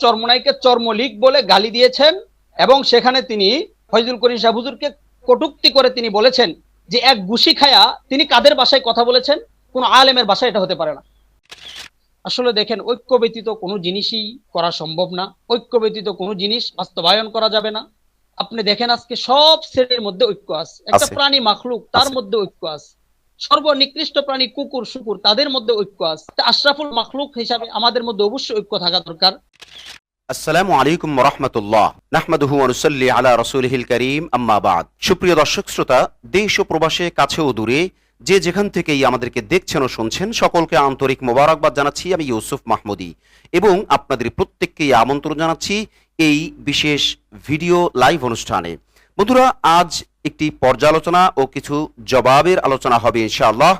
চরমোনাইকে চর্মলীক বলে গালি দিয়েছেন এবং সেখানে তিনি ফয়জুল করিম সাহেব হুজুরকে কটূক্তি করে তিনি বলেছেন যে এক গুশি খায়া তিনি কাদের ভাষায় কথা বলেছেন, কোন আলেমের ভাষায় এটা হতে পারে না। আসলে দেখেন, ঐক্য ব্যতীত কোনো জিনিসই করা সম্ভব না, ঐক্য ব্যতীত কোনো জিনিস বাস্তবায়ন করা যাবে না। আপনি দেখেন আজকে সব শ্রেণীর মধ্যে ঐক্য আছে, একটা প্রাণী মাখলুক তার মধ্যে ঐক্য আছে, সর্বনিকৃষ্ট প্রাণী কুকুর শুকুর তাদের মধ্যে ঐক্য আছে, আশরাফুল মাখলুক হিসাবে আমাদের মধ্যে অবশ্যই ঐক্য থাকা দরকার। আসসালামু আলাইকুম ওয়া রাহমাতুল্লাহ, নাহমাদুহু ওয়া নুসাল্লি আলা রাসূলিহিল কারীম, আম্মা বাদ। সুপ্রিয় দর্শক শ্রোতা, দেশ ও প্রবাসে, কাছে ও দূরে, যে যেখান থেকেই আমাদেরকে দেখছেন ও শুনছেন, সকলকে আন্তরিক মোবারকবাদ জানাচ্ছি। আমি ইউসুফ মাহমুদী এবং আপনাদের প্রত্যেককেই আমন্ত্রণ জানাচ্ছি এই বিশেষ ভিডিও লাইভ অনুষ্ঠানে। বন্ধুরা, আজ একটি পর্যালোচনা ও কিছু জবাবের আলোচনা হবে ইনশাআল্লাহ।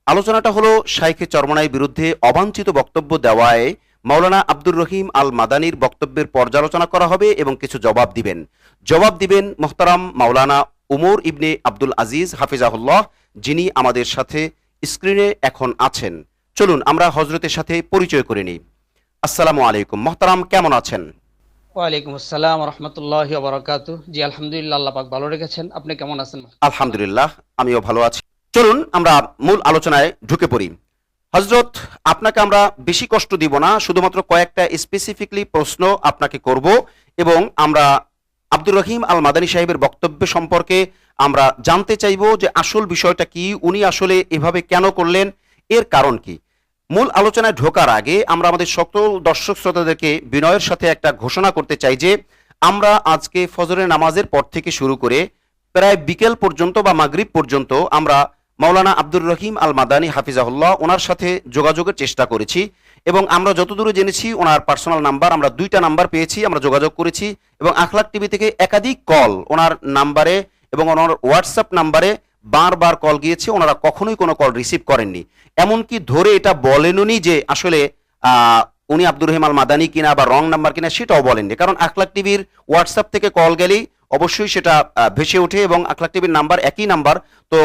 আলোচনাটা হলো শাইখে চরমোনাইর বিরুদ্ধে অবাঞ্ছিত বক্তব্য দেওয়ায় মাওলানা আব্দুর রহিম আল মাদানির বক্তব্যের পর্যালোচনা করা হবে এবং কিছু জবাব দিবেন মোহতারাম মাওলানা উমর ইবনে আব্দুল আজিজ হাফিজাহুল্লাহ, যিনি আমাদের সাথে স্ক্রিনে এখন আছেন। চলুন আমরা হজরতের সাথে পরিচয় করে নিই। আসসালামু আলাইকুম মোহতারাম, কেমন আছেন? ওয়ালাইকুম আসসালাম ওয়া রাহমাতুল্লাহি ওয়া বারাকাতুহু। জি আলহামদুলিল্লাহ, আল্লাহ পাক ভালো রেখেছেন। আপনি কেমন আছেন? আলহামদুলিল্লাহ, আমিও ভালো আছি। চলুন আমরা মূল আলোচনায় ঢুকে পড়ি। হযরত, আপনাকে আমরা বেশি কষ্ট দিব না, শুধুমাত্র কয়েকটা স্পেসিফিকলি প্রশ্ন আপনাকে করব এবং আমরা আব্দুর রহিম আল মাদানী সাহেবের বক্তব্য সম্পর্কে আমরা জানতে চাইব যে আসল বিষয়টা কি, উনি আসলে এভাবে কেন করলেন, এর কারণ কি। মূল আলোচনায় ঢোকার আগে আমরা আমাদের সকল দর্শক শ্রোতাদেরকে বিনয়ের সাথে একটা ঘোষণা করতে চাই যে আমরা আজকে ফজরের নামাজের পর থেকে শুরু করে প্রায় বিকেল পর্যন্ত বা মাগরিব পর্যন্ত আমরা মাওলানা আব্দুর রহিম আল মাদানী হাফিজাহুল্লাহ ওনার সাথে যোগাযোগের চেষ্টা করেছি এবং আমরা যতদূর জেনেছি ওনার পার্সোনাল নাম্বার আমরা 2টা নাম্বার পেয়েছি, আমরা যোগাযোগ করেছি এবং আখলাক টিভি থেকে একাধিক কল ওনার নাম্বারে এবং ওনার হোয়াটসঅ্যাপ নাম্বারে বারবার কল গিয়েছে, ওনারা কখনোই কোনো কল রিসিভ করেননি। এমনকি ধরে এটা বলেননি যে আসলে উনি আব্দুর রহিম আল মাদানী কিনা বা রং নাম্বার কিনা, সেটাও বলেননি। কারণ আখলাক টিভির হোয়াটসঅ্যাপ থেকে কল গেলেই অবশ্যই সেটা ভেসে ওঠে এবং আখলাক টিভির নাম্বার একই নাম্বার, তো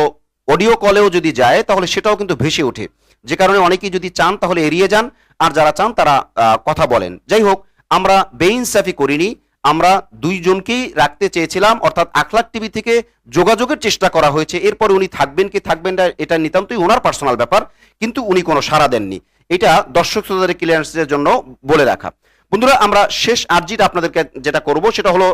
অডিও কলেও যদি যায় তাহলে সেটাও কিন্তু ভেসে ওঠে, যে কারণে অনেকেই যদি চান তাহলে এড়িয়ে যান, আর যারা চান তারা কথা বলেন। যাই হোক, আমরা বেইনসাফি করিনি, আমরা দুইজনকেই রাখতে চেয়েছিলাম, অর্থাৎ আখলাক টিভি থেকে যোগাযোগের চেষ্টা করা হয়েছে। এরপরে উনি থাকবেন কি থাকবেন না এটা নিতান্তই ওনার পার্সোনাল ব্যাপার, কিন্তু উনি কোনো সাড়া দেননি। এটা দর্শক শ্রোতাদের ক্লিয়ারেন্সের জন্য বলে রাখা। বন্ধুরা, আমরা শেষ আর্জিটা আপনাদেরকে যেটা করব সেটা হলো,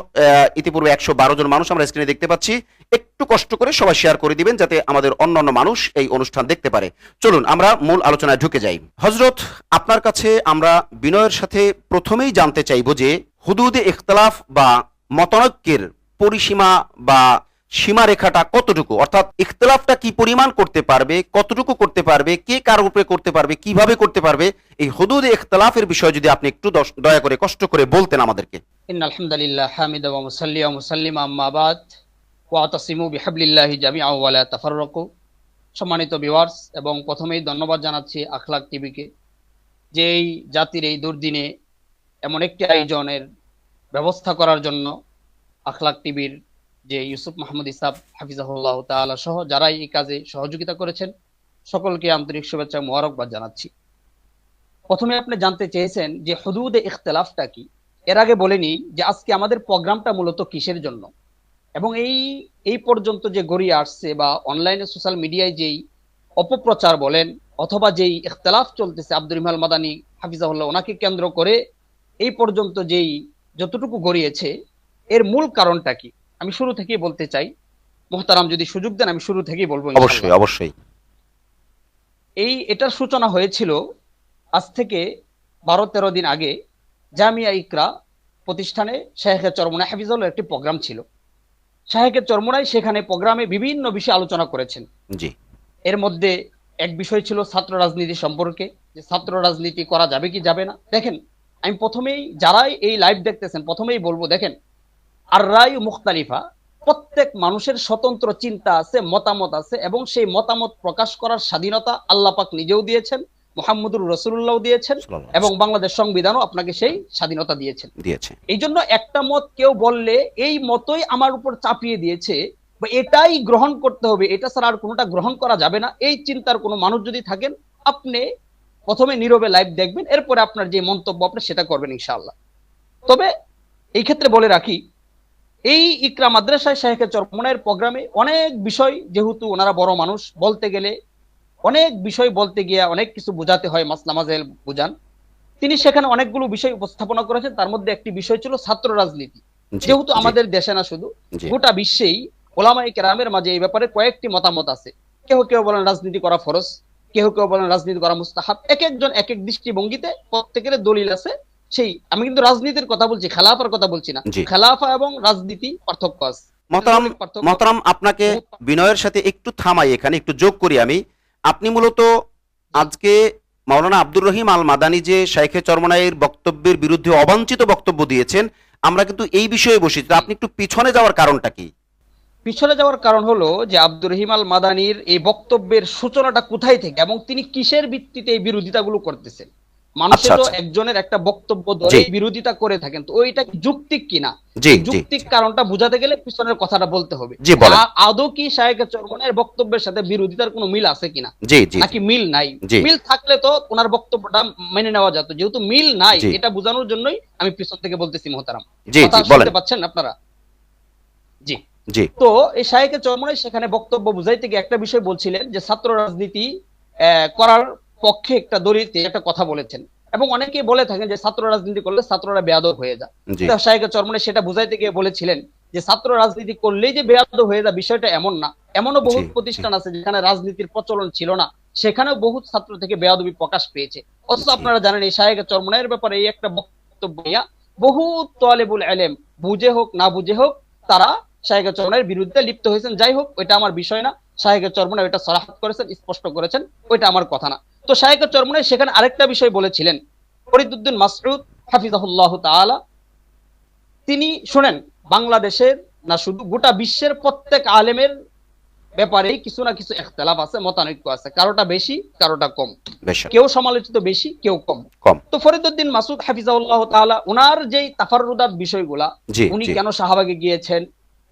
ইতিপূর্বে 112 জন মানুষ আমরা স্ক্রিনে দেখতে পাচ্ছি, একটু কষ্ট করে সবাই শেয়ার করে দিবেন যাতে আমাদের অন্যান্য মানুষ এই অনুষ্ঠান দেখতে পারে। চলুন আমরা মূল আলোচনায় ঢুকে যাই। হযরত, আপনার কাছে আমরা বিনয়ের সাথে প্রথমেই জানতে চাইব যে হুদুদে ইখতিলাফ বা মতানৈক্যের পরিসীমা বা সীমারেখাটা কতটুকু, অর্থাৎ ইখতিলাফটা কি পরিমাণ করতে পারবে, কতটুকু করতে পারবে, কে কার উপরে করতে পারবে, কিভাবে করতে পারবে, এই হুদুদে ইখতিলাফের বিষয়ে যদি আপনি একটু দয়া করে কষ্ট করে বলতেন আমাদেরকে। ইন্নাল হামদুলিল্লাহ হামিদা ওয়া মুসাল্লি ওয়া মুসাল্লিম, আম্মা বাদ, ওয়া তাসিমু বিহাবলিল্লাহি জামিআ ওয়া লা তাফাররাকু। সম্মানিত ভিউয়ার্স, এবং প্রথমেই ধন্যবাদ জানাচ্ছি আখলাক টিভিকে, যে এই জাতির এই দুর্দিনে এমন একটি আয়োজনের ব্যবস্থা করার জন্য আখলাক টিভির যে ইউসুফ মাহমুদ ইসাব হাফিজাহুল্লাহ তাআলা সহ যারাই এই কাজে সহযোগিতা করেছেন সকলকে আন্তরিক শুভেচ্ছা মোবারকবাদ জানাচ্ছি। প্রথমে আপনি জানতে চেয়েছেন যে হুদুদে ইখতিলাফটা কি। এর আগে বলেনি যে আজকে আমাদের প্রোগ্রামটা মূলত কিসের জন্য, এবং এই পর্যন্ত যে গড়িয়ে আসছে বা অনলাইনে সোশ্যাল মিডিয়ায় যেই অপপ্রচার বলেন অথবা যেই ইখতিলাফ চলতেছে আব্দুর রহিম আল মাদানী হাফিজাহুল্লাহ ওনাকে কেন্দ্র করে এই পর্যন্ত যেই যতটুকু গড়িয়েছে, এর মূল কারণটা কি আমি শুরু থেকেই বলতে চাই। মোহতারাম যদি সুযোগ দেন আমি শুরু থেকেই বলবো। অবশ্যই অবশ্যই। এটার সূচনা হয়েছিল আজ থেকে 12-13 দিন আগে জামিয়া ইকরা প্রতিষ্ঠানে শাইখে চরমোনাই হাফিজাহুল্লাহ একটি প্রোগ্রাম ছিল। শাইখে চরমোনাই সেখানে প্রোগ্রামে বিভিন্ন বিষয়ে আলোচনা করেছেন। জি। এর মধ্যে এক বিষয় ছিল ছাত্র রাজনীতি সম্পর্কে, যে ছাত্র রাজনীতি করা যাবে কি যাবে না। দেখেন, আমি প্রথমেই যারাই এই লাইভ দেখতেছেন প্রথমেই বলবো, দেখেন আর রায় মুখতালিফা, প্রত্যেক মানুষের স্বতন্ত্র চিন্তা আছে, মতামত আছে, এবং সেই মতামত প্রকাশ করার স্বাধীনতা আল্লাহ পাক নিজেও দিয়েছেন, মুহাম্মদুর রাসূলুল্লাহ দিয়েছেন, এবং বাংলাদেশ সংবিধানও আপনাকে সেই স্বাধীনতা দিয়েছে। এই জন্য একটা মত কেউ বললে এই মতই আমার উপর চাপিয়ে দিয়েছে বা এটাই গ্রহণ করতে হবে, এটা ছাড়া আর কোনোটা গ্রহণ করা যাবে না, এই চিন্তার কোনো মানুষ যদি থাকেন আপনি প্রথমে নীরবে লাইভ দেখবেন, এরপরে আপনার যে মন্তব্য আপনি সেটা করবেন ইনশাআল্লাহ। তবে এই ক্ষেত্রে বলে রাখি, এই ইকরা মাদ্রাসায় শাইখে চরমনাইয়ের প্রোগ্রামে অনেক বিষয়, যেহেতু ওনারা বড় মানুষ, বলতে গেলে অনেক বিষয় বলতে গিয়ে অনেক কিছু বোঝাতে হয়, মাসলা মাসাইল বুঝান। তিনি সেখানে অনেকগুলো বিষয় উপস্থাপনা করেছেন, তার মধ্যে একটি বিষয় ছিল ছাত্র রাজনীতি। জি যেহেতু জি আমাদের দেশে না, শুধু জি গোটা বিশ্বেই ওলামায়ে কেরামের মাঝে এই ব্যাপারে কয়েকটি মতামত আছে। কেউ কেউ বলেন রাজনীতি করা ফরজ, কেউ কেউ বলেন রাজনীতি করা মুস্তাহাব। এক একজন এক এক দৃষ্টিভঙ্গিতে, প্রত্যেকের দলিল আছে। সেই, আমি কিন্তু রাজনীতির কথা বলছি, খেলাফার কথা বলছি না। জি। খেলাফা এবং রাজনীতি পার্থক্য আছে, মহতারাম, অনেক পার্থক্য। মহতারাম আপনাকে বিনয়ের সাথে একটু থামাই, এখানে একটু যোগ করি আমি। আপনি মূলত আজকে মাওলানা আব্দুর রহিম আল মাদানী যে শাইখে চরমনাইয়ের বক্তব্যের বিরুদ্ধে অবাঞ্ছিত বক্তব্য দিয়েছেন, আমরা কিন্তু এই বিষয়ে বসি, তো আপনি একটু পিছনে যাওয়ার কারণটা কি? পিছনে যাওয়ার কারণ হলো যে আব্দুর রহিম আল মাদানির এই বক্তব্যের সূচনাটা কোথায় থেকে এবং তিনি কিসের ভিত্তিতে এই বিরোধিতাগুলো করতেছেন। মানুষে আচ্ছা তো আচ্ছা, একজনের একটা বক্তব্য ধরে জি বিরোধিতা করে থাকেন, তো ওইটা কি যৌক্তিক কিনা, জি এই জি যৌক্তিক কারণটা বোঝাতে গেলে পিছনের কথাটা বলতে হবে। জি বলেন। আদৌ কি শায়েখে চরমনাইয়ের বক্তব্যের সাথে বিরোধিতার কোনো মিল আছে কিনা, জি জি নাকি মিল নাই। জি মিল থাকলে তো ওনার বক্তব্যটা মেনে নেওয়া যেত, যেহেতু মিল নাই জি এটা বোঝানোর জন্যই আমি পিছন থেকে বলতেছি মোহতারাম। জি কথা জি বলেন। শুনতে পাচ্ছেন আপনারা? জি। জি তো এই শায়েখে চরমনাই সেখানে বক্তব্য বুঝাইতে গিয়ে একটা বিষয় বলছিলেন যে ছাত্র রাজনীতি করার পক্ষে একটা দলিলতে একটা কথা বলেছেন, এবং অনেকেই বলে থাকেন যে ছাত্র রাজনীতি করলে ছাত্ররা বেয়াদব হয়ে যায়। জি তো শায়েখে চরমনাই সেটা বুঝাইতে গিয়ে বলেছিলেন যে ছাত্র রাজনীতি করলেই যে বেয়াদব হয়ে যায় বিষয়টা এমন না। এমনও বহু জি জি প্রতিষ্ঠান আছে যেখানে রাজনীতির প্রচলন ছিল না, সেখানেও বহু ছাত্র থেকে বেয়াদবি প্রকাশ পেয়েছে। অথচ জি আপনারা জানেন এই শায়েখে চরমনাইয়ের ব্যাপারে এই একটা বক্তব্য নিয়ে বহু তালেবুল ইলম, বুঝে হোক না বুঝে হোক, তারা শায়েখে চরমনাইয়ের বিরুদ্ধে লিপ্ত হয়েছেন। যাই হোক, ওইটা আমার বিষয় না। শায়েখে চরমনাই ওইটা সরাহত করেছেন, স্পষ্ট করেছেন, ওইটা আমার কথা না। তো শায়েখে চরমনাই সেখানে আরেকটা বিষয় বলেছিলেন। ফরিদউদ্দিন মাসউদ হাফিজাহুল্লাহ তাআলা, তিনি শুনেন, বাংলাদেশের না শুধু গোটা বিশ্বের প্রত্যেক আলেমের ব্যাপারেই কিছু না কিছু ইখতিলাফ আছে, মতানৈক্য আছে, কারোটা বেশি কারোটা কম, বেশ কেউ সমালোচিত বেশি কেউ কম। কম। তো ফরিদউদ্দিন মাসউদ হাফিজাহুল্লাহ তাআলা উনার যেই তাফাররুদাত বিষয়গুলা, জি উনি জি কেন শাহবাগে গিয়েছেন,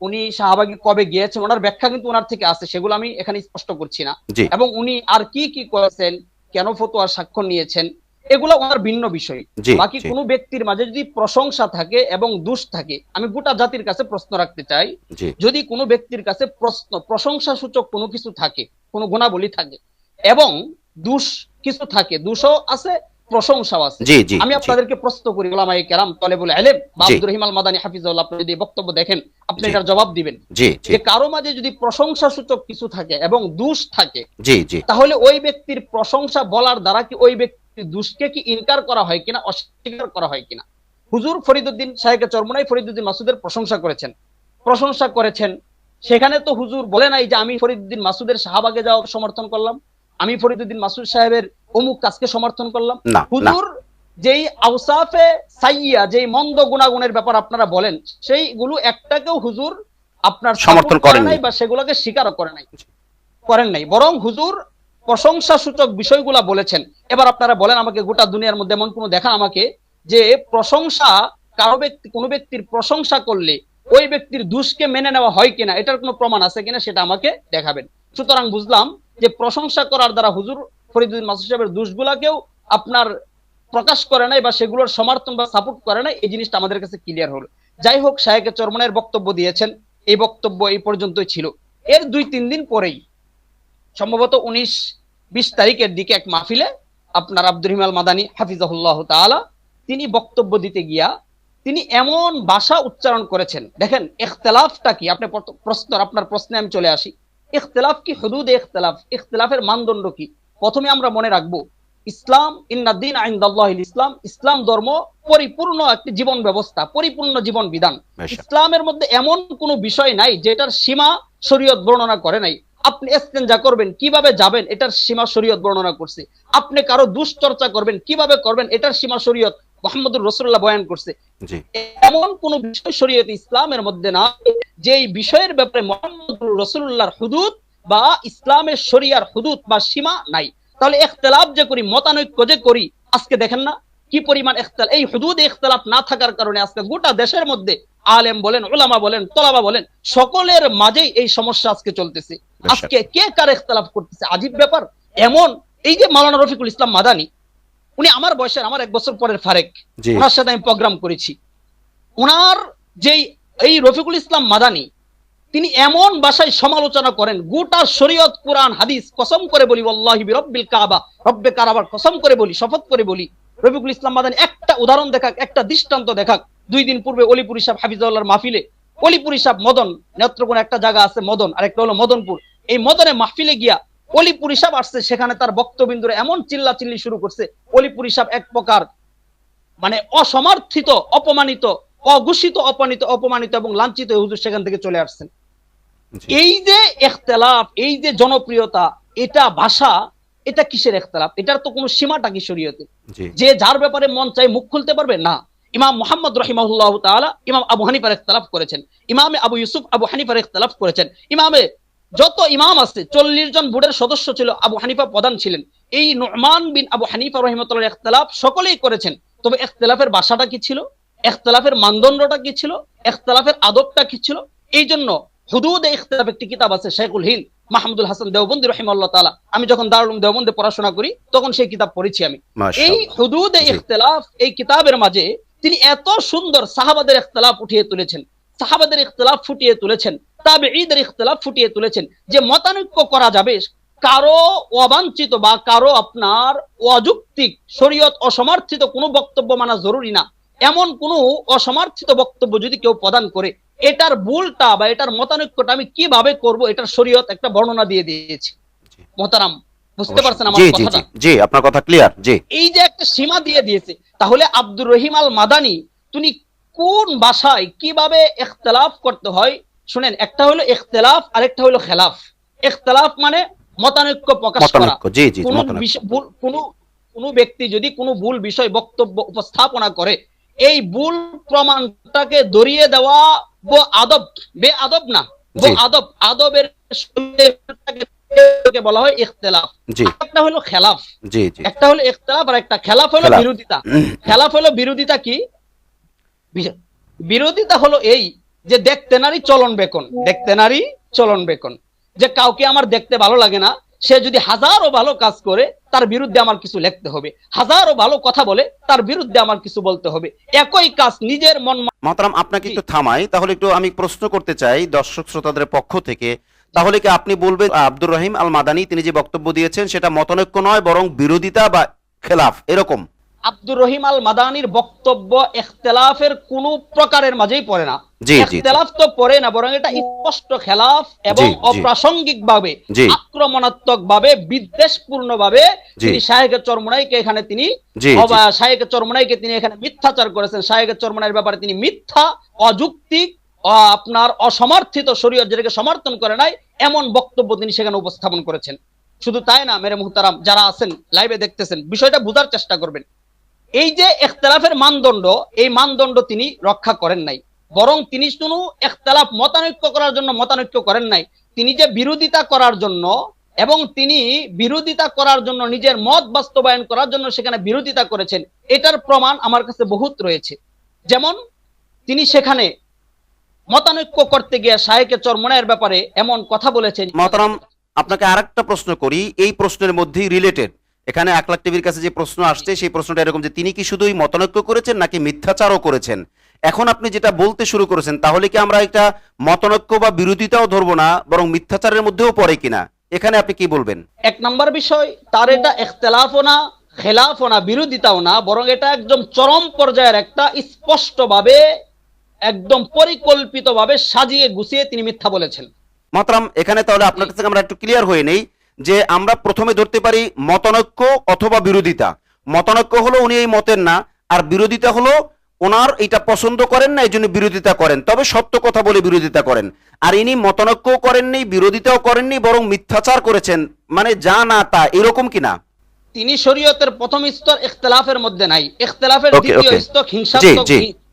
উনি শাহবাগে কবে গিয়েছেন, ওনার ব্যাখ্যা কিন্তু ওনার থেকে আছে, সেগুলো আমি এখানে স্পষ্ট করছি না। জি এবং উনি আর কি কি করেছেন, কেন ফতোয়ার স্বাক্ষর নিয়েছেন, এগুলো ওনার ভিন্ন বিষয়। জি বাকি জি কোনো ব্যক্তির মাঝে যদি প্রশংসা থাকে এবং দোষ থাকে, আমি গোটা জাতির কাছে প্রশ্ন রাখতে চাই, জি যদি কোনো ব্যক্তির কাছে প্রশংসা সূচক কোনো কিছু থাকে, কোনো গুণাবলী থাকে এবং দোষ কিছু থাকে, দোষও আছে প্রশংসাও আছে, জি জি আমি জি আপনাদেরকে প্রশ্ন করি, উলামায়ে কেরাম, তালেবুল ইলম বা জি আব্দুর রহিম আল মাদানী হাফিজাহুল্লাহ, আপনি যদি বক্তব্য দেখেন আপনি জি এটার জবাব দিবেন, জি জি যে কারো মাঝে যদি প্রশংসা সূচক কিছু থাকে এবং দোষ থাকে, জি জি তাহলে ওই ব্যক্তির প্রশংসা বলার দ্বারা কি ওই ব্যক্তির দোষকে কি ইনকার করা হয় কিনা, অস্বীকার করা হয় কিনা। হুজুর ফরিদউদ্দিন শায়েখে চরমনাই ফরিদউদ্দিন মাসুদের প্রশংসা করেছেন। সেখানে তো হুজুর বলে নাই যে আমি ফরিদউদ্দিন মাসুদের শাহবাগে যাওয়া সমর্থন করলাম, আমি ফরিদউদ্দিন মাসুদ সাহেবের অমুক কাজকে সমর্থন করলাম। না না হুজুর যেই আওসাফে সাইয়্যা, যেই মন্দ গুণাগুণের ব্যাপার আপনারা বলেন, সেইগুলো একটাকেও হুজুর আপনার সমর্থন সাপোর্ট করে করেননি। নাই বা সেগুলোকে স্বীকারও করেন নাই, বরং হুজুর প্রশংসা সূচক বিষয়গুলা বলেছেন। এবার আপনারা বলেন আমাকে, গোটা দুনিয়ার মধ্যে এমন কোন দেখান আমাকে যে প্রশংসা, কোনো ব্যক্তির প্রশংসা করলে ওই ব্যক্তির দোষকে মেনে নেওয়া হয় কিনা, এটার কোনো প্রমাণ আছে কিনা সেটা আমাকে দেখাবেন। সুতরাং বুঝলাম যে প্রশংসা করার দ্বারা হুজুর ফরিদউদ্দিন মাসুদ সাহেবের দোষগুলাকেও আপনার প্রকাশ করে নাই বা সেগুলোর সমর্থন বা সাপোর্ট করে নাই, এই জিনিসটা আমাদের কাছে ক্লিয়ার হলো। যাই হোক, শায়েখে চরমনাইয়ের বক্তব্য দিয়েছেন, এই বক্তব্য এই পর্যন্তই ছিল। এর 2-3 দিন পরেই, সম্ভবত 19-20 তারিখের দিকে এক মাহফিলে আপনার আব্দুর রহিম আল মাদানী হাফিজাহুল্লাহ তাআলা, তিনি বক্তব্য দিতে গিয়া তিনি এমন ভাষা উচ্চারণ করেছেন, দেখেন ইখতিলাফটা কি। আপনার প্রশ্নে আমি চলে আসি, ইখতিলাফ কি, হুদুদে ইখতিলাফ, ইখতিলাফের মানদণ্ড কি। প্রথমে আমরা মনে রাখবো, ইসলাম, ইন্নাদ-দীন ইনদাল্লাহিল ইসলাম, ইসলাম ধর্ম পরিপূর্ণ একটি জীবন ব্যবস্থা, পরিপূর্ণ জীবন বিধান। ইসলামের মধ্যে এমন কোনো বিষয় নাই যেটার সীমা শরীয়ত বর্ণনা করে নাই। আপনি ইস্তেনজা করবেন, কিভাবে যাবেন, এটার সীমা শরীয়ত বর্ণনা করছে। আপনি কারো দুশ্চর্চা করবেন, কিভাবে করবেন, এটার সীমা শরীয়ত মুহাম্মদুর রাসূলুল্লাহ বয়ান করছে। এমন কোন বিষয় শরীয়ত ইসলামের মধ্যে না যেই বিষয়ের ব্যাপারে মুহাম্মদুর রাসূলুল্লাহর হুদুদ বা ইসলামের শরিয়ার হুদুদ বা সীমা নাই। তাহলে ইখতিলাফ যে করি, মতানৈক্য যে করি, আজকে দেখেন না কি পরিমাণ ইখতিলাফ। এই হুদুদে ইখতিলাফ না থাকার কারণে আজকে গোটা দেশের মধ্যে আলেম বলেন, উলামা বলেন, তলাবা বলেন, সকলের মাঝেই এই সমস্যা আজকে চলতেছে। আজকে কে কার ইখতিলাফ করতেছে, আজীব ব্যাপার। এমন, এই যে মাওলানা রফিকুল ইসলাম মাদানী, উনি আমার বয়সের, আমার 1 বছর পরের ফারেক, ওনার সাথে আমি প্রোগ্রাম করেছি। উনার যেই এই রফিকুল ইসলাম মাদানী তিনি এমন ভাষায় সমালোচনা করেন, গোটা শরীয়ত কুরআন হাদিস কসম করে বলি, ওয়াল্লাহি বিরব্বিল কাবা, রব্বে কাবার কসম করে বলি, শপথ করে বলি, রফিকুল ইসলাম মাদানী একটা উদাহরণ দেখাক, একটা দৃষ্টান্ত দেখাক। 2 দিন পূর্বে অলিপুরি সাহেব হাফিজাউল্লাহর মাহফিলে, অলিপুরি সাহেব মদন, নেত্রকোনা একটা জায়গা আছে মদন, আর একটা হলো মদনপুর, এই মদনে মাহফিলে গিয়া অলিপুরি সাহেব আসছে, সেখানে তার বক্তবিন্দুরে এমন চিল্লাচিল্লি শুরু করছে, অলিপুরি সাহেব এক প্রকার মানে অসমর্থিত, অপমানিত, অঘোষিত, অপমানিত এবং লাঞ্ছিত হুজুর সেখান থেকে চলে আসছেন। এই যে ইখতিলাফ, এই যে জনপ্রিয়তা, এটা ভাষা, এটা কিসের ইখতিলাফ? এটার তো কোনো সীমাটা কি শরীয়তে? যে যার ব্যাপারে মন চাই মুখ খুলতে পারবে না। ইমাম মুহাম্মদ রাহিমাহুল্লাহ তাআলা ইমাম আবু হানিফার ইখতিলাফ করেছেন, ইমামে আবু ইউসুফ আবু হানিফার ইখতিলাফ করেছেন, ইমামে যত ইমাম আছে 40 জন বোর্ডের সদস্য ছিল, আবু হানিফা প্রধান ছিলেন। এই নু'মান বিন আবু হানিফা রাহিমাতুল্লাহর ইখতিলাফ সকলেই করেছেন। তবে ইখতিলাফের ভাষাটা কি ছিল, ইখতিলাফের মানদণ্ডটা কি ছিল, ইখতিলাফের আদবটা কি ছিল? এই জন্য হুদুদে ইখতিলাফ একটি কিতাব আছে শেখুল হিন্দ মাহমুদুল হাসান দেওবন্দি রাহিমাহুল্লাহ তাআলা, আমি যখন দারুল উলুম দেওবন্দে পড়াশোনা করি তখন সেই কিতাব পড়েছি আমি। এই হুদুদে ইখতিলাফ এই কিতাবের মাঝে তিনি এত সুন্দর সাহাবাদের ইখতিলাফ উঠিয়ে তুলেছেন, সাহাবাদের ইখতিলাফ ফুটিয়ে তুলেছেন, তাবেঈদের ইখতিলাফ ফুটিয়ে তুলেছেন, যে মতানৈক্য করা যাবে, কারো অবাঞ্ছিত বা কারো আপনার অযৌক্তিক, শরীয়ত অসমর্থিত কোনো বক্তব্য মানা জরুরি না, এমন কোনো অসমর্থিত বক্তব্য যদি কেউ প্রদান করে, এটার ভুলটা বা এটার মতানৈক্যটা আমি কিভাবে করব, এটার শরীয়ত একটা বর্ণনা দিয়ে দিয়েছে। মোহতারাম, বুঝতে পারছেন আমার কথাটা? জি, আপনার কথা ক্লিয়ার। জি, এই যে একটা সীমা দিয়ে দিয়েছে, তাহলে আব্দুর রহিম আল মাদানী তিনি কোন ভাষায় কিভাবে ইখতিলাফ করতে হয় শুনেন। একটা হলো ইখতিলাফ, আরেকটা হলো খেলাফ। ইখতিলাফ মানে মতানৈক্য প্রকাশ করা। কোনো ব্যক্তি যদি কোনো ভুল বিষয় বক্তব্য উপস্থাপনা করে, এই ভুল প্রমাণটাকে ধরিয়ে দেওয়া আদব, বে আদব না, আদব, আদবের বলা হয় ইখতিলাফ। একটা হলো খেলাফ, একটা হলো ইখতিলাফ আর একটা খেলাফ হলো বিরোধিতা। খেলাফ হলো বিরোধিতা কি? বিরোধিতা হলো এই যে দেখতে নারী চলন বেকন, দেখতে নারী চলন বেকন, যে কাউকে আমার দেখতে ভালো লাগে না, সে যদি হাজারো ভালো কাজ করে তার বিরুদ্ধে আমার কিছু লিখতে হবে, হাজারো ভালো কথা বলে তার বিরুদ্ধে আমার কিছু বলতে হবে, একই কাজ নিজের মন। মোহতারাম, আপনাকে একটু থামাই, তাহলে একটু আমি প্রশ্ন করতে চাই দর্শক শ্রোতাদের পক্ষ থেকে। তাহলে কি আপনি বলবেন আব্দুর রহিম আল মাদানী তিনি যে বক্তব্য দিয়েছেন সেটা মতানৈক্য নয়, বরং বিরোধিতা বা খেলাফ, এরকম? আব্দুর রহিম আল মাদানীর বক্তব্য ইখতিলাফের কোন প্রকারের মাঝেই পড়ে না। ইখতিলাফ তো পড়ে না, বরং এটা স্পষ্ট খেলাফ এবং অপ্রাসঙ্গিক ভাবে, আক্রমণাত্মক ভাবে, বিদ্বেষপূর্ণ ভাবে তিনি শায়েখে চরমোনাইকে এখানে তিনি শায়েখে চরমোনাইকে তিনি এখানে মিথ্যাচার করেছেন। শায়েখে চরমোনাইয়ের ব্যাপারে তিনি মিথ্যা, অযৌক্তিক, আপনার অসমর্থিত, শরীয়ত যেটাকে সমর্থন করে নাই এমন বক্তব্য তিনি সেখানে উপস্থাপন করেছেন। শুধু তাই না মেরে মুহতারাম, যারা আছেন লাইভে দেখতেছেন, বিষয়টা বোঝার চেষ্টা করবেন। এই যে ইখতিলাফের মানদণ্ড, এই মানদণ্ড তিনি রক্ষা করেন নাই, বরং তিনি শুধু ইখতিলাফ মতানৈক্য করার জন্য মতানৈক্য করেন নাই, তিনি যে বিরোধিতা করার জন্য, এবং তিনি বিরোধিতা করার জন্য নিজের মত বাস্তবায়ন করার জন্য সেখানে বিরোধিতা করেছেন, এটার প্রমাণ আমার কাছে বহুত রয়েছে। যেমন তিনি সেখানে মতানৈক্য করতে গিয়ে শায়েখে চরমোনাইয়ের ব্যাপারে এমন কথা বলেছেন। মোহতারাম, আপনাকে আরেকটা প্রশ্ন করি, এই প্রশ্নের মধ্যেই রিলেটেড। এখানে আকলাক টিভির কাছে যে প্রশ্ন আসছে সেই প্রশ্নটা এরকম যে তিনি কি শুধুই মতানৈক্য করেছেন নাকি মিথ্যাচারও করেছেন? এখন আপনি যেটা বলতে শুরু করেছেন, তাহলে কি আমরা এটা মতানৈক্য বা বিরোধিতাও ধরবো না, বরং মিথ্যাচারের মধ্যেও পড়ে কিনা? এখানে আপনি কি বলবেন? এক নম্বর বিষয়, তার এটা ইখতিলাফও না, খেলাফও না, বিরোধিতাও না, বরং এটা একদম চরম পর্যায়ের একটা স্পষ্টভাবে একদম পরিকল্পিতভাবে সাজিয়ে গুছিয়ে তিনি মিথ্যা বলেছেন। মোহতারাম, এখানে তাহলে আপনার কাছে আমরা একটু ক্লিয়ার হয়ে নেই যে আমরা প্রথমে ধরতে পারি মতানৈক্য অথবা বিরোধিতা। মতানৈক্য হলো উনি এই মতের না, আর বিরোধিতা হলো ওনার এটা পছন্দ করেন না, এই জন্য বিরোধিতা করেন, তবে সত্য কথা বলে বিরোধিতা করেন। আর ইনি মতানৈক্যও করেননি, বিরোধিতাও করেননি, বরং মিথ্যাচার করেছেন, মানে যা না তা, এরকম কিনা? তিনি শরীয়তের প্রথম স্তর ইখতিলাফের মধ্যে নাই, ইখতিলাফের দ্বিতীয় স্তর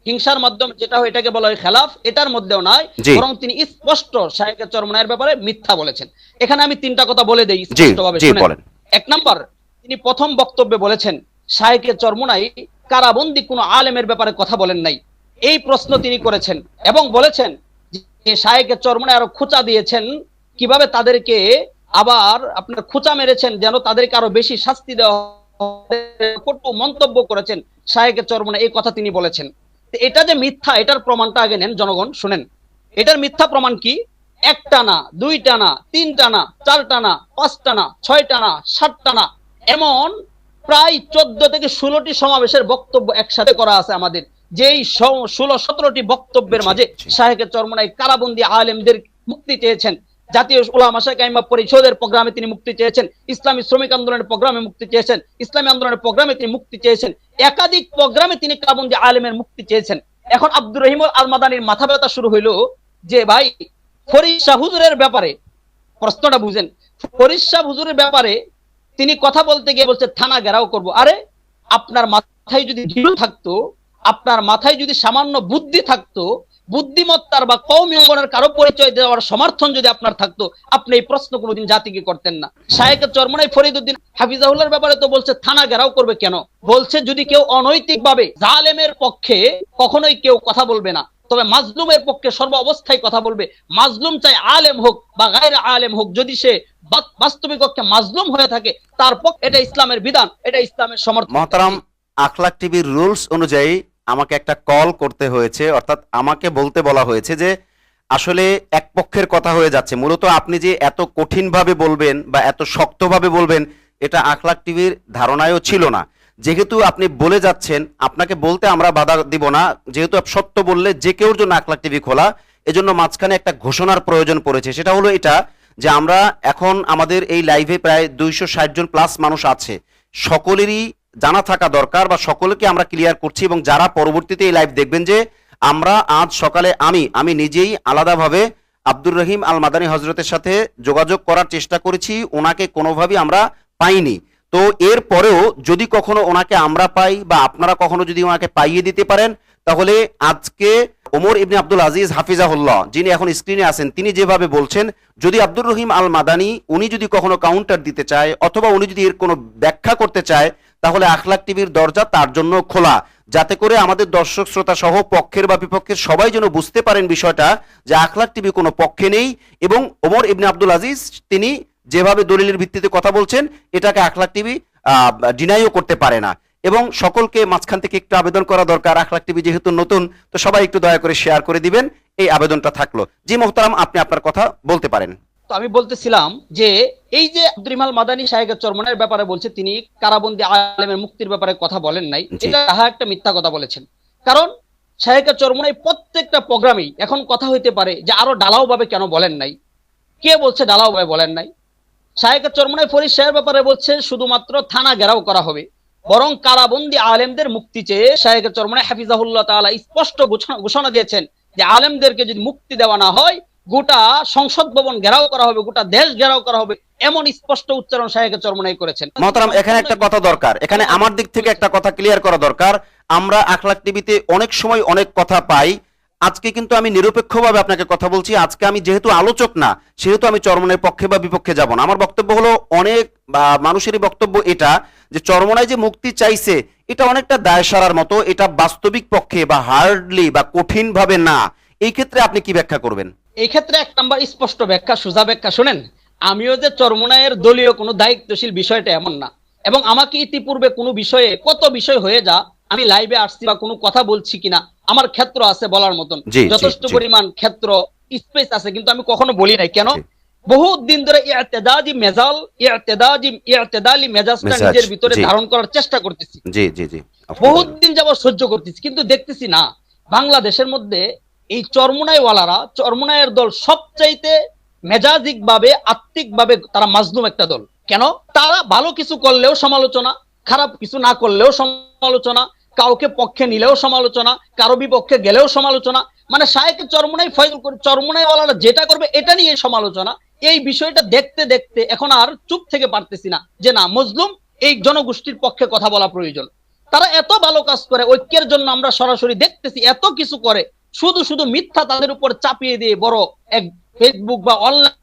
হিংসার মাধ্যমে যেটা হয় এটাকে বলা হয় খেলাফ, এটার মধ্যেও নাই, বরং তিনি স্পষ্ট শায়েখে চরমোনাইয়ের ব্যাপারে মিথ্যা বলেছেন। এখানে আমি তিনটা কথা বলে দেই স্পষ্টভাবে শুনেন। এক নম্বর, তিনি প্রথম বক্তব্যে বলেছেন শায়েখে চরমোনাই কারাবন্দী কোন আলেমের ব্যাপারে কথা বলেন নাই, এই প্রশ্ন তিনি করেছেন, এবং বলেছেন যে শায়েখে চরমোনাই আরো খোঁচা দিয়েছেন, কিভাবে তাদেরকে আবার আপনার খোঁচা মেরেছেন যেন তাদেরকে আরো বেশি শাস্তি দেওয়া, কটু মন্তব্য করেছেন শায়েখে চরমোনাই, এই কথা তিনি বলেছেন। এটা যে মিথ্যা, এটার প্রমাণটা আগে নেন জনগণ, শুনেন। এটার মিথ্যা প্রমাণ কি? একটা না, দুইটা না, তিনটা না, চারটা না, পাঁচটা না, ছয়টা না, সাতটা না, এমন প্রায় 14 থেকে 16টি সমাবেশের বক্তব্য একসাথে করা আছে আমাদের। যেই 16-17টি বক্তব্যের মাঝে শাহেকে চরমনাই কারাবন্দী আলেমদের মুক্তি চেয়েছেন, জাতীয় উলামা কাইমা পরিষদের প্রোগ্রামে তিনি মুক্তি চেয়েছেন, ইসলামী শ্রমিক আন্দোলনের প্রোগ্রামে মুক্তি চেয়েছেন, ইসলামী আন্দোলনের প্রোগ্রামে তিনি মুক্তি চেয়েছেন, একাধিক প্রোগ্রামে তিনি কারাবন্দী আলেমের মুক্তি চেয়েছেন। এখন আব্দুর রহিম আল মাদানির মাথা ব্যথা শুরু হইলো যে ভাই ফরিদ শাহ হুজুরের ব্যাপারে, প্রশ্নটা বুঝেন, ফরিদ শাহ হুজুরের ব্যাপারে তিনি কথা বলতে গিয়ে বলছে থানা ঘেরাও করব। আরে আপনার মাথায় যদি দৃঢ় থাকতো, আপনার মাথায় যদি সামান্য বুদ্ধি থাকতো, বুদ্ধিমত্তার বা কওমি অঙ্গনের কারো পরিচয় দেওয়ার সমর্থন যদি আপনার থাকতো, আপনি এই প্রশ্ন কোনোদিন জাতিকে করতেন না। শায়েখে চরমনাই ফরিদউদ্দিন হাফিজাহুল্লাহর ব্যাপারে তো বলছে থানা ঘেরাও করবে কেন? বলছে যদি কেউ অনৈতিকভাবে, জালেমের পক্ষে কখনোই কেউ কথা বলবে না, তবে মাজলুমের পক্ষে সর্ব অবস্থায় কথা বলবে। মাজলুম চাই আলেম হোক বা গায়রে আলেম হোক, যদি সে বাস্তবিক পক্ষে মাজলুম হয়ে থাকে তার পক্ষে, এটা ইসলামের বিধান, এটা ইসলামের সমর্থন। মহতারাম, আখলাক টিভির রুলস অনুযায়ী আমাকে একটা কল করতে হয়েছে, অর্থাৎ আমাকে বলতে বলা হয়েছে যে আসলে এক পক্ষের কথা হয়ে যাচ্ছে। মূলত আপনি যে এত কঠিনভাবে বলবেন বা এত শক্তভাবে বলবেন, এটা আখলাক টিভির ধারণায়ও ছিল না। যেহেতু আপনি বলে যাচ্ছেন, আপনাকে বলতে আমরা বাধা দিব না, যেহেতু সত্য বললে যে কেউর জন্য আখলাক টিভি খোলা, এজন্য মাঝখানে একটা ঘোষণার প্রয়োজন পড়েছে। সেটা হলো এটা যে আমরা এখন আমাদের এই লাইভে প্রায় 260 জন প্লাস মানুষ আছে, সকলেরই জানা থাকা দরকার বা সকলকে আমরা ক্লিয়ার করছি, এবং যারা পরবর্তীতে এই লাইভ দেখবেন, যে আমরা আজ সকালে আমি নিজেই আলাদাভাবে আব্দুর রহিম আল মাদানী হজরতের সাথে যোগাযোগ করার চেষ্টা করেছি, ওনাকে কোনোভাবেই আমরা পাইনি। তো এর পরেও যদি কখনো ওনাকে আমরা পাই বা আপনারা কখনো যদি ওনাকে পাইয়ে দিতে পারেন, তাহলে আজকে ওমর ইবনে আব্দুল আজিজ হাফিজাহুল্লাহ, যিনি এখন স্ক্রিনে আছেন, তিনি যেভাবে বলছেন, যদি আব্দুর রহিম আল মাদানী উনি যদি কখনো কাউন্টার দিতে চায় অথবা উনি যদি এর কোনো ব্যাখ্যা করতে চায়, তাহলে আখলাক টিভির দরজা তার জন্য খোলা, যাতে করে আমাদের দর্শক শ্রোতা সহ পক্ষের বা বিপক্ষের সবাই যেন বুঝতে পারেন বিষয়টা, যে আখলাক টিভি কোনো পক্ষে নেই, এবং ওমর ইবনে আব্দুল আজিজ তিনি যেভাবে দলিলের ভিত্তিতে কথা বলছেন, এটাকে আখলাক টিভি ডিনাইও করতে পারে না। এবং সকলকে মাঝখান থেকে একটু আবেদন করা দরকার, আখলাক টিভি যেহেতু নতুন, তো সবাই একটু দয়া করে শেয়ার করে দিবেন, এই আবেদনটা থাকলো। জি মোহতারাম, আপনি আপনার কথা বলতে পারেন। তো আমি বলতেছিলাম যে এই যে আব্দুর রহিম আল মাদানী শাহেখে চরমনাইয়ের ব্যাপারে বলছে তিনি কারাবন্দী আলেমের মুক্তির ব্যাপারে কথা বলেন নাই, এটা একটা মিথ্যা কথা বলেছেন। কারণ শাহেখে চরমনাই প্রত্যেকটা প্রোগ্রামেই এখন কথা হইতে পারে যে আরো ডালাও ভাবে কেন বলেন নাই। কে বলছে ডালাও ভাবে বলেন নাই? শাহেখে চরমনাই ফরিদ শাহের ব্যাপারে বলছে শুধুমাত্র থানা ঘেরাও করা হবে, বরং কারাবন্দী আলেমদের মুক্তি চেয়ে শাহেখে চরমনাই হাফিজাহুল্লাহ তাআলা স্পষ্ট ঘোষণা দিয়েছেন যে আলেমদেরকে যদি মুক্তি দেওয়া না হয়, গোটা সংসদ ভবন ঘেরাও করা হবে, গোটা দেশ ঘেরাও করা হবে, এমন স্পষ্ট উচ্চারণ শাহেখে চরমনাই করেছেন। মহতারাম, এখানে একটা কথা দরকার, এখানে আমার দিক থেকে একটা কথা ক্লিয়ার করা দরকার। আমরা আখলাক টিভিতে অনেক সময় অনেক কথা পাই, আজকে কিন্তু আমি নিরপেক্ষভাবে আপনাকে কথা বলছি। আজকে আমি যেহেতু আলোচক না, সেহেতু আমি চরমনাইয়ের পক্ষে বা বিপক্ষে যাব না। আমার বক্তব্য হলো, অনেক মানুষেরই বক্তব্য এটা যে চরমনাই যে মুক্তি চাইছে, এটা অনেকটা দায় সারার মতো, এটা বাস্তবিক পক্ষে বা হার্ডলি বা কঠিন ভাবে না। এই ক্ষেত্রে আপনি কি ব্যাখ্যা করবেন? এই ক্ষেত্রে এক নাম্বার স্পষ্ট ব্যাখ্যা, সোজা ব্যাখ্যা শুনেন। আমিও যে চরমনাইয়ের দলীয় কোনো দায়িত্বশীল বিষয়টা এমন না, এবং আমাকে ইতিপূর্বে কোনো বিষয়ে, কত বিষয় হয়ে যা আমি লাইভে আসছি বা কোনো কথা বলছি কিনা, আমার ক্ষেত্র আছে বলার মতন, যথেষ্ট পরিমাণ ক্ষেত্র স্পেস আছে, কিন্তু আমি কখনো বলি নাই। কেন? বহুত দিন ধরে ইআতেদালি মেজাজটা নিজের ভিতরে ধারণ করার চেষ্টা করতেছি, বহুত দিন যাবত সহ্য করতেছি, কিন্তু দেখতেছি না বাংলাদেশের মধ্যে এই চরমনাইওয়ালারা, চরমনাইয়ের দল সবচাইতে মেজাজিক ভাবে, আত্মিক ভাবে তারা মাজলুম একটা দল। কেন? তারা ভালো কিছু করলেও সমালোচনা, খারাপ কিছু না করলেও সমালোচনা, কাউকে পক্ষে নিলেও সমালোচনা, কারো বিপক্ষে গেলেও সমালোচনা, মানে শাহেখে চরমনাই চরমনাইওয়ালারা যেটা করবে এটা নিয়ে সমালোচনা। এই বিষয়টা দেখতে দেখতে এখন আর চুপ থেকে পারতেছি না যে না, মজলুম এই জনগোষ্ঠীর পক্ষে কথা বলা প্রয়োজন। তারা এত ভালো কাজ করে, ঐক্যের জন্য আমরা সরাসরি দেখতেছি, এত কিছু করে, শুধু শুধু মিথ্যা তাদের উপর চাপিয়ে দিয়ে বড় এক ফেসবুক বা অনলাইন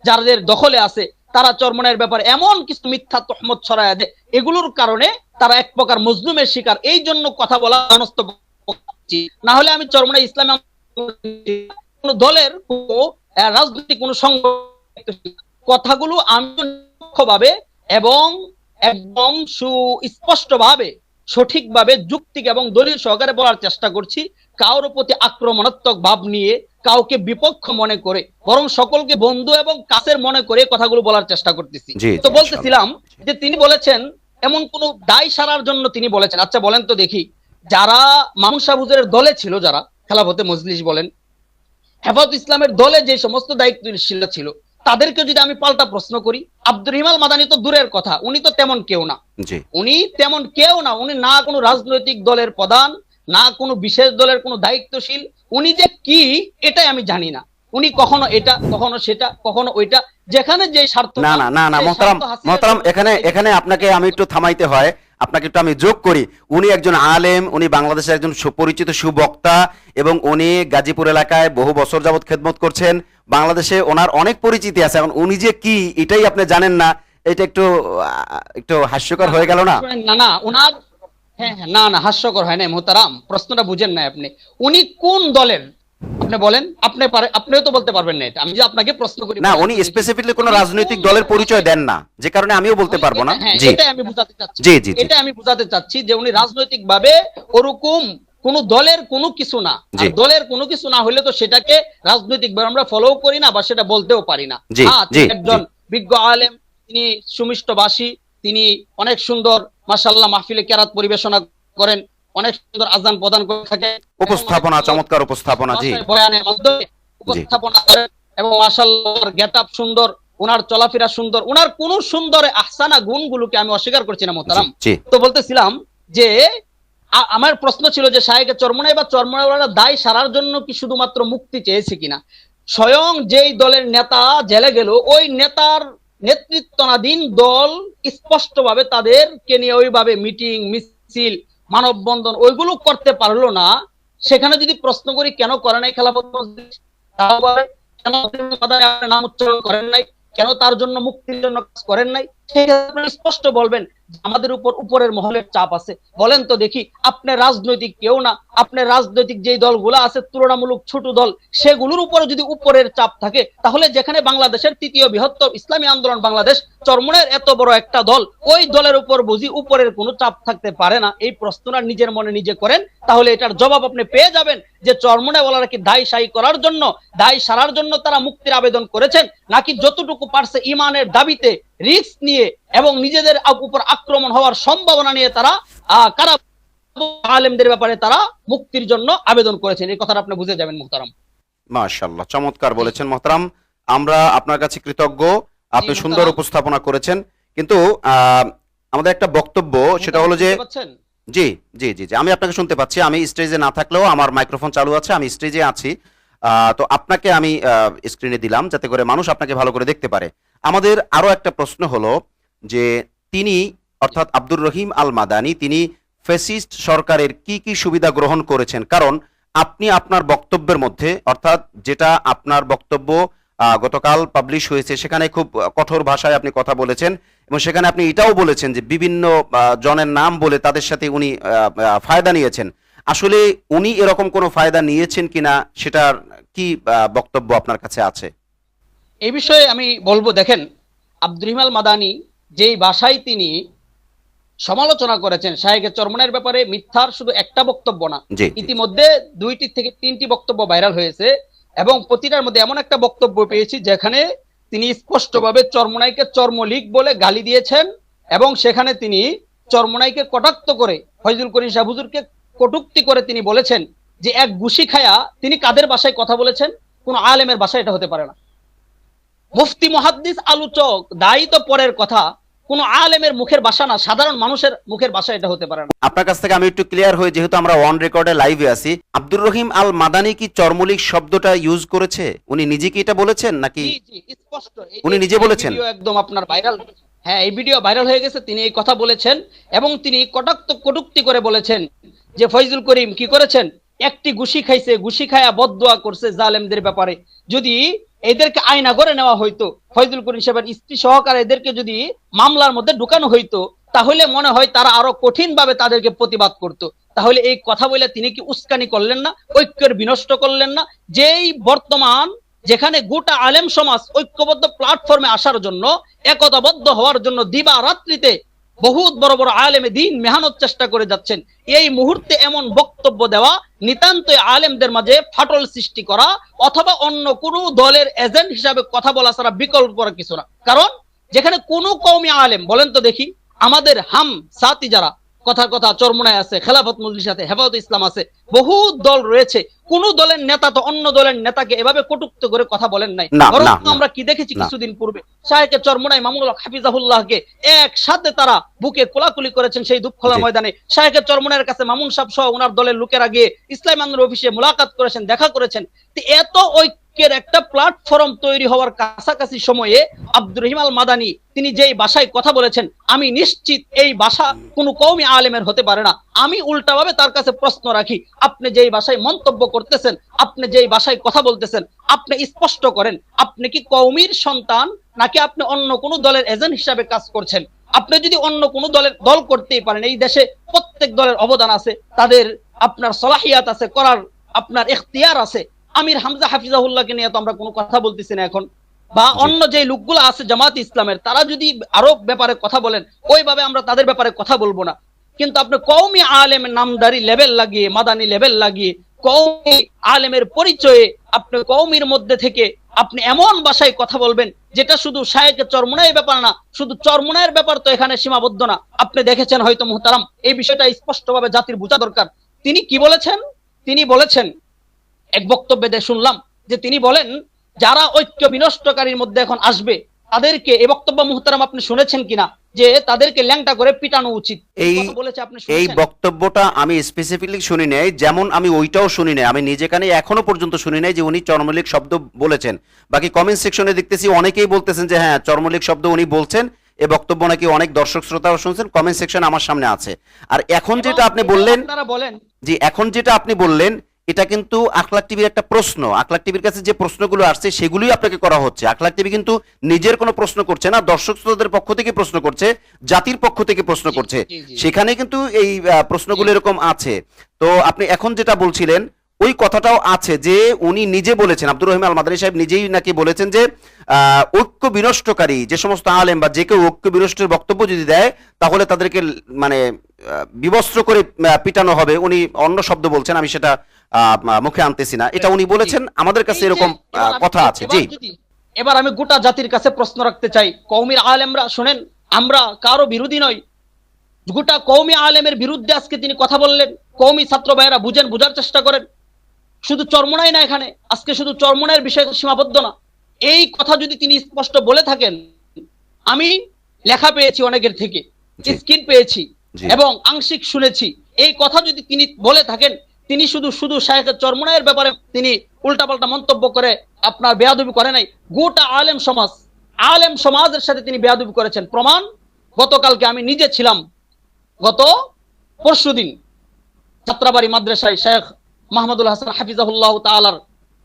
যাদের দখলে আছে, তারা চরমনাইয়ের ব্যাপারে এমন কিছু মিথ্যা তহমত ছড়ায় দেয়, এগুলোর কারণে তারা এক প্রকার মজলুমের শিকার। এই জন্য কথা বলা মনস্থ, না হলে আমি চরমনাই ইসলামী কোন দলের রাজনৈতিক কোন সংগঠন কথাগুলো আমি ভাবে এবং একদম সুস্পষ্ট ভাবে সঠিকভাবে যুক্তিক এবং দলিল সহকারে বলার চেষ্টা করছি, কারোর প্রতি আক্রমণাত্মক ভাব নিয়ে, কাউকে বিপক্ষ মনে করে, বরং সকলকে বন্ধু এবং কাছের মনে করে কথাগুলো বলার চেষ্টা করতেছি। জি তো জি বলতেছিলাম যে তিনি বলেছেন এমন কোন দায় সারার জন্য তিনি বলেছেন। আচ্ছা বলেন তো দেখি, যারা মামুন শাহ হুজুরের দলে ছিল, যারা খেলাফতে মজলিস বলেন, হেফাজত ইসলামের দলে যে সমস্ত দায়িত্বশীল ছিল, তাদেরকে যদি আমি পাল্টা প্রশ্ন করি, আব্দুর রহিম আল মাদানী তো দূরের কথা, উনি তো তেমন কেউ না। জি উনি তেমন কেউ না, উনি না কোনো রাজনৈতিক দলের প্রধান, না কোনো বিশেষ দলের কোনো দায়িত্বশীল। উনি যে কি এটাই আমি জানি না। উনি কখনো এটা, কখনো সেটা, কখনো ওইটা, যেখানে যে স্বার্থ, না না না না মোহতারাম, মোহতারাম এখানে এখানে আপনাকে আমি একটু থামাইতে হয়, আপনাকে একটু আমি যোগ করি। উনি একজন আলেম, উনি বাংলাদেশের একজন সুপরিচিত সুবক্তা, এবং উনি গাজীপুর এলাকায় বহু বছর যাবত খেদমত করছেন। বাংলাদেশে ওনার অনেক পরিচিতি আছে। এখন উনি যে কি এটাই আপনি জানেন না, এটা একটু একটু হাস্যকর হয়ে গেল না? না না ওনার, হ্যাঁ হ্যাঁ, না না হাস্যকর হয় না মোহতারাম, প্রশ্নটা বুঝেন না আপনি। উনি কোন দলের আপনি বলেন, আপনিও তো বলতে পারবেন না এটা। আমি যে আপনাকে প্রশ্ন করি, না, উনি স্পেসিফিকলি কোনো রাজনৈতিক দলের পরিচয় দেন না, যে কারণে আমিও বলতে পারবো না। হ্যাঁ, জি এটাই আমি বুঝাতে চাচ্ছি। জি জি জি এটা আমি বুঝাতে চাচ্ছি যে উনি রাজনৈতিক ভাবে ওরকম কোন দলের কোনো কিছু না। জি আর দলের কোনো কিছু না হলে তো সেটাকে রাজনৈতিক ভাবে আমরা ফলো করি না, বা সেটা বলতেও পারি না। জি হ্যাঁ, জি তিনি একজন বিজ্ঞ আলেম, তিনি সুমিষ্টভাষী, তিনি অনেক সুন্দর মাশাআল্লাহ মাহফিলে কেরাত পরিবেশনা করেন, অনেক সুন্দর আজান প্রদান করে থাকেন, উপস্থাপনা, চমৎকার উপস্থাপনা। জি বয়ানের মাধ্যমে জি উপস্থাপনা করেন, এবং মাশাআল্লাহ গেটআপ সুন্দর, ওনার চলাফেরা সুন্দর, ওনার কোন সুন্দর আহসানা গুণগুলোকে আমি অস্বীকার করছি না মোহতারাম। জি তো বলতেছিলাম যে আমার প্রশ্ন ছিল যে শায়েখে চরমনাই বা চরমনাইওয়ালা দায় সারার জন্য কি শুধুমাত্র মুক্তি চেয়েছে কিনা। স্বয়ং যেই দলের নেতা জেলে গেল, ওই নেতার নেতৃত্বাধীন দল স্পষ্টভাবে তাদেরকে নিয়ে ওইভাবে মিটিং মিছিল মানববন্ধন ওইগুলো করতে পারলো না। সেখানে যদি প্রশ্ন করি কেন করে নাই খেলাফত মজলিস, তাহলে কেন নাম উচ্চারণ করেন নাই, কেন তার জন্য মুক্তির জন্য কাজ করেন নাই, সেক্ষেত্রে স্পষ্ট বলবেন আমাদের উপর উপরের মহলের চাপ আছে। বলেন তো দেখি, আপনি রাজনৈতিক কেউ না, আপনার রাজনৈতিক যে দলগুলো আছে তুলনামূলক ছোট দল, সেগুলোর উপরে যদি উপরের চাপ থাকে, তাহলে যেখানে বাংলাদেশের তৃতীয় বৃহত্তর ইসলামী আন্দোলন বাংলাদেশ চরমনের এত বড় একটা দল, ওই দলের উপর বুঝি উপরের কোনো চাপ থাকতে পারে না? এই প্রশ্নটা নিজের মনে নিজে করেন, তাহলে এটার জবাব আপনি পেয়ে যাবেন যে চরমনে বলারা কি দায় সাই করার জন্য, দায় সারার জন্য তারা মুক্তির আবেদন করেছেন, নাকি যতটুকু পারছে ইমানের দাবিতে রিস্ক নিয়ে এবং নিজেদের উপর আক্রমণ হওয়ার সম্ভাবনা নিয়ে তারা কারা আলেমদের ব্যাপারে তারা মুক্তির জন্য আবেদন করেছেন। এই কথাটা আপনি বুঝে যাবেন মোহতারাম। মাশাআল্লাহ, চমৎকার বলেছেন মোহতারাম। আমরা আপনার কাছে কৃতজ্ঞ, আপনি সুন্দর মোহতারাম। উপস্থাপনা করেছেন। কিন্তু আমাদের একটা বক্তব্য, সেটা হলো যে জি জি জি জি আমি আপনাকে শুনতে পাচ্ছি। আমি স্টেজে না থাকলেও আমার মাইক্রোফোন চালু আছে, আমি স্টেজে আছি। তো আপনাকে আমি স্ক্রিনে দিলাম যাতে করে মানুষ আপনাকে ভালো করে দেখতে পারে। আমাদের আরো একটা প্রশ্ন হলো যে তিনি, অর্থাৎ আব্দুর রহিম আল মাদানী, তিনি ফ্যাসিস্ট সরকারের কি কি সুবিধা গ্রহণ করেছেন? কারণ আপনি আপনার বক্তব্যের মধ্যে, অর্থাৎ যেটা আপনার বক্তব্য গতকাল পাবলিশ হয়েছে, সেখানে খুব কঠোর ভাষায় আপনি কথা বলেছেন, এবং সেখানে আপনি এটাও বলেছেন যে বিভিন্ন জনের নাম বলে তাদের সাথে উনি ফায়দা নিয়েছেন। আসলে উনি এরকম কোনো ফায়দা নিয়েছেন কিনা, সেটার কি বক্তব্য আপনার কাছে আছে? এই বিষয়ে আমি বলবো, দেখেন আব্দুর রহিম আল মাদানী যেই ভাষায় তিনি সমালোচনা করেছেন শায়েখে চরমনের ব্যাপারে, মিথ্যার শুধু একটা বক্তব্য না, জি ইতিমধ্যে 2টি থেকে 3টি বক্তব্য ভাইরাল হয়েছে, এবং প্রতিটার মধ্যে এমন একটা বক্তব্য পেয়েছি যেখানে তিনি স্পষ্টভাবে চরমনাইকে চর্মলীগ বলে গালি দিয়েছেন, এবং সেখানে তিনি চরমনাইকে কটাক্ত করে, ফয়জুল করিম শাহ হুজুরকে কটূক্তি করে তিনি বলেছেন যে এক ঘুষি খায়া, তিনি কাদের ভাষায় কথা বলেছেন? কোন আলেমের ভাষায় এটা হতে পারে না। মুফতি মুহাদ্দিস আলোচক দায়ী তো পরের কথা, কোন আলেমের মুখের ভাষা না, সাধারণ মানুষের মুখের ভাষা এটা হতে পারে না। আপনার কাছ থেকে আমি একটু ক্লিয়ার হই, যেহেতু আমরা অন রেকর্ডে লাইভে আছি, আব্দুর রহিম আল মাদানী কি চর্মলীগ শব্দটা ইউজ করেছে? উনি নিজে কি এটা বলেছেন নাকি জি জি স্পষ্ট, উনি নিজে বলেছেন? ভিডিও একদম আপনার ভাইরাল, হ্যাঁ এই ভিডিও ভাইরাল হয়ে গেছে, তিনি এই কথা বলেছেন, এবং তিনি কটূক্তি করে বলেছেন যে ফয়জুল করিম কি করেছেন, একটি ঘুষি খাইছে, ঘুষি খায়া বদদোয়া করছে জালেমদের ব্যাপারে। যদি এদেরকে আয়না করে নেওয়া হইতো, ফয়জুল করিম সাহেবের স্ত্রী সহকারে এদেরকে যদি মামলার মধ্যে ঢুকানো হইতো, তাহলে মনে হয় তারা আরো কঠিন ভাবে তাদেরকে প্রতিবাদ করত। তাহলে এই কথা বলে তিনি কি উস্কানি করলেন না, ঐক্যের বিনষ্ট করলেন না? যেই বর্তমান যেখানে গোটা আলেম সমাজ ঐক্যবদ্ধ প্ল্যাটফর্মে আসার জন্য, একতাবদ্ধ হওয়ার জন্য দিবা রাত্রিতে বহুত বড় বড় আলেমে দিন মেহনত চেষ্টা করে যাচ্ছেন, এই মুহূর্তে এমন বক্তব্য দেওয়া নিতান্তই আলেমদের মাঝে ফাটল সৃষ্টি করা অথবা অন্য কোন দলের এজেন্ট হিসাবে কথা বলা ছাড়া বিকল্প করার কিছু না। কারণ যেখানে কোন কওমি আলেম বলেন তো দেখি, আমাদের হাম সাথী যারা কথা কথা চরমুনায় আছে, খেলাফত মজলিস আছে, হেফাজত ইসলাম আছে, বহু দল রয়েছে, কোন দলের নেতা তো অন্য দলের নেতাকে এভাবে কটূক্ত করে কথা বলেন নাই। না, বরং না, না, আমরা কি দেখেছি না। কিছুদিন পূর্বে শায়েখে চরমুনাই মামুনুল হক হাফিজাহুল্লাহকে একসাথে তারা বুকে কোলাকুলি করেছেন সেই দুঃখলা জি। ময়দানে। শায়েখে চরমুনাইয়ের কাছে মামুন সাহেব সহ ওনার দলের লোকেরা গিয়ে ইসলামী আন্দোলন অফিসে মোলাকাত করেছেন, দেখা করেছেন। তো এত ঐক্যের একটা প্ল্যাটফর্ম তৈরি হওয়ার কাছাকাছি সময়ে আব্দুর রহিম আল মাদানী তিনি যেই ভাষায় কথা বলেছেন, আমি নিশ্চিত এই ভাষা কোনো কওমি আলেমের হতে পারে না। আমি উল্টাভাবে তার কাছে প্রশ্ন রাখি, আপনি যেই ভাষায় মন্তব্য করতেছেন, আপনি যেই ভাষায় কথা বলতেছেন, আপনি স্পষ্ট করেন আপনি কি কওমির সন্তান নাকি আপনি অন্য কোনো দলের এজেন্ট হিসাবে কাজ করছেন। আপনি যদি অন্য কোনো দলের দল করতেই পারেন, এই দেশে প্রত্যেক দলের অবদান আছে, তাদের আপনার সলাহিয়াত আছে, করার আপনার ইখতিয়ার আছে। আমির হামজা হাফিজাহুল্লাহকে নিয়ে তো আমরা কোনো কথা বলতেছি না এখন, বা অন্য যে লোকগুলো আছে জামাত ইসলামের, তারা যদি আরো ব্যাপারে কথা বলেন ওইভাবে আমরা তাদের ব্যাপারে কথা বলবো না। কিন্তু আপনি কওমি আলেমের নামদারি লেভেল লাগিয়ে, মাদানি লেভেল লাগিয়ে, কওমি আলেমের পরিচয়ে আপনি কওমির মধ্যে থেকে আপনি এমন ভাষায় কথা বলবেন যেটা শুধু শায়েখে চরমুনাইয়ের ব্যাপার না, শুধু চরমুনাইয়ের ব্যাপার তো এখানে সীমাবদ্ধ না। আপনি দেখেছেন হয়তো মুহতারাম, এই বিষয়টা স্পষ্টভাবে জাতির বোঝা দরকার। তিনি কি বলেছেন? তিনি বলেছেন এক বক্তব্যে শুনলাম যে তিনি বলেন যারা ঐক্য বিনষ্টকারীর মধ্যে এখন আসবে তাদেরকে, এই বক্তব্য মুহতারাম আপনি শুনেছেন কিনা, যে তাদেরকে ল্যাংটা করে পিটানো উচিত, এই কথা বলেছে, আপনি এই শুনেছেন? বক্তব্যটা আমি স্পেসিফিকলি শুনি নাই, যেমন আমি ওইটাও শুনি নাই, আমি নিজে কানে এখনো পর্যন্ত শুনি নাই যে উনি চর্মলীগ শব্দ বলেছেন। বাকি কমেন্ট সেকশনে দেখতেছি অনেকেই বলতেছেন যে হ্যাঁ চর্মলীগ শব্দ উনি বলছেন, এ বক্তব্য নাকি অনেক দর্শক শ্রোতাও শুনছেন, কমেন্ট সেকশন আমার সামনে আছে। আর এখন যেটা আপনি বললেন, আপনারা বলেন জি এখন যেটা আপনি বললেন এটা কিন্তু আখলাক টিভির একটা প্রশ্ন, আখলাক টিভির কাছে যে প্রশ্নগুলো আসছে সেগুলোই আপনাকে করা হচ্ছে। আখলাক টিভি কিন্তু নিজের কোনো প্রশ্ন করছে না, দর্শক শ্রোতাদের পক্ষ থেকে প্রশ্ন করছে, জাতির পক্ষ থেকে প্রশ্ন করছে, সেখানে কিন্তু এই প্রশ্নগুলো এরকম আছে। তো আপনি এখন যেটা বলছিলেন ওই কথাটাও আছে যে উনি নিজে বলেছেন, আব্দুর রহিম আল মাদানী সাহেব নিজেই নাকি বলেছেন যে ঐক্য বিনষ্টকারী যে সমস্ত আলেম বা যে কেউ ঐক্য বিনষ্টের বক্তব্য যদি দেয় তাহলে তাদেরকে মানে বিবস্ত্র করে পিটানো হবে। উনি অন্য শব্দ বলছেন, আমি সেটা মুখে আনতেছি না, এটা উনি বলেছেন, আমাদের কাছে এরকম কথা আছে। জি এবার আমি গোটা জাতির কাছে প্রশ্ন রাখতে চাই, কওমির আলেমরা শুনেন, আমরা কারো বিরোধী নই, গোটা কওমি আলেমের বিরুদ্ধে আজকে তিনি কথা বললেন। কওমি ছাত্র ভাইয়েরা বুঝেন, বুঝার চেষ্টা করেন, শুধু চরমোনাই না, এখানে আজকে শুধু চরমোনাইয়ের বিষয় সীমাবদ্ধ না। এই কথা যদি তিনি স্পষ্ট বলে থাকেন, আমি লেখা পেয়েছি অনেকের থেকে, স্ক্রিন পেয়েছি এবং আংশিক শুনেছি, এই কথা যদি তিনি বলে থাকেন, তিনি শুধু শুধু শায়েখে চরমোনাইয়ের ব্যাপারে তিনি উল্টাপাল্টা মন্তব্য করে আপনার বেয়াদবি করে নাই, গোটা আলেম সমাজের সাথে তিনি বেয়াদবি করেছেন। প্রমাণ গতকালকে আমি নিজে ছিলাম, গত পরশুদিন যাত্রাবাড়ি মাদ্রাসায় শেখ মাহমুদুল হাসান হাফিজাহুল্লাহ তাআলার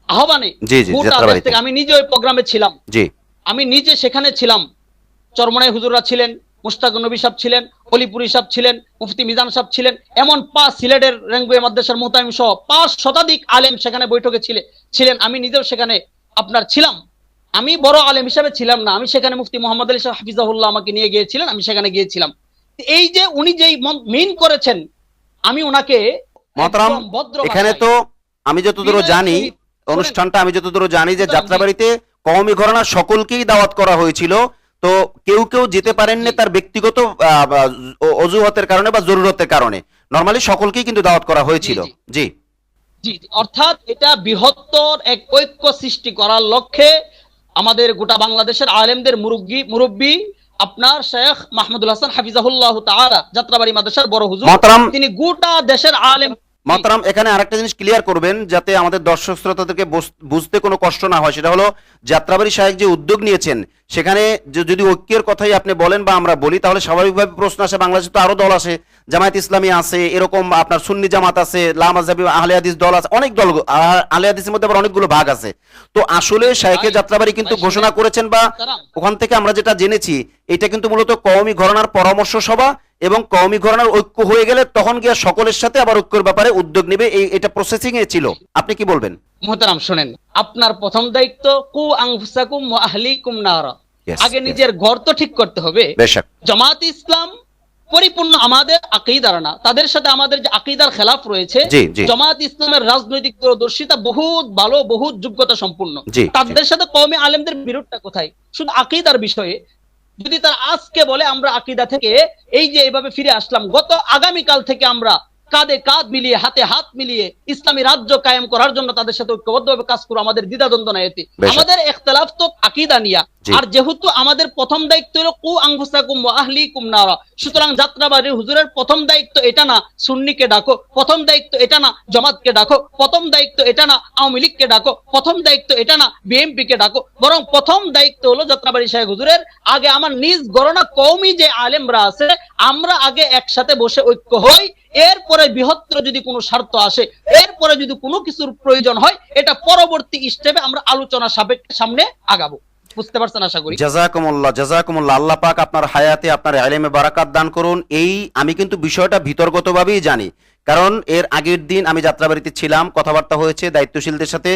আহ্বানে গোটা দেশ থেকে, আমি নিজে ওই প্রোগ্রামে ছিলাম, আমি নিজে সেখানে ছিলাম। চরমোনাই হুজুররা ছিলেন, মুশতাক নবী সাহেব ছিলেন, অলিপুরি সাহেব ছিলেন, মুফতি মিজান সাহেব ছিলেন, এমন 5 সিলেটের রেঙ্গুয়ে মাদ্রাসার মুহতামিম সহ 5 শতাধিক আলেম সেখানে বৈঠকে ছিলেন। আমি নিজেও সেখানে আপনার ছিলাম। আমি বড় আলেম হিসাবে ছিলাম না, আমি সেখানে মুফতি মোহাম্মদ আলী সাহেব হাফিজাহুল্লাহ আমাকে নিয়ে গিয়েছিলেন, আমি সেখানে গিয়েছিলাম। এই যে উনি যেই মেইন করেছেন, আমি ওনাকে মহতারাম, এখানে তো আমি যতদূর জানি অনুষ্ঠানটা, আমি যতদূর জানি যে যাত্রাবাড়িতে কওমি ঘরানা সকলকেই দাওয়াত করা হয়েছিল, তো কেউ কেউ যেতে পারেননি তার ব্যক্তিগত অজুহাতের কারণে বা জরুরতের কারণে, নরমালি সকলকেই কিন্তু দাওয়াত করা হয়েছিল। জি জি, অর্থাৎ এটা বৃহত্তর এক ঐক্য সৃষ্টি করার লক্ষ্যে আমাদের গোটা বাংলাদেশের আলেমদের মুরব্বী আপনার শেখ মাহমুদুল হাসান হাফিজাহুল্লাহ তাআলা যাত্রাবাড়ি মাদ্রাসার বড় হুজুর, তিনি গোটা দেশের আলেম। মহতারাম, এখানে আরেকটা জিনিস ক্লিয়ার করবেন যাতে আমাদের দর্শক শ্রোতাদেরকে বুঝতে কোনো কষ্ট না হয়, সেটা হলো যাত্রাবাড়ি সাহেব যে উদ্যোগ নিয়েছেন সেখানে যদি ঐক্যের কথাই আপনি বলেন বা আমরা বলি তাহলে স্বাভাবিকভাবে প্রশ্ন আসে, বাংলাদেশে তো আরো দল আছে, জামায়াত ইসলামী আছে, এরকম আপনার সুন্নি জামাত আছে, লামাযাবি আহলে হাদিস দল আছে, অনেক দল, আহলে হাদিসের মধ্যে আবার অনেকগুলো ভাগ আছে। তো আসলে শাইখে যাত্রাবাড়ি কিন্তু ঘোষণা করেছেন বা ওখান থেকে আমরা যেটা জেনেছি এটা কিন্তু মূলত কওমি ঘরানার পরামর্শ সভা, এবং কওমি ঘরানার ঐক্য হয়ে গেলে তখন গিয়ে সকলের সাথে আবার ঐক্যের ব্যাপারে উদ্যোগ নেবে, এটা প্রসেসিং এ ছিল। আপনি কি বলবেন? মুহতারাম শুনেন, আপনার প্রথম দায়িত্ব কু আনফুসাকুম ওয়া আহলিকুম নারা, আগে নিজের ঘর তো ঠিক করতে হবে। জামাত ইসলাম পরিপূর্ণ আমাদের আকীদার না, তাদের সাথে আমাদের যে আকীদার খেলাফ রয়েছে। জি জি জামাত ইসলামের রাজনৈতিক দূরদর্শিতা বহুত ভালো, বহুত যোগ্যতা সম্পূর্ণ। জি জি তাদের সাথে কওমি আলেমদের বিরোধটা কোথায়? শুধু আকীদার বিষয়ে। যদি তারা আজকে বলে আমরা আকীদা থেকে এই যে এইভাবে ফিরে আসলাম, গত আগামীকাল থেকে আমরা কাঁধে কাঁধ মিলিয়ে, হাতে হাত মিলিয়ে ইসলামী রাজ্য কায়েম করার জন্য তাদের সাথে ঐক্যবদ্ধভাবে কাজ করব, আমাদের দ্বিধাদ্বন্দ্ব নাই এতে। বেশ আমাদের ইখতিলাফ তো আকীদা নিয়া। জি আর যেহেতু আমাদের প্রথম দায়িত্ব হলো কু আনফুসাকুম ওয়া আহলিকুম নারা, সুতরাং যাত্রাবাড়ির হুজুরের প্রথম দায়িত্ব এটা না সুন্নিকে ডাকো, প্রথম দায়িত্ব এটা না জামাতকে ডাকো, প্রথম দায়িত্ব এটা না আওয়ামী লীগকে ডাকো, প্রথম দায়িত্ব এটা না বিএনপি কে ডাকো, বরং প্রথম দায়িত্ব হলো যাত্রাবাড়ি শাহ হুজুরের। আগে আমার নিজ গণনা কওমি যে আলেমরা আছে, আমরা আগে একসাথে বসে ঐক্য হই, এরপরে বৃহত্তর যদি কোনো স্বার্থ আসে, এরপরে যদি কোনো কিছুর প্রয়োজন হয়, এটা পরবর্তী স্টেপে আমরা আলোচনা সাপেক্ষে সামনে আগাবো। বুঝতে পারছেন আশা করি। জাযাকুমুল্লাহ, জাযাকুমুল্লাহ। আল্লাহ পাক আপনার হায়াতে, আপনার ইলমে বারাকাত দান করুন। এই আমি কিন্তু বিষয়টা বিতর্কতভাবেই জানি, কারণ এর আগের দিন আমি যাত্রাবাড়িতে ছিলাম, কথাবার্তা হয়েছে দায়িত্বশীলদের সাথে।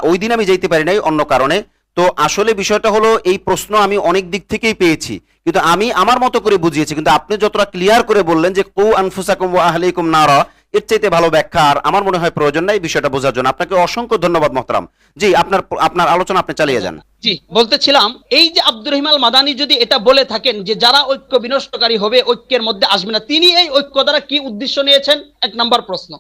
ওই দিন আমি যেতে পারি নাই অন্য কারণে। তো আসলে বিষয়টা হলো, এই প্রশ্ন আমি অনেক দিক থেকেই পেয়েছি, কিন্তু আমি আমার মতো করে বুঝিয়েছি। কিন্তু আপনি যতটা ক্লিয়ার করে বললেন যে কু আনফুসাকুম ওয়া আহলিকুম নারা, এর চাইতে ভালো ব্যাখ্যা আর আমার মনে হয় প্রয়োজন নাই বিষয়টা বোঝার জন্য। আপনাকে অসংখ্য ধন্যবাদ মোহতারাম। জি, আপনার আপনার আলোচনা আপনি চালিয়ে যান। জি, বলতেছিলাম এই যে আব্দুর রহিম আল মাদানী যদি এটা বলে থাকেন যে যারা ঐক্য বিনষ্টকারী হবে ঐক্যের মধ্যে আসবে না, তিনি এই ঐক্য দ্বারা কি উদ্দেশ্য নিয়েছেন? এক নম্বর প্রশ্ন,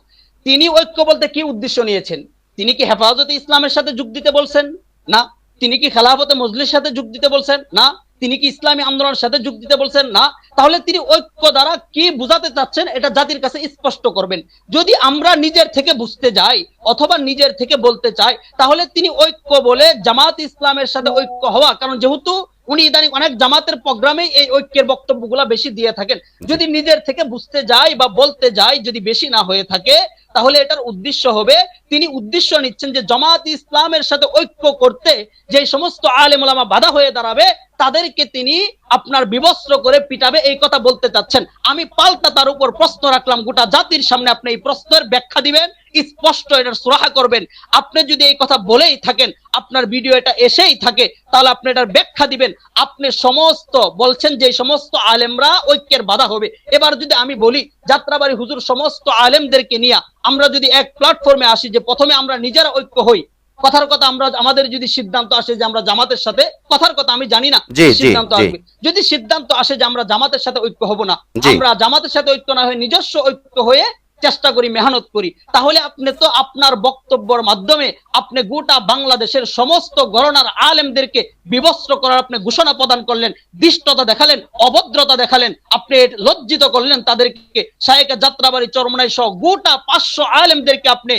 তিনি ঐক্য বলতে কি উদ্দেশ্য নিয়েছেন? তিনি কি হেফাজতে ইসলামের সাথে যোগ দিতে বলছেন? না। তিনি কি খেলাফতে মজলিসের সাথে যোগ দিতে বলছেন? না। তিনি কি ইসলামী আন্দোলনের সাথে যোগ দিতে বলছেন? না। তাহলে তিনি ঐক্য দ্বারা কি বুঝাতে চাচ্ছেন এটা জাতির কাছে স্পষ্ট করবেন। যদি আমরা নিজের থেকে বুঝতে যাই অথবা নিজের থেকে বলতে চাই, তাহলে তিনি ঐক্য বলে জামাত ইসলামের সাথে ঐক্য হওয়া, কারণ যেহেতু উনি ইদানিং অনেক জামাতের প্রোগ্রামে এই ঐক্যের বক্তব্যগুলা বেশি দিয়ে থাকেন, যদি নিজের থেকে বুঝতে যাই বা বলতে যাই, যদি বেশি না হয়ে থাকে, তাহলে এটার উদ্দেশ্য হবে তিনি উদ্দেশ্য নিচ্ছেন যে জামাত ইসলামের সাথে ঐক্য করতে যে সমস্ত আলেম ওলামা বাধা হয়ে দাঁড়াবে তাদেরকে তিনি আপনার বিবস্ত্র করে পিটাবে, এই কথা বলতে চাচ্ছেন। আমি পাল্টা তার উপর প্রশ্ন রাখলাম, গোটা জাতির সামনে আপনি এই প্রশ্নের ব্যাখ্যা দিবেন, স্পষ্ট এটার সুরাহা করবেন। আপনি যদি এই কথা বলেই থাকেন, আপনার ভিডিও এটা এসেই থাকে, তাহলে আপনি এটার ব্যাখ্যা দিবেন। আপনি সমস্ত বলছেন যে সমস্ত আলেমরা ঐক্যের বাধা হবে। এবার যদি আমি বলি যাত্রাবাড়ি হুজুর সমস্ত আলেমদেরকে নিয়ে আমরা যদি এক প্ল্যাটফর্মে আসি যে প্রথমে আমরা নিজেরা ঐক্য হই, কথার কথা আমরা আমাদের যদি সিদ্ধান্ত আসে যে আমরা জামাতের সাথে, কথার কথা আমি জানি না সিদ্ধান্ত আসবে, যদি সিদ্ধান্ত আসে যে আমরা জামাতের সাথে ঐক্য হব না, আমরা জামাতের সাথে ঐক্য না হয়ে নিজস্ব ঐক্য হয়ে চেষ্টা করি, মেহনত করি, তাহলে আপনি তো আপনার বক্তব্যের মাধ্যমে আপনি গোটা বাংলাদেশের সমস্ত গণনার আলেমদেরকে বিবস্ত্র করার আপনি ঘোষণা প্রদান করলেন, দৃষ্টতা দেখালেন, অভদ্রতা দেখালেন, আপনি লজ্জিত করলেন তাদেরকে। শায়েখে যাত্রাবাড়ি চরমনাই সহ গোটা 500 আলেমদেরকে আপনি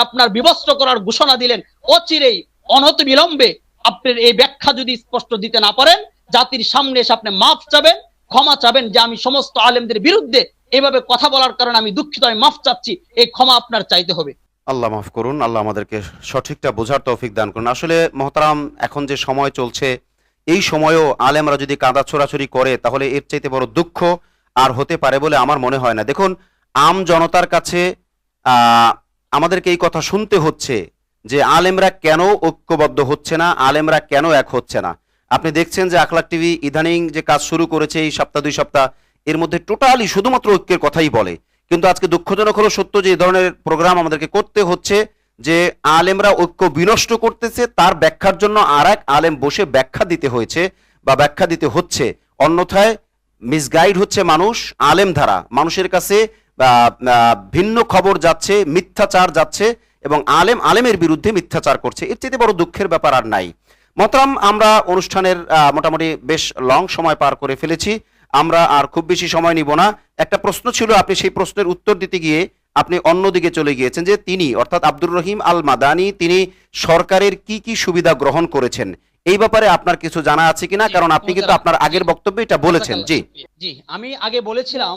আপনার বিবস্ত্র করার ঘোষণা দিলেন। অচিরেই অনতি বিলম্বে আপনার এই ব্যাখ্যা যদি স্পষ্ট দিতে না পারেন, জাতির সামনে এসে আপনি মাফ চাবেন, ক্ষমা চাবেন যে আমি সমস্ত আলেমদের বিরুদ্ধে এভাবে কথা বলার কারণে আমি দুঃখিত, আমি মাফ চাচ্ছি, এই ক্ষমা আপনার চাইতে হবে। আল্লাহ মাফ করুন, আল্লাহ আমাদেরকে সঠিকটা বোঝার তৌফিক দান করুন। আসলে মহতারাম, এখন যে সময় চলছে, এই সময়েও আলেমরা যদি কাঁদা ছোড়াছুরি করে, তাহলে এর চাইতে বড় দুঃখ আর হতে পারে বলে আমার মনে হয় না। দেখুন, আম জনতার কাছে আমাদেরকে এই কথা শুনতে হচ্ছে যে আলেমরা কেন ঐক্যবদ্ধ হচ্ছে না, আলেমরা কেন এক হচ্ছে না। আপনি দেখছেন যে আখলাক টিভি ইদানিং যে কাজ শুরু করেছে এই সপ্তাহ 2 সপ্তাহ, এর মধ্যে টোটালি শুধুমাত্র ঐক্যের কথাই বলে। কিন্তু আজকে দুঃখজনক হলো সত্য যে এই ধরনের প্রোগ্রাম আমাদেরকে করতে হচ্ছে, যে আলেমরা ঐক্য বিনষ্ট করতেছে, তার ব্যাখ্যার জন্য আর এক আলেম বসে ব্যাখ্যা দিতে হয়েছে বা ব্যাখ্যা দিতে হচ্ছে। অন্যথায় মিসগাইড হচ্ছে মানুষ, আলেম ধারা মানুষের কাছে ভিন্ন খবর যাচ্ছে, মিথ্যাচার যাচ্ছে এবং আলেমের বিরুদ্ধে মিথ্যাচার করছে। এর চেয়ে বড় দুঃখের ব্যাপার আর নাই। মহতারাম, আমরা অনুষ্ঠানের মোটামুটি বেশ লং সময় পার করে ফেলেছি, আমরা আর খুব বেশি সময় নিব না। একটা প্রশ্ন ছিল, আপনি সেই প্রশ্নের উত্তর দিতে গিয়ে আপনি অন্যদিকে চলে গিয়েছেন, যে তিনি অর্থাৎ আব্দুর রহিম আল মাদানী তিনি সরকারের কি কি সুবিধা গ্রহণ করেছেন, এই ব্যাপারে আপনার কিছু জানা আছে কিনা? কারণ আপনি কিন্তু আপনার আগের বক্তব্যে এটা বলেছেন। জি জি, আমি আগে বলেছিলাম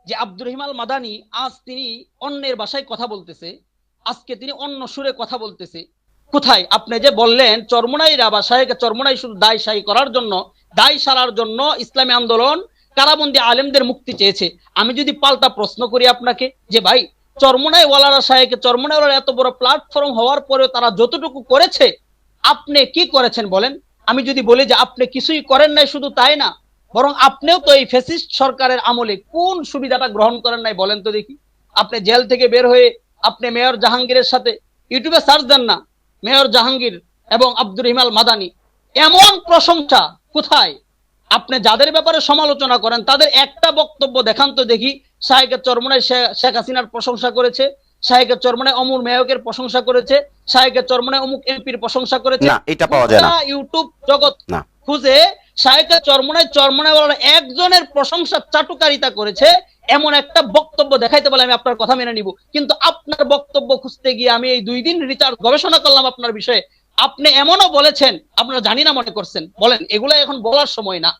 যে আব্দুর রহিম আল মাদানী আজ তিনি অন্যের ভাষায় কথা বলতেছে, আজকে তিনি অন্য সুরে কথা বলতেছে। কোথায়? আপনি যে বললেন চরমোনাইরা বা শাহেকে চরমোনাই শুধু দায় সাই করার জন্য, দায় সারার জন্য ইসলামী আন্দোলন কারাবন্দী আলেমদের মুক্তি চেয়েছে। আমি যদি পাল্টা প্রশ্ন করি আপনাকে যে ভাই, চরমোনাই ওয়ালারা শাহেকে চরমোনাই ওয়ালারা এত বড় প্ল্যাটফর্ম হওয়ার পরেও তারা যতটুকু করেছে, আপনি কি করেছেন বলেন? আমি যদি বলি যে আপনি কিছুই করেন নাই, শুধু তাই না, বরং আপনিও তো এই ফ্যাসিস্ট সরকারের আমলে কোন সুবিধাটা গ্রহণ করেন নাই বলেন তো দেখি। আপনি জেল থেকে বের হয়ে আপনি মেয়র জাহাঙ্গীরের সাথে ইউটিউবে সার্চ দেন না, মেয়র জাহাঙ্গীর এবং আব্দুর রহিম আল মাদানী, এমন প্রশংসা কোথায়? আপনি যাদের ব্যাপারে সমালোচনা করেন তাদের একটা বক্তব্য দেখান তো দেখি। শাহেকের চরমনায় শেখ হাসিনার প্রশংসা করেছে, শাহেকের চরমনায় অমর মেয়কের প্রশংসা করেছে, শাহেকের চরমনায় অমুক এমপির প্রশংসা করেছে। না, এটা পাওয়া যায় না। ইউটিউব জগৎ না, খুঁজে শাহেকের চরমনায় একজনের প্রশংসা চাটুকারিতা করেছে এমন একটা বক্তব্য দেখাইতে বলে আমি আপনার কথা মেনে নিব। কিন্তু আপনার বক্তব্য খুঁজতে গিয়ে আমি এই 2 দিন রিসার্চ গবেষণা করলাম আপনার বিষয়ে। আপনি এমনও বলেছেন আপনারা জানি না মনে করছেন, বলেন এগুলো এখন বলার সময় না।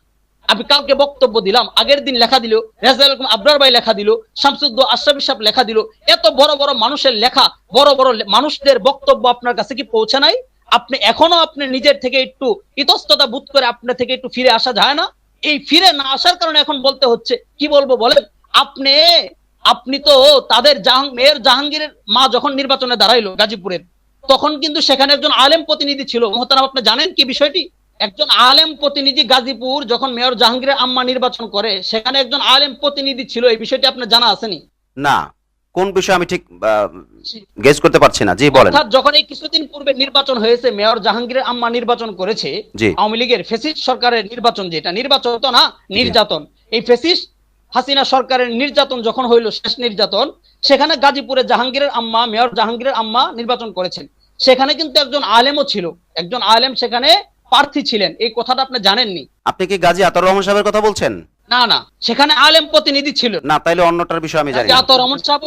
আমি কালকে বক্তব্য দিলাম, আগের দিন লেখা দিল, রেজাউল আবরার ভাই লেখা দিল, শামসুদ্দো আশরাফি সাহেব লেখা দিল। এত বড় বড় মানুষের লেখা, বড় বড় মানুষদের বক্তব্য আপনার কাছে কি পৌঁছে নাই? আপনি এখনো আপনি নিজের থেকে একটু ইতস্ততা বোধ করে আপনি থেকে একটু ফিরে আসা যায় না? এই ফিরে না আসার কারণে এখন বলতে হচ্ছে। কি বলবো বলেন? আপনি তো তাদের মেয়র জাহাঙ্গীরের মা যখন নির্বাচনে দাঁড়াইলো গাজীপুরের, তখন কিন্তু সেখানে একজন আলেম প্রতিনিধি ছিল। মোহতারাম, আপনি জানেন কি বিষয়টি? একজন আলেম প্রতিনিধি গাজীপুর যখন মেয়র জাহাঙ্গীরের আম্মা নির্বাচন করে, সেখানে একজন আলেম প্রতিনিধি ছিল। এই বিষয়টি আপনার জানা আসেনি? না, কোন বিষয় আমি ঠিক গেস করতে পারছি না। জি বলেন। অর্থাৎ যখন এই কিছুদিন পূর্বে নির্বাচন হয়েছে, মেয়র জাহাঙ্গীরের আম্মা নির্বাচন করেছে, আওয়ামী লীগের ফ্যাসিস্ট সরকারের নির্বাচন, যেটা নির্বাচন তো না, নির্যাতন। এই ফ্যাসিস্ট হাসিনা সরকারের নির্যাতন যখন হইল, শেষ নির্যাতন, সেখানে গাজীপুরে জাহাঙ্গীরের আম্মা, মেয়র জাহাঙ্গীরের আম্মা নির্বাচন করেছেন। সেখানে কিন্তু একজন আলেমও ছিল, একজন আলেম সেখানে প্রার্থী ছিলেন। এই কথাটা আপনি জানেননি? আপনি কি গাজী আতাউর রহমান সাহেবের কথা বলছেন? না না, সেখানে আলেম প্রতিনিধি ছিল না, তাইলে অন্যটার বিষয় আমি জানি না। আতাউর রহমান সাহেব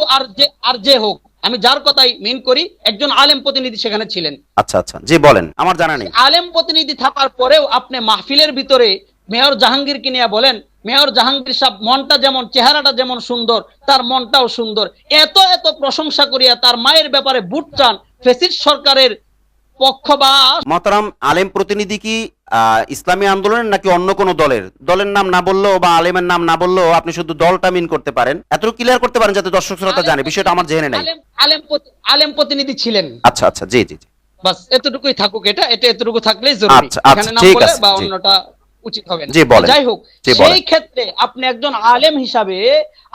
আর যে হোক, আমি যার কথাই মেইন করি, একজন আলেম প্রতিনিধি সেখানে ছিলেন। আচ্ছা আচ্ছা, জি বলেন, আমার জানা নেই। আলেম প্রতিনিধি থাকার পরেও আপনি মাহফিলের ভিতরে মেয়র জাহাঙ্গীরকে নিয়ে বলেন, মেয়র জাহাঙ্গীর সাহেব মনটা যেমন, চেহারাটা যেমন সুন্দর, তার মনটাও সুন্দর। এত এত প্রশংসা করিয়া তার মায়ের ব্যাপারে বুট চান ফ্যাসিস্ট সরকারের পক্ষ। বা মহতারাম, আলেম প্রতিনিধি কি ইসলামী আন্দোলনের নাকি অন্য কোনো দলের নাম না বললেও বা আলেমের নাম না বললেও আপনি শুধু দলটা মিন করতে পারেন, এতটুকু ক্লিয়ার করতে পারেন যাতে দর্শক শ্রোতা জানে বিষয়টা আমার জেনে নাই। আলেম প্রতিনিধি ছিলেন। আচ্ছা আচ্ছা, জি জি জি, বাস এতটুকুই থাকুক। এটা এতটুকু থাকলেই জরুরি। এখানে নাম বলে বা অন্যটা উচিত হবে না। যাই হোক, সেই ক্ষেত্রে আপনি একজন আলেম হিসাবে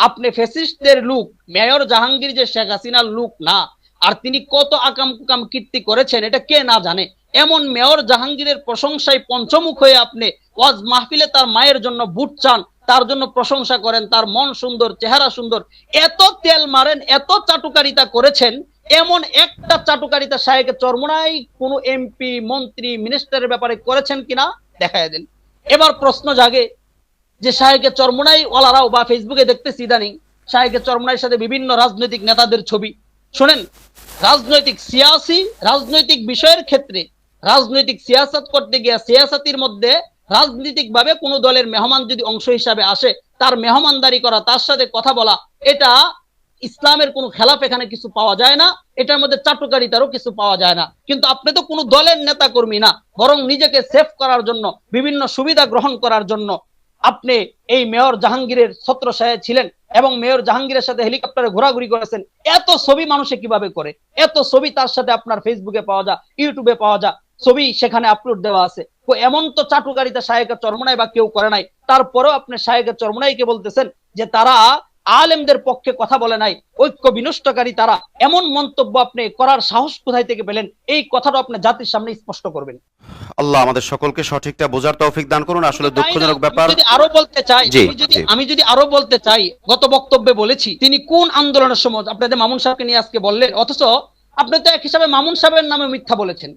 আপনি ফ্যাসিস্টদের লোক, মেয়র জাহাঙ্গীর যে শেখ হাসিনার লোক না, আর তিনি কত আকাম কুকাম কীর্তি করেছেন এটা কে না জানে? এমন মেয়র জাহাঙ্গীরের প্রশংসায় পঞ্চমুখ হয়ে আপনি ওয়াজ মাহফিলে তার মায়ের জন্য বুট চান, তার জন্য প্রশংসা করেন, তার মন সুন্দর, চেহারা সুন্দর, এত তেল মারেন, এত চাটুকারিতা করেছেন। এমন একটা চাটুকারিতা শাহেকের চরমনায় কোন এমপি, মন্ত্রী, মিনিস্টারের ব্যাপারে করেছেন কিনা দেখায় দেন। এবার প্রশ্ন জাগে যে শাহেকের চরমনাই ওয়ালারাও বা ফেসবুকে দেখতেছি ইদানিং শাহেকের চরমনাইয়ের সাথে বিভিন্ন রাজনৈতিক নেতাদের ছবি। শোনেন, রাজনৈতিক বিষয়ের ক্ষেত্রে রাজনৈতিক সিয়াসত করতে গিয়ে সিয়াসতির মধ্যে রাজনৈতিক ভাবে কোন দলের মেহমান যদি অংশ হিসাবে আসে, তার মেহমানদারি করা, তার সাথে কথা বলা, এটা ইসলামের কোন খেলাফ এখানে কিছু পাওয়া যায় না। এটার মধ্যে চাটুকারিতারও কিছু পাওয়া যায় না। কিন্তু আপনি তো কোনো দলের নেতা কর্মী না, বরং নিজেকে সেভ করার জন্য, বিভিন্ন সুবিধা গ্রহণ করার জন্য আপনি এই মেয়র জাহাঙ্গীরের ছত্রছায়ায় ছিলেন এবং মেয়র জাহাঙ্গীরের সাথে হেলিকপ্টারে ঘোরাঘুরি করেছেন। এত ছবি মানুষে কিভাবে করে? এত ছবি তার সাথে আপনার ফেসবুকে পাওয়া যায়, ইউটিউবে পাওয়া যায়, ছবি সেখানে আপলোড দেওয়া আছে। এমন তো চাটুকারিতা শাহেকের চরমনাই বা কেউ করে নাই। তারপরেও আপনি শাহেকের চরমনাইকে বলতেছেন যে তারা আলেমদের পক্ষে কথা বলে নাই, ঐক্য বিনষ্টকারী তারা। এমন মন্তব্য আপনি করার সাহস কোথায় থেকে পেলেন? এই কথাটা আপনি জাতির সামনে স্পষ্ট করবেন। আল্লাহ আমাদের সকলকে সঠিকটা বোঝার তৌফিক দান করুন। আসলে দুঃখজনক ব্যাপার। আমি যদি আরো বলতে চাই, গত বক্তব্যে বলেছি তিনি কোন আন্দোলনের সময় আপনাদের মামুন সাহেবকে নিয়ে আজকে বললেন, অথচ আপনি তো এক হিসাবে মামুন সাহেবের নামে মিথ্যা বলেছেন।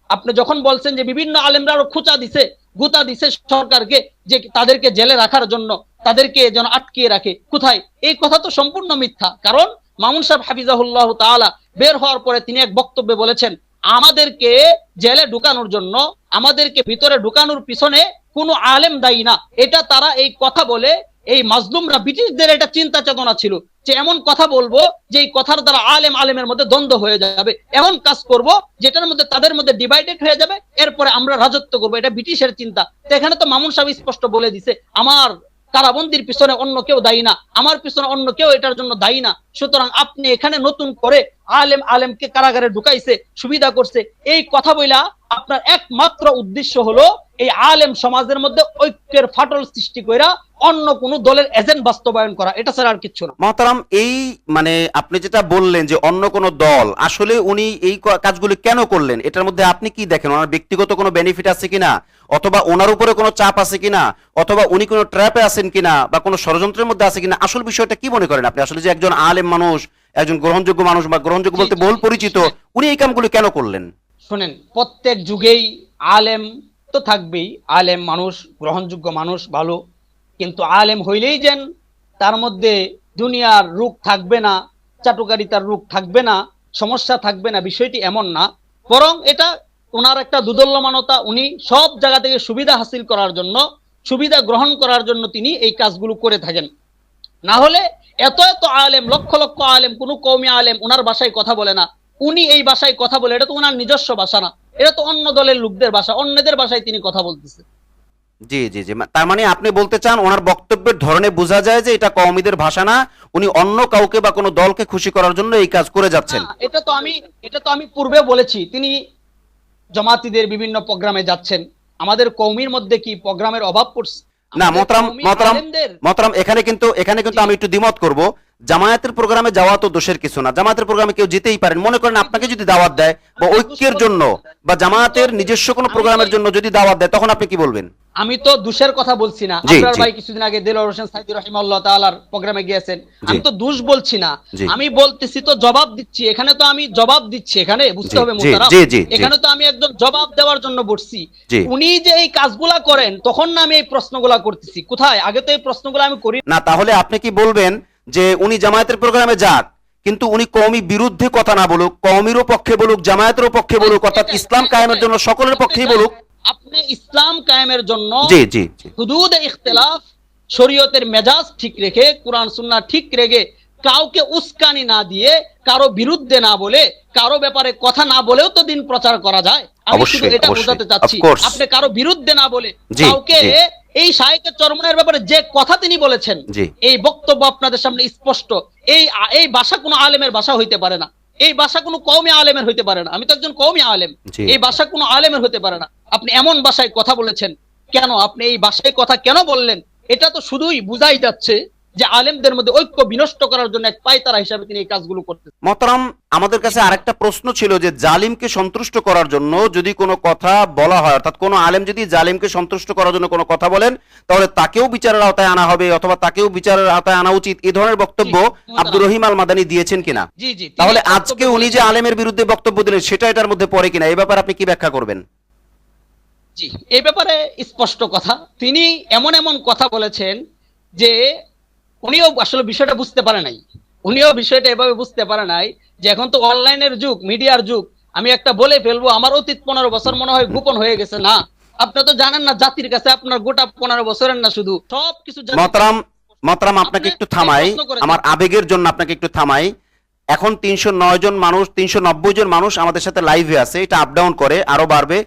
আপনি যখন বলছেন যে বিভিন্ন আলেমরা আরো খুঁচা দিছে, গুতা দিছে সরকারকে, যে তাদেরকে জেলে রাখার জন্য, তাদেরকে যেন আটকিয়ে রাখে, কোথায়? এই কথা তো সম্পূর্ণ মিথ্যা। কারণ মামুন সাহেব হাফিজাহুল্লাহ তাআলা বের হওয়ার পরে তিনি এক বক্তব্যে বলেছেন, আমাদেরকে জেলে ঢুকানোর জন্য, আমাদেরকে ভিতরে ঢুকানোর পিছনে কোনো আলেম দায়ী না। এটা তারা এই কথা বলে, এই মাজলুমরা, ব্রিটিশদের এটা চিন্তা চেতনা ছিল যে এমন কথা বলবো যে এই কথার দ্বারা আলেমের মধ্যে দ্বন্দ্ব হয়ে যাবে, এমন কাজ করব যেটার মধ্যে তাদের মধ্যে ডিভাইডেড হয়ে যাবে, এরপরে আমরা রাজত্ব করবো। এটা ব্রিটিশের চিন্তা। তো এখানে তো মামুন সাহেব স্পষ্ট বলে দিছে, আমার কারাবন্দির পিছনে অন্য কেউ দায়ী না, আমার পিছনে অন্য কেউ এটার জন্য দায়ী না। সুতরাং আপনি এখানে নতুন করে আলেমকে কারাগারে ঢুকাইছে, সুবিধা করছে, এই কথা বইলা আপনার একমাত্র উদ্দেশ্য হলো এই আলেম সমাজের মধ্যে ঐক্যের ফাটল সৃষ্টি কইরা অন্য কোন দলের এজেন্ট বাস্তবায়ন করা, এটা ছাড়া আর কিচ্ছু না। মহতারাম, এই মানে আপনি যেটা বললেন যে অন্য কোন দল, আসলে উনি এই কাজগুলি কেন করলেন, এটার মধ্যে আপনি কি দেখেন? ওনার ব্যক্তিগত কোনো বেনিফিট আছে কিনা, অথবা ওনার উপরে কোনো চাপ আছে কিনা, অথবা উনি কোনো ট্র্যাপে আছেন কিনা, বা কোনো ষড়যন্ত্রের মধ্যে আছে কিনা? আসল বিষয়টা কি মনে করেন আপনি? আসলে যে একজন আলেম মানুষ, একজন গ্রহণযোগ্য মানুষ, বা গ্রহণযোগ্য বলতে বহুল পরিচিত, উনি এই কামগুলি কেন করলেন? শুনেন, প্রত্যেক যুগেই আলেম তো থাকবেই, আলেম মানুষ, গ্রহণযোগ্য মানুষ, ভালো। কিন্তু আলেম হইলেই যেন তার মধ্যে দুনিয়ার রূপ থাকবে না, চাটুকারিতার রূপ থাকবে না, সমস্যা থাকবে না, বিষয়টি এমন না। বরং এটা ওনার একটা দুদল্যমানতা, উনি সব জায়গা থেকে সুবিধা হাসিল করার জন্য, সুবিধা গ্রহণ করার জন্য তিনি এই কাজগুলো করে থাকেন। না হলে এত এত আলেম, লক্ষ লক্ষ আলেম, কোন কওমি আলেম ওনার ভাষায় কথা বলে না, উনি এই ভাষায় কথা বলে, এটা তো ওনার নিজস্ব ভাষা না, এটা তো অন্য দলের লোকদের ভাষা, অন্যদের ভাষায় তিনি কথা বলতেছে। জি জি জি, তার মানে আপনি বলতে চান ওনার বক্তব্যের ধরনে বোঝা যায় যে এটা কওমিদের ভাষা না, উনি অন্য কাউকে বা কোনো দলকে খুশি করার জন্য এই কাজ করে যাচ্ছেন। এটা তো আমি পূর্বে বলেছি, তিনি জামাতিদের বিভিন্ন প্রোগ্রামে যাচ্ছেন, আমাদের কওমির মধ্যে কি প্রোগ্রামের অভাব পড়ছে? না আমাদের মোহতারাম, কওমি মোহতারাম, আলেমদের মোহতারাম, এখানে কিন্তু আমি একটু দ্বিমত করব। জামায়াতের প্রোগ্রামে যাওয়া তো দোষের কিছু না, জামায়াতের প্রোগ্রামে কেউ যেতেই পারেন। মনে করেন আপনাকে যদি দাওয়াত দেয়, বা ঐক্যের জন্য বা জামায়াতের নিজস্ব কোনো প্রোগ্রামের জন্য যদি দাওয়াত দেয়, তখন আপনি কি বলবেন? আমি তো দোষের কথা বলছি না। জি আপনার জি ভাই কিছুদিন আগে দেলোয়ার হোসেন সাইদি রাহিমাহুল্লাহ তাআলার প্রোগ্রামে গিয়েছেন, জি আমি তো দোষ বলছি না, জি আমি বলতেছি তো জবাব দিচ্ছি। এখানে তো আমি জবাব দিচ্ছি, এখানে বুঝতে জি হবে জি মোহতারাম, জি জি জি এখানে তো আমি একদম জবাব দেওয়ার জন্য বসছি। জি। উনি যে এই কাজগুলা করেন, তখন না আমি এই প্রশ্নগুলা করতেছি? কোথায়? আগে তো এই প্রশ্নগুলো আমি করি না, তাহলে আপনি কি বলবেন যে উনি জামায়াতের প্রোগ্রামে যাক, কিন্তু উনি কওমি বিরুদ্ধে কথা না বলুক, কওমিরও পক্ষে বলুক, জামায়াতেরও পক্ষে বলুক, অর্থাৎ ইসলাম কায়েমের জন্য সকলের পক্ষেই বলুক? আপনি ইসলাম কায়েমের জন্য জি জি জি হুদুদ ইখতিলাফ, শরীয়তের মেজাজ ঠিক রেখে, কোরআন সুন্নাহ ঠিক রেখে, কাউকে উস্কানি না দিয়ে, কারো বিরুদ্ধে না বলে, কারো ব্যাপারে কথা না বলেও তো দিন প্রচার করা যায়। আমি শুধু অবশ্যই এটা অবশ্যই, বোঝাতে চাচ্ছি, অফকোর্স। আপনি কারো বিরুদ্ধে না বলে, জি কাউকে জি এই শায়েখে চরমনের ব্যাপারে যে কথা তিনি বলেছেন, জি এই বক্তব্য আপনাদের সামনে স্পষ্ট। এই এই ভাষা কোনো আলেমের ভাষা হইতে পারে না, এই ভাষা কোনো কওমি আলেমের হইতে পারে না। আমি তো একজন কওমি আলেম, জি। এই ভাষা কোনো আলেমের হতে পারে না। আপনি এমন ভাষায় কথা বলেছেন কেন? আপনি এই ভাষায় কথা কেন বললেন? এটা তো শুধুই বুঝাই যাচ্ছে যে আলেমদের মধ্যে ঐক্য বিনষ্ট করার জন্য এক পায়তারা হিসাবে তিনি এই কাজগুলো করতেছেন। মহতারাম, আমাদের কাছে আরেকটা প্রশ্ন ছিল যে জালিমকে সন্তুষ্ট করার জন্য যদি কোনো কথা বলা হয়, অর্থাৎ কোনো আলেম যদি জালিমকে সন্তুষ্ট করার জন্য কোনো কথা বলেন, তাহলে তাকেও বিচারের আওতায় আনা হবে, অথবা তাকেও বিচারের আওতায় আনা উচিত, এই ধরনের বক্তব্য আব্দুর রহিম আল মাদানী দিয়েছেন কিনা? জি জি, তাহলে আজকে উনি যে আলেমের বিরুদ্ধে বক্তব্য দিলেন, সেটা এটার মধ্যে পড়ে কিনা, এই ব্যাপারে আপনি কি ব্যাখ্যা করবেন? জি, এই ব্যাপারে স্পষ্ট কথা, তিনি এমন এমন কথা বলেছেন যে উনিও আসলে বিষয়টা বুঝতে পারে নাই, উনিও বিষয়টা এভাবে বুঝতে পারে নাই যে এখন তো অনলাইনের যুগ, মিডিয়ার যুগ, আমি একটা বলে ফেলবো, আমার অতীত 15 বছর মনে হয় গোপন হয়ে গেছে। না, আপনি তো জানেন না, জাতির কাছে আপনার গোটা 15 বছরের না শুধু সবকিছু মহতারাম, মহতারাম, আপনাকে একটু থামাই, আমার আবেগের জন্য আপনাকে একটু থামাই। এখন 309 জন মানুষ, 390 জন মানুষ আমাদের সাথে লাইভে আছে, এটা আপ ডাউন করে, আরো বাড়বে,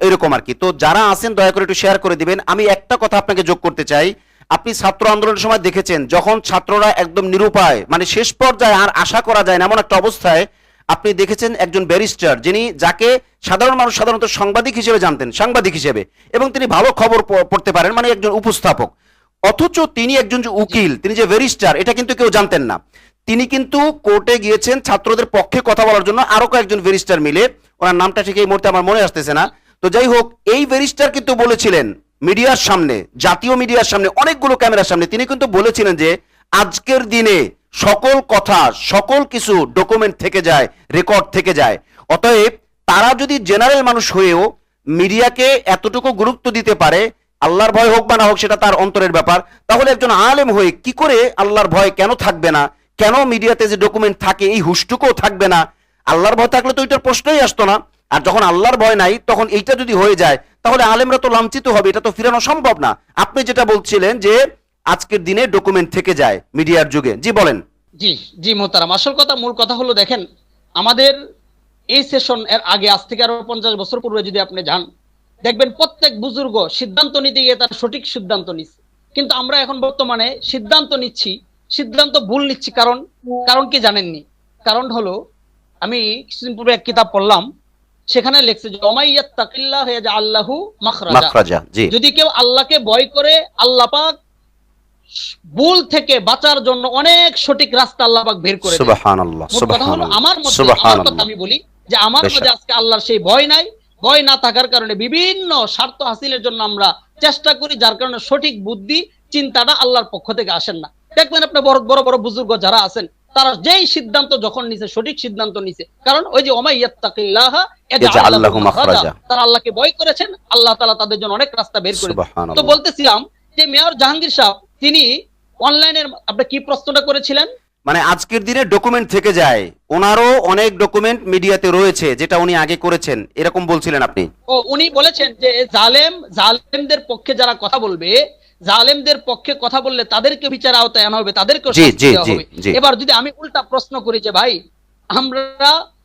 এরকম আর কি। তো যারা আছেন দয়া করে একটু শেয়ার করে দিবেন। আমি একটা কথা আপনাকে যোগ করতে চাই, আপনি ছাত্র আন্দোলনের সময় দেখেছেন, যখন ছাত্ররা একদম নিরুপায়, মানে শেষ পর্যায়ে আর আশা করা যায় না এমন একটা অবস্থায়, আপনি দেখেছেন একজন ব্যারিস্টার, যিনি, যাকে সাধারণ মানুষ সাধারণত সাংবাদিক হিসেবে জানতেন, সাংবাদিক হিসেবে, এবং তিনি ভালো খবর পড়তে পারেন, মানে একজন উপস্থাপক, অথচ তিনি একজন যে উকিল, তিনি যে ব্যারিস্টার, এটা কিন্তু কেউ জানতেন না। তিনি কিন্তু কোর্টে গিয়েছেন ছাত্রদের পক্ষে কথা বলার জন্য, আরো কয়েকজন ব্যারিস্টার মিলে, ওনার নামটা ঠিক এই মুহূর্তে আমার মনে আসতেছে না। তো যাই হোক, এই ব্যারিস্টার কিন্তু বলেছিলেন মিডিয়ার সামনে, জাতীয় মিডিয়ার সামনে, অনেকগুলো ক্যামেরার সামনে, তিনি কিন্তু বলেছিলেন যে আজকের দিনে সকল কথা, সকল কিছু ডকুমেন্ট থেকে যায়, রেকর্ড থেকে যায়। অতএব তারা যদি জেনারেল মানুষ হয়েও মিডিয়াকে এতটুকু গুরুত্ব দিতে পারে, আল্লাহর ভয় হোক বা না হোক সেটা তার অন্তরের ব্যাপার, তাহলে একজন আলেম হয়ে কি করে আল্লাহর ভয় কেন থাকবে না? কেন মিডিয়াতে যে ডকুমেন্ট থাকে এই হুশটুকুও থাকবে না? আল্লাহর ভয় থাকলে তো এটার প্রশ্নই আসতো না। আর যখন আল্লাহর ভয় নাই, তখন এইটা যদি হয়ে যায়, তাহলে আলেমরা তো লাঞ্ছিত হবে, এটা তো ফিরানো সম্ভব না। আপনি যেটা বলছিলেন যে আজকের দিনে ডকুমেন্ট থেকে যায় মিডিয়ার যুগে, জি বলেন। জি জি মোহতারাম, আসল কথা, মূল কথা হলো, দেখেন আমাদের এই সেশন এর আগে, আজ থেকে আরো 50 বছর পূর্বে যদি আপনি যান, দেখবেন প্রত্যেক বুজুর্গ সিদ্ধান্ত নিতে গিয়ে তার সঠিক সিদ্ধান্ত নিচ্ছে। কিন্তু আমরা এখন বর্তমানে সিদ্ধান্ত নিচ্ছি, সিদ্ধান্ত ভুল নিচ্ছি। কারণ কারণ কি জানেননি? কারণ হলো, আমি কিছুদিন পূর্বে এক কিতাব পড়লাম, সেখানে লিখছে যে ওমাই ইয়াত্তাকিল্লাহ ইয়াজআল লাহু মাখরাজা, মাখরাজা, জি, যদি কেউ আল্লাহকে ভয় করে আল্লাহ পাক ভুল থেকে বাঁচার জন্য অনেক সঠিক রাস্তা আল্লাহ পাক বের করে দেন। সুবহানাল্লাহ, মোট কথা হলো সুবহানাল্লাহ, আমার মধ্যে, আমার কথা সুবহানাল্লাহ, আমি বলি যে আমার বেশ, মধ্যে আজকে আল্লাহর সেই ভয় নাই। ভয় না থাকার কারণে বিভিন্ন স্বার্থ হাসিলের জন্য আমরা চেষ্টা করি, যার কারণে সঠিক বুদ্ধি চিন্তাটা আল্লাহর পক্ষ থেকে আসেন না। দেখবেন আপনি বড় বড় বড় বুজুর্গ যারা আছেন, তারা যেই সিদ্ধান্ত যখন নিছে সঠিক সিদ্ধান্ত নিছে, কারণ ওই যে ওমাই ইয়াত্তাকিল্লাহ ইয়াজআল লাহু মাখরাজা, তারা আল্লাহকে ভয় করেছেন, আল্লাহ তাআলা তাদের জন্য অনেক রাস্তা বের করে দেন। তো সুবহানাল্লাহ। বলতেছিলাম যে মেয়র জাহাঙ্গীর সাহেব তিনি অনলাইনের, আপনি কি প্রশ্নটা করেছিলেন? মানে আজকের দিনে ডকুমেন্ট থেকে যায়, ওনারও অনেক ডকুমেন্ট মিডিয়াতে রয়েছে যেটা উনি আগে করেছেন, এরকম বলছিলেন আপনি। ও উনি বলেছেন যে জালেমদের পক্ষে যারা কথা বলবে, জালেমদের পক্ষে কথা বললে তাদেরকে বিচার আওতায় আনা হবে, তাদেরকে জি, শাস্তি জি, দেওয়া জি, হবে। জি। এবার যদি আমি উল্টা প্রশ্ন করি যে ভাই, আমরা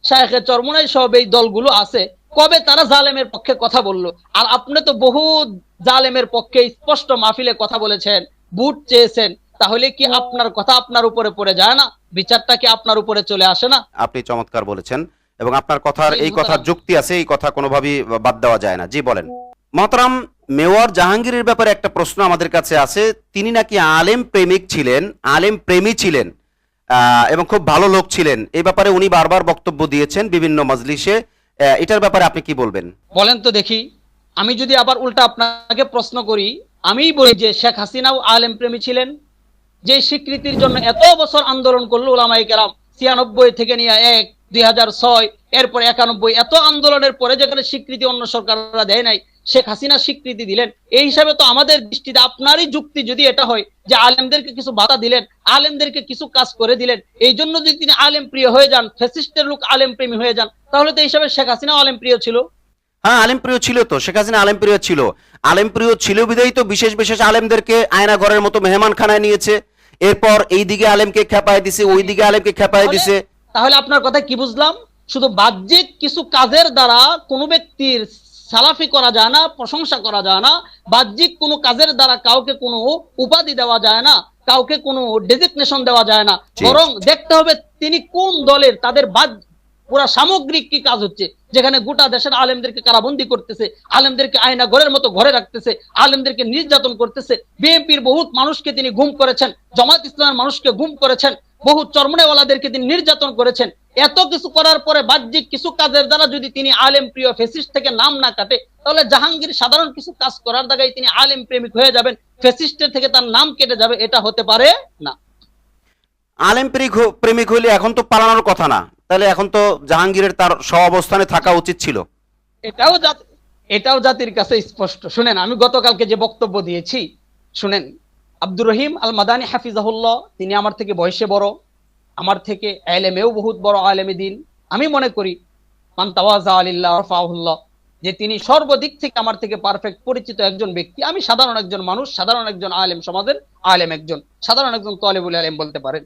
শায়েখে চরমনাই সব এই দলগুলো আছে, কবে তারা জালেমের পক্ষে কথা বললো? আর আপনি তো বহু জালেমের পক্ষে স্পষ্ট মাহফিলে কথা বলেছেন, ভোট চেয়েছেন, তাহলে কি আপনার কথা আপনার উপরে পড়ে যায় না? বিচারটা কি আপনার উপরে চলে আসে না? আপনি চমৎকার বলেছেন এবং আপনার কথার, জি, এই কথার মোহতারাম। যুক্তি আছে, এই কথা কোনোভাবেই বাদ দেওয়া যায় না। জি বলেন। মহতারাম, মেয়র জাহাঙ্গীরের ব্যাপারে একটা প্রশ্ন আমাদের কাছে আছে। তিনি নাকি আলেম প্রেমিক ছিলেন, আলেম প্রেমী ছিলেন, এবং খুব ভালো লোক ছিলেন। এই ব্যাপারে উনি বারবার বক্তব্য দিয়েছেন বিভিন্ন মজলিসে। এটার ব্যাপারে আপনি কি বলবেন? বলেন তো দেখি। আমি যদি আবার উল্টা আপনাকে প্রশ্ন করি, আমিই বলি যে শেখ হাসিনাও আলেম প্রেমী ছিলেন, যে স্বীকৃতির জন্য এত বছর আন্দোলন করলো ওলামায়ে কেরাম, 96 থেকে নিয়ে 1, 2006, এরপর 91, এত আন্দোলনের পরে যেখানে স্বীকৃতি অন্য সরকাররা দেয় নাই, শেখ হাসিনা স্বীকৃতি দিলেন। এই হিসাবে তো আমাদের দৃষ্টিতে আপনারই যুক্তি যদি এটা হয় যে আলেমদেরকে কিছু বাধা দিলেন, আলেমদেরকে কিছু কাজ করে দিলেন, এই জন্য যদি তিনি আলেম প্রিয় হয়ে যান, ফ্যাসিস্টের লোক আলেম প্রেমী হয়ে যান, তাহলে তো এই হিসাবে শেখ হাসিনাও আলেম প্রিয় ছিল। হ্যাঁ, আলেম প্রিয় ছিল তো, শেখ হাসিনা আলেম প্রিয় ছিল। আলেম প্রিয় ছিল বিধায়ী তো বিশেষ বিশেষ আলেমদেরকে আয়না ঘরের মতো মেহমান খানায় নিয়েছে। এরপর এই দিকে আলেমকে খেপায় দিছে, ওই দিকে আলেমকে খেপায় দিছে। তাহলে আপনার কথা কি বুঝলাম? শুধু বাহ্যিক কিছু কাজের দ্বারা কোনো ব্যক্তির সালাফি করা যায় না, প্রশংসা করা যায় না। বাহ্যিক কোনো কাজের দ্বারা কাউকে কোনো উপাধি দেওয়া যায় না, কাউকে কোনো ডেজিগনেশন দেওয়া যায় না। জি। বরং দেখতে হবে তিনি কোন দলের, তাদের পুরা সামগ্রিক কি কাজ হচ্ছে, যেখানে গোটা দেশের আলেমদেরকে কারাবন্দি করতেছে, আলেমদেরকে আয়না ঘরের মতো ঘরে রাখতেছে, আলেমদেরকে নির্যাতন করতেছে। বিএনপির বহুত মানুষকে তিনি গুম করেছেন, জামাত ইসলামের মানুষকে গুম করেছেন, বহু চরমনেওয়ালাদেরকে তিনি নির্যাতন করেছেন। এত কিছু করার পরে বাহ্যিক কিছু কাজের দ্বারা যদি তিনি আলেম প্রিয় ফেসিস্ট থেকে নাম না কাটে, তাহলে জাহাঙ্গীর সাধারণ কিছু কাজ করার জায়গায় তিনি আলেম প্রেমিক হয়ে যাবেন, ফেসিস্টের থেকে তার নাম কেটে যাবে, এটা হতে পারে না। আলেম প্রেমিক হইলে এখন তো পালানোর কথা না, তাহলে এখন তো জাহাঙ্গীরের তার অবস্থানে থাকা উচিত ছিল। এটাও এটাও জাতির কাছে স্পষ্ট। শুনেন, আমি গতকালকে যে বক্তব্য দিয়েছি শুনেন, আব্দুর রহিম আল মাদানী হাফিজাহুল্লাহ, তিনি আমার থেকে বয়সে বড়, আমার থেকে এলেমেও বহুত বড় আলেমে দিন। আমি মনে করি মান তাওয়াজা লিল্লাহ রাফাহুল্লাহ, যে তিনি সর্বদিক থেকে আমার থেকে পারফেক্ট পরিচিত একজন ব্যক্তি। আমি সাধারণ একজন মানুষ, সাধারণ একজন আলেম, সমাজের আলেম, একজন সাধারণ একজন তালেবুল আলেম বলতে পারেন।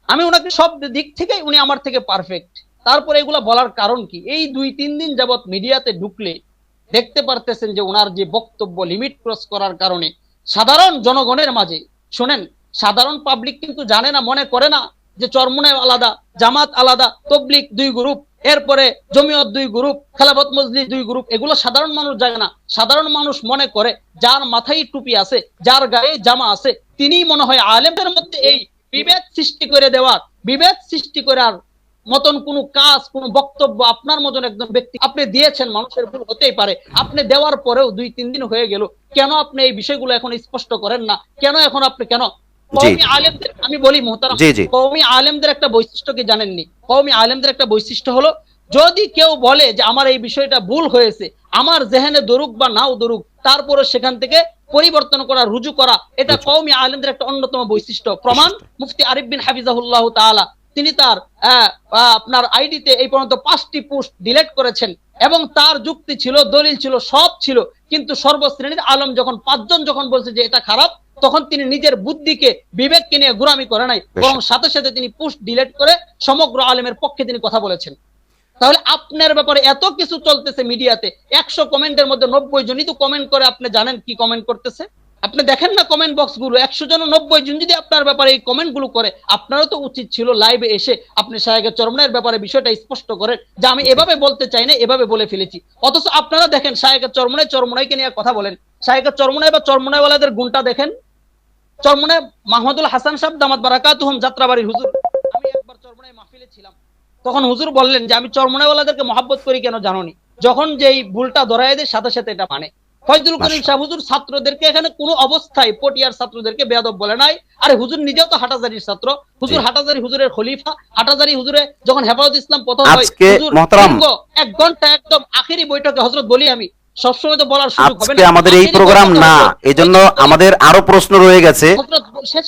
আমি ওনাকে সব দিক থেকে উনি আমার থেকে পারফেক্ট। তারপরে এগুলা বলার কারণ কি? এই 2-3 দিন যাবত মিডিয়াতে ঢুকলে দেখতে পারতেছেন যে ওনার যে বক্তব্য লিমিট ক্রস করার কারণে সাধারণ জনগণের মাঝে, শুনেন, সাধারণ পাবলিক কিন্তু জানে না, মনে করে না যে চরমনায় আলাদা, জামাত আলাদা, তবলিগ 2 গ্রুপ, এরপরে জমিয়ত 2 গ্রুপ, খেলাফত মজলিস 2 গ্রুপ, এগুলো সাধারণ মানুষ জানে না। সাধারণ মানুষ মনে করে যার মাথায় টুপি আছে, যার গায়ে জামা আছে, তিনিই মনে হয় আলেমের মধ্যে এই বিভেদ সৃষ্টি করে দেওয়ার, বিভেদ সৃষ্টি করার মতন কোন কাজ, কোন বক্তব্য আপনার মতন একজন ব্যক্তি আপনি দিয়েছেন। মানুষের ভুল হতেই পারে, আপনি দেওয়ার পরেও 2-3 দিন হয়ে গেল, কেন আপনি এই বিষয়গুলো এখন স্পষ্ট করেন না? কেন এখন আপনি কেন কওমি আলেমদের, আমি বলি মোহতারাম, কওমি আলেমদের একটা বৈশিষ্ট্য কি জানেননি? কওমি আলেমদের একটা বৈশিষ্ট্য হলো, যদি কেউ বলে যে আমার এই বিষয়টা ভুল হয়েছে, আমার জেহেনে দরুক বা নাও দরুক, তারপরে সেখান থেকে পরিবর্তন করা, রুজু করা, এটা কওমি আলেমদের একটা অন্যতম বৈশিষ্ট্য। প্রমাণ মুফতি আরিফ বিন হাফিজাহুল্লাহ তাআলা, তিনি তার আপনার আইডিতে এই পর্যন্ত 5টি পোস্ট ডিলিট করেছেন, এবং তার যুক্তি ছিল, দলিল ছিল, সব ছিল। কিন্তু সর্বশ্রেণীর আলেম যখন 5 জন যখন বলছে যে এটা খারাপ, তখন তিনি নিজের বুদ্ধিকে, বিবেককে নিয়ে গোলামি করে নাই, বরং সাথে সাথে তিনি পোস্ট ডিলিট করে সমগ্র আলেমের পক্ষে তিনি কথা বলেছেন। তাহলে আপনার ব্যাপারে এত কিছু চলতেছে মিডিয়াতে, 100 কমেন্টের মধ্যে 90 জনই তো কমেন্ট করে, আপনি জানেন কি কমেন্ট করতেছে? আপনি দেখেন না কমেন্ট বক্স গুলো, 100 জন 90 জন যদি আপনার ব্যাপারে এই কমেন্ট গুলো করে, আপনারও তো উচিত ছিল লাইভে এসে আপনি শায়েখে চরমনাইয়ের ব্যাপারে বিষয়টা স্পষ্ট করেন যে আমি এভাবে বলতে চাই না, এভাবে বলে ফেলেছি। অথচ আপনারা দেখেন শায়েখে চরমনাই চরমনাইকে নিয়ে কথা বলেন, শায়েখে চরমনাই বা চরমনাইওয়ালাদের গুণটা দেখেন। চরমনাই মাহমুদুল হাসান সাহেব দামাত বারাকাতুহুম যাত্রাবাড়ির হুজুর, আমি একবার চরমনাই মাহফিলে ছিলাম, তখন হুজুর বললেন যে আমি চরমনাইওয়ালাদেরকে মহাব্বত করি কেন জানোনি, যখন যেই ভুলটা ধরায় দেয় সাথে সাথে এটা মানে। ফয়জুল করিম সাহেব হুজুর ছাত্রদেরকে এখানে কোনো অবস্থায় পটিয়ার ছাত্রদেরকে বেয়াদব বলে নাই। আরে হুজুর নিজেও তো হাটাজারির ছাত্র, হুজুর হাটাজারি হুজুরের খলিফা, হাটাজারি হুজুরে যখন হেফাজত ইসলাম প্রথম হয়, হুজুর 1 ঘন্টা একদম আখেরি বৈঠকে হযরত বলি আমি সবসময় তো বলার সুযোগ হবে না, আমাদের এই প্রোগ্রাম না, এজন্য আমাদের আরো প্রশ্ন রয়ে গেছে। হযরত শেষ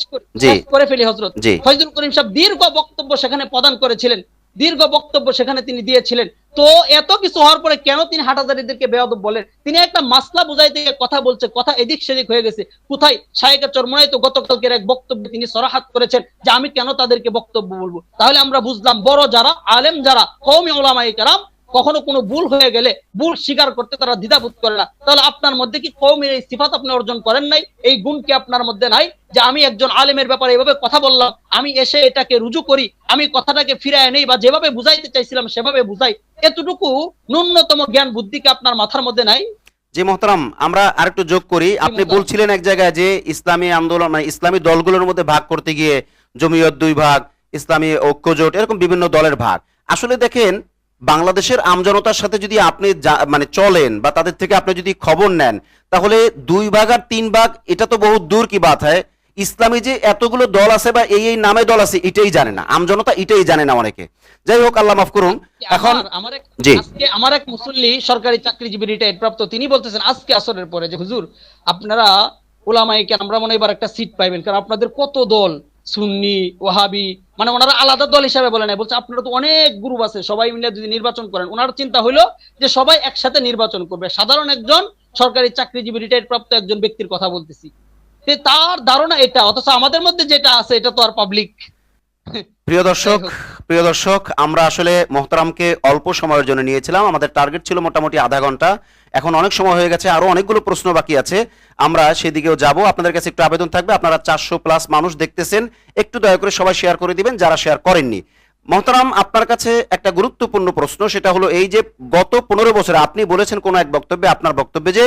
করে ফেলি। হযরত ফয়জুল করিম সাহেব দীর্ঘ বক্তব্য সেখানে প্রদান করেছিলেন, দীর্ঘ বক্তব্য সেখানে তিনি দিয়েছিলেন। তো এত কিছু হওয়ার পরে কেন তিনি হাটাজারিদেরকে বেয়াদব বলেন? তিনি একটা মাসলা বুঝাইতে কথা বলছে, কথা এদিক সেদিক হয়ে গেছে। কোথায় শায়েখে চরমনাই তো গতকালকের এক বক্তব্যে তিনি সরাহাত করেছেন যে আমি কেন তাদেরকে বক্তব্য বলবো। তাহলে আমরা বুঝলাম বড় যারা, আলেম যারা, কওমি উলামায়ে কেরাম, কখনো কোনো ভুল হয়ে গেলে ভুল স্বীকার করতে তারা দ্বিধাবোধ করে না। তাহলে আপনার মধ্যে কি কওমের এই সিফাত আপনি অর্জন করেন নাই? এই গুণ কি আপনার মধ্যে নাই যে আমি একজন আলেমের ব্যাপারে এভাবে কথা বললাম, আমি এসে এটাকে রুজু করি, আমি কথাটাকে ফিরায় নেই বা যেভাবে বুঝাইতে চাইছিলাম সেভাবে বুঝাই, এতটুকু ন্যূনতম জ্ঞান বুদ্ধি কি আপনার মাথার মধ্যে নাই? জি মোহতারাম, আমরা আরেকটু যোগ করি। আপনি বলছিলেন এক জায়গায় যে ইসলামী আন্দোলন মানে ইসলামী দলগুলোর মধ্যে ভাগ করতে গিয়ে জমিয়ত 2 ভাগ, ইসলামী ঐক্যজোট, এরকম বিভিন্ন দলের ভাগ। আসলে দেখেন, বাংলাদেশের আমজনতার সাথে যদি আপনি মানে চলেন বা তাদের থেকে আপনি যদি খবর নেন, তাহলে 2 ভাগ আর 3 ভাগ এটা তো বহুত দূর কি বাত হয়। ইসলামী যে এতগুলো দল আছে বা এই নামে দল আছে এটাই জানে না আমজনতা, এটাই জানে না অনেকে। যাই হোক, আল্লাহ মাফ করুন। এখন আজকে আমার এক মুসল্লি সরকারি চাকরিজীবী রিটায়ার্ড প্রাপ্ত, তিনি বলতেছেন আজকে আসরের পরে যে হুজুর আপনারা উলামায়ে কেরাম আমরা মনে এবার একটা সিট পাইবেন, কারণ আপনাদের কত দল, সুন্নি, ওয়াহাবি, মানে ওনারা আলাদা দল হিসাবে বলে নাই, বলছে আপনারা তো অনেক গ্রুপ আছে, সবাই মিলে যদি নির্বাচন করেন। ওনার চিন্তা হলো যে সবাই একসাথে নির্বাচন করবে। সাধারণ একজন সরকারি চাকরিজীবী রিটায়ার্ড প্রাপ্ত একজন ব্যক্তির কথা বলতেছি, তার ধারণা এটা, অথচ আমাদের মধ্যে যেটা আছে এটা তো আর পাবলিক। প্রিয় দর্শক, আমরা আসলে মোহতারামকে অল্প সময়ের জন্য নিয়েছিলাম, আমাদের টার্গেট ছিল মোটামুটি আধা ঘন্টা। এখন অনেক সময় হয়ে গেছে, আরো অনেকগুলো প্রশ্ন বাকি আছে, আমরা সেদিকেও যাব। আপনাদের কাছে একটু আবেদন থাকবে, আপনারা 400+ মানুষ দেখতেছেন, একটু দয়া করে সবাই শেয়ার করে দিবেন যারা শেয়ার করেননি। মোহতারাম, আপনার কাছে একটা গুরুত্বপূর্ণ প্রশ্ন, সেটা হলো এই যে গত 15 বছরে আপনি বলেছেন কোন এক বক্তব্যে, আপনার বক্তব্যে, যে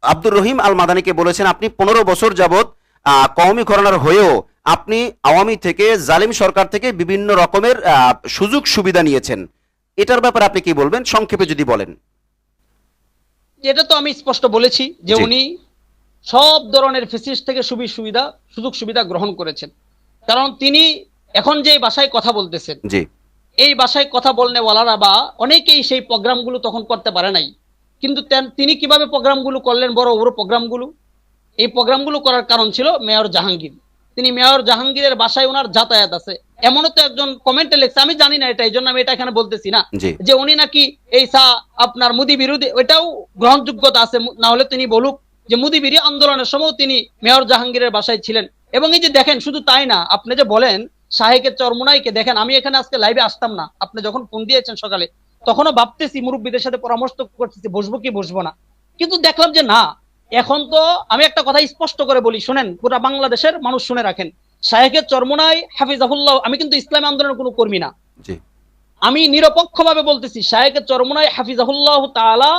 আব্দুর রহিম আল মাদানিকে বলেছেন আপনি 15 বছর যাবত কওমি ঘরানার হয়েও আপনি আওয়ামী থেকে, জালিম সরকার থেকে বিভিন্ন রকমের সুযোগ সুবিধা নিয়েছেন। এটার ব্যাপারে আপনি কি বলবেন, সংক্ষেপে যদি বলেন? এটা তো আমি স্পষ্ট বলেছি যে উনি সব ধরনের ফেসিলিটি থেকে সুযোগ সুবিধা গ্রহণ করেছেন। কারণ তিনি এখন যে ভাষায় কথা বলতেছেন, এই ভাষায় কথা বলনে ওয়ালারা বা অনেকেই সেই প্রোগ্রামগুলো তখন করতে পারে নাই। কিন্তু তিনি কিভাবে প্রোগ্রামগুলো করলেন, বড় বড় প্রোগ্রামগুলো, এই প্রোগ্রামগুলো করার কারণ ছিল মেয়র জাহাঙ্গীর। তিনি মেয়র জাহাঙ্গীরের বাসায় ওনার যাতায়াত আছে, এমনও তো একজন কমেন্টে লেখছে, আমি জানি না এটা, এই জন্য আমি এটা এখানে বলতেছি না, যে উনি নাকি এই আপনার মুদি বিরোধী, ওইটাও গ্রহণযোগ্যতা আছে, না হলে তিনি বলুক যে মুদি বিরোধী আন্দোলনের সময় তিনি মেয়র জাহাঙ্গীরের বাসায় ছিলেন। এবং এই যে দেখেন, শুধু তাই না, আপনি যে বলেন শাহেখে চরমনাইকে দেখেন, আমি এখানে আজকে লাইভে আসতাম না, আপনি যখন ফোন দিয়েছেন সকালে, তখনও ভাবতেছি মুরব্বীদের সাথে পরামর্শ করতেছি বসবো কি বসবো না, কিন্তু দেখলাম যে না, এখন তো আমি একটা কথা স্পষ্ট করে বলি, শুনেন, পুরা বাংলাদেশের মানুষ শুনে রাখেন, শাহেখে চরমনাই হাফিজাহুল্লাহ, আমি কিন্তু ইসলামী আন্দোলনের কোনো কর্মী না, আমি নিরপেক্ষভাবে বলতেছি, শাহেখে চরমনাই হাফিজাহুল্লাহ তাআলা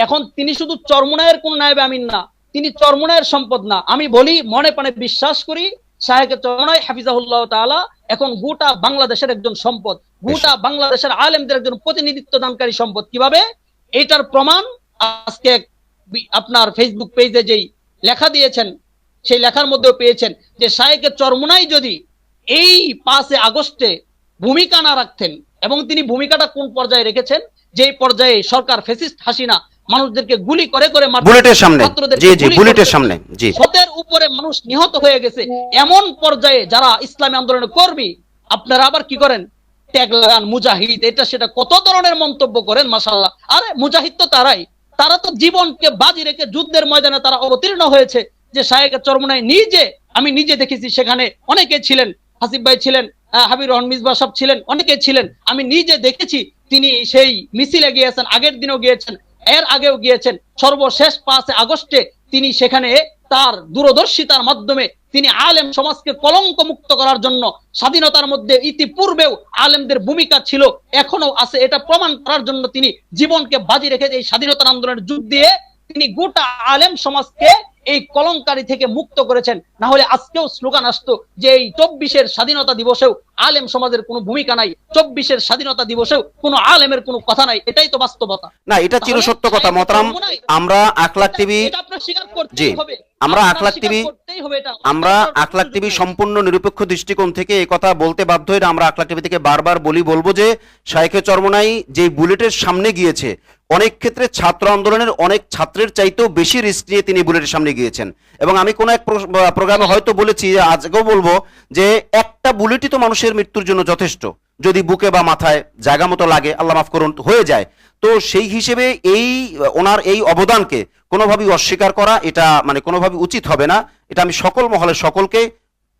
এখন তিনি শুধু চরমনাইয়ের কোন নায়েবে আমিন না, তিনি চরমনাইয়ের সম্পদ না, আমি বলি মনে প্রাণে বিশ্বাস করি শাহেখে চরমনাই হাফিজাহুল্লাহ তাআলা এখন গোটা বাংলাদেশের একজন সম্পদ, গোটা বাংলাদেশের আলেমদের একজন প্রতিনিধিত্ব দানকারী সম্পদ। কিভাবে? এটার প্রমাণ আজকে আপনার ফেসবুক পেজে যেই লেখা দিয়েছেন, সেই লেখার মধ্যেও পেয়েছেন যে শাহেখে চরমনাই যদি এই 5 আগস্টে ভূমিকা না রাখতেন, এবং তিনি ভূমিকাটা কোন পর্যায়ে রেখেছেন, যে পর্যায়ে সরকার ফ্যাসিস্ট হাসিনা মানুষদেরকে গুলি করে করে বুলেটের সামনে, বুলেটের সামনে শতের উপরে মানুষ নিহত হয়ে গেছে, এমন পর্যায়ে যারা ইসলামী আন্দোলনের কর্মী, আপনারা আবার কি করেন, ট্যাগ লাগান মুজাহিদ, এটা সেটা কত ধরনের মন্তব্য করেন, মাশাআল্লাহ। আরে মুজাহিদ তো তারাই, তারা তো জীবনকে বাজি রেখে যুদ্ধের ময়দানে তারা অবতীর্ণ হয়েছে। যে শাহেখে চরমনাই নিজে, আমি নিজে দেখেছি, সেখানে অনেকে ছিলেন, হাসিব ভাই ছিলেন, হাবির রহমান মিসবাহ সব ছিলেন, অনেকে ছিলেন, আমি নিজে দেখেছি তিনি সেই মিছিলে গিয়েছেন, আগের দিনও গিয়েছেন, এর আগেও গিয়েছেন, সর্বশেষ 5 আগস্টে তিনি সেখানে তার দূরদর্শিতার মাধ্যমে তিনি আলেম সমাজকে কলঙ্ক মুক্ত করার জন্য স্বাধীনতার মধ্যে ইতিপূর্বেও আলেমদের ভূমিকা ছিল, এখনো আছে, এটা প্রমাণ করার জন্য তিনি জীবনকে বাজি রেখে এই স্বাধীনতা আন্দোলনের যুদ্ধ দিয়ে তিনি গোটা আলেম সমাজকে এই কলঙ্কারি থেকে মুক্ত করেছেন। না হলে আজকেও স্লোগান আসতো যে এই 24-এর স্বাধীনতা দিবসেও আলেম সমাজের কোনো ভূমিকা নাই, 24-এর স্বাধীনতা দিবসেও কোনো আলেমের কোনো কথা নাই। এটাই তো বাস্তবতা। না, এটা চিরসত্য কথা মোহতারাম। আমরা আখলাক টিভি, জি, আমরা আখলাক টিভি সম্পূর্ণ নিরপেক্ষ দৃষ্টিকোণ থেকে এই কথা বলতে বাধ্য হয়ে আমরা আখলাক টিভি থেকে বারবার বলবো যে শাইখে চরমোনাই যে বুলেটের সামনে গিয়েছে, অনেক ক্ষেত্রে ছাত্র আন্দোলনের অনেক ছাত্রের চাইতেও বেশি রিস্ক নিয়ে তিনি বুলেটের সামনে গিয়েছেন। এবং আমি কোনো এক প্রোগ্রামে হয়তো বলেছি, আজকেও বলবো যে একটা বুলেটই তো মানুষের মৃত্যুর জন্য যথেষ্ট, যদি বুকে বা মাথায় জায়গা মতো লাগে, আল্লাহ মাফ করুন, হয়ে যায়। তো সেই হিসেবে ওনার এই অবদানকে কোনোভাবেই অস্বীকার করা এটা মানে কোনোভাবেই উচিত হবে না। এটা আমি সকল মহলের সকলকে